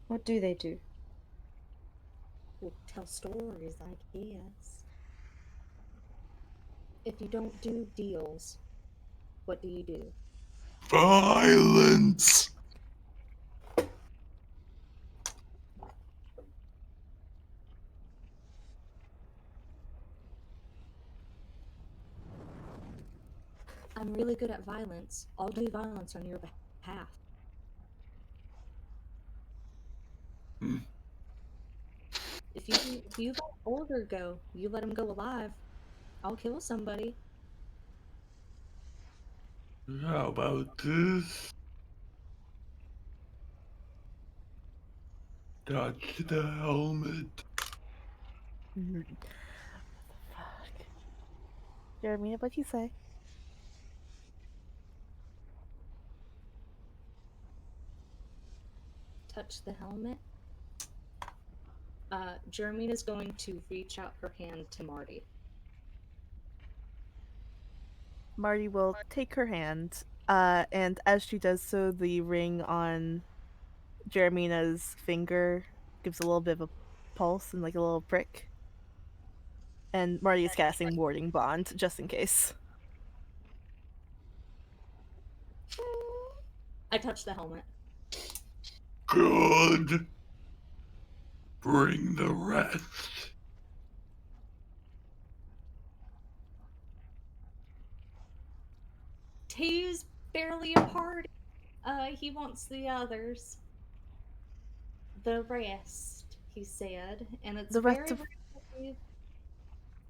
what do they do? We'll tell stories, I guess. If you don't do deals, what do you do? Violence. I'm really good at violence. I'll do violence on your behalf. Hmm. If you let older go, you let him go alive. I'll kill somebody. How about this? Touch the helmet. Fuck. Jeremy, what'd he say? Touch the helmet. Jeremy is going to reach out her hand to Marty. Marty will take her hand, and as she does so, the ring on Jeremiah's finger gives a little bit of a pulse and like a little prick. And Marty is casting Warding Bond, just in case. I touch the helmet. Good. Bring the rest. Tay's barely a party. He wants the others. The rest, he said, and it's The rest very, of very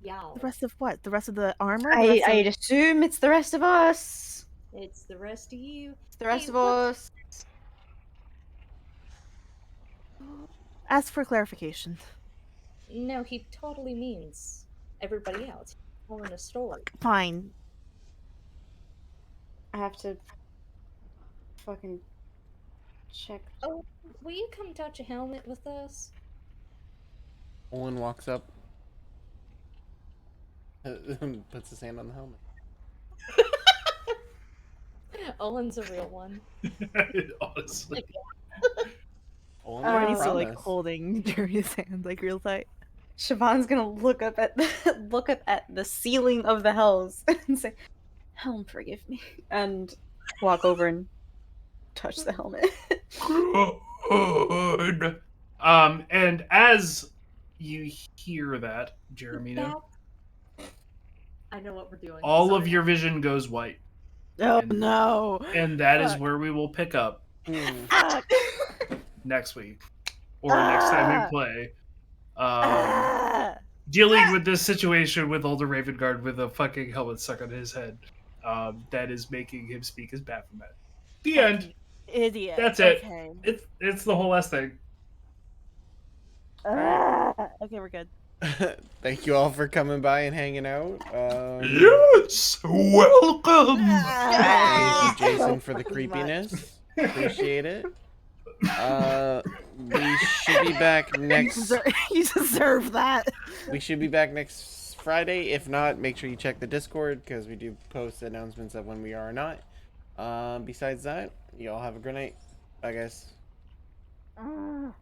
y'all. the rest of what? The rest of the armor? The I, rest of... I'd assume it's the rest of us. It's the rest of you. It's the rest Hey, of what's- us. Ask for clarification. No, he totally means everybody else. Telling a story. Fine. I have to fucking check. Oh, will you come touch a helmet with us? Owen walks up, puts his hand on the helmet. Owen's a real one. Honestly. Owen, Marty's I still like promise. holding Jerry's hand like real tight. Siobhan's gonna look up at the ceiling of the hells and say, "Helm, forgive me," and walk over and touch the helmet. Good. And as you hear that, Jeremina, I know what we're doing. all of Sorry. your vision goes white. Oh And- no! And that is Fuck. where we will pick up Fuck. next week. Or next time we Ah! play. Ah! Dealing with this situation with Older Ravengard with a fucking helmet stuck on his head. That is making him speak as Baphomet. The end. Fucking idiot. That's it. Okay. It's the whole last thing. Ah! Okay, we're good. Thank you all for coming by and hanging out. Yes. Welcome. Thank you, Jason, for the Fucking much. creepiness. Appreciate it. We should be back next. You deserve that. We should be back next Friday. If not, make sure you check the Discord because we do post announcements of when we are or not. Besides that, you all have a good night. Bye, guys. Ah.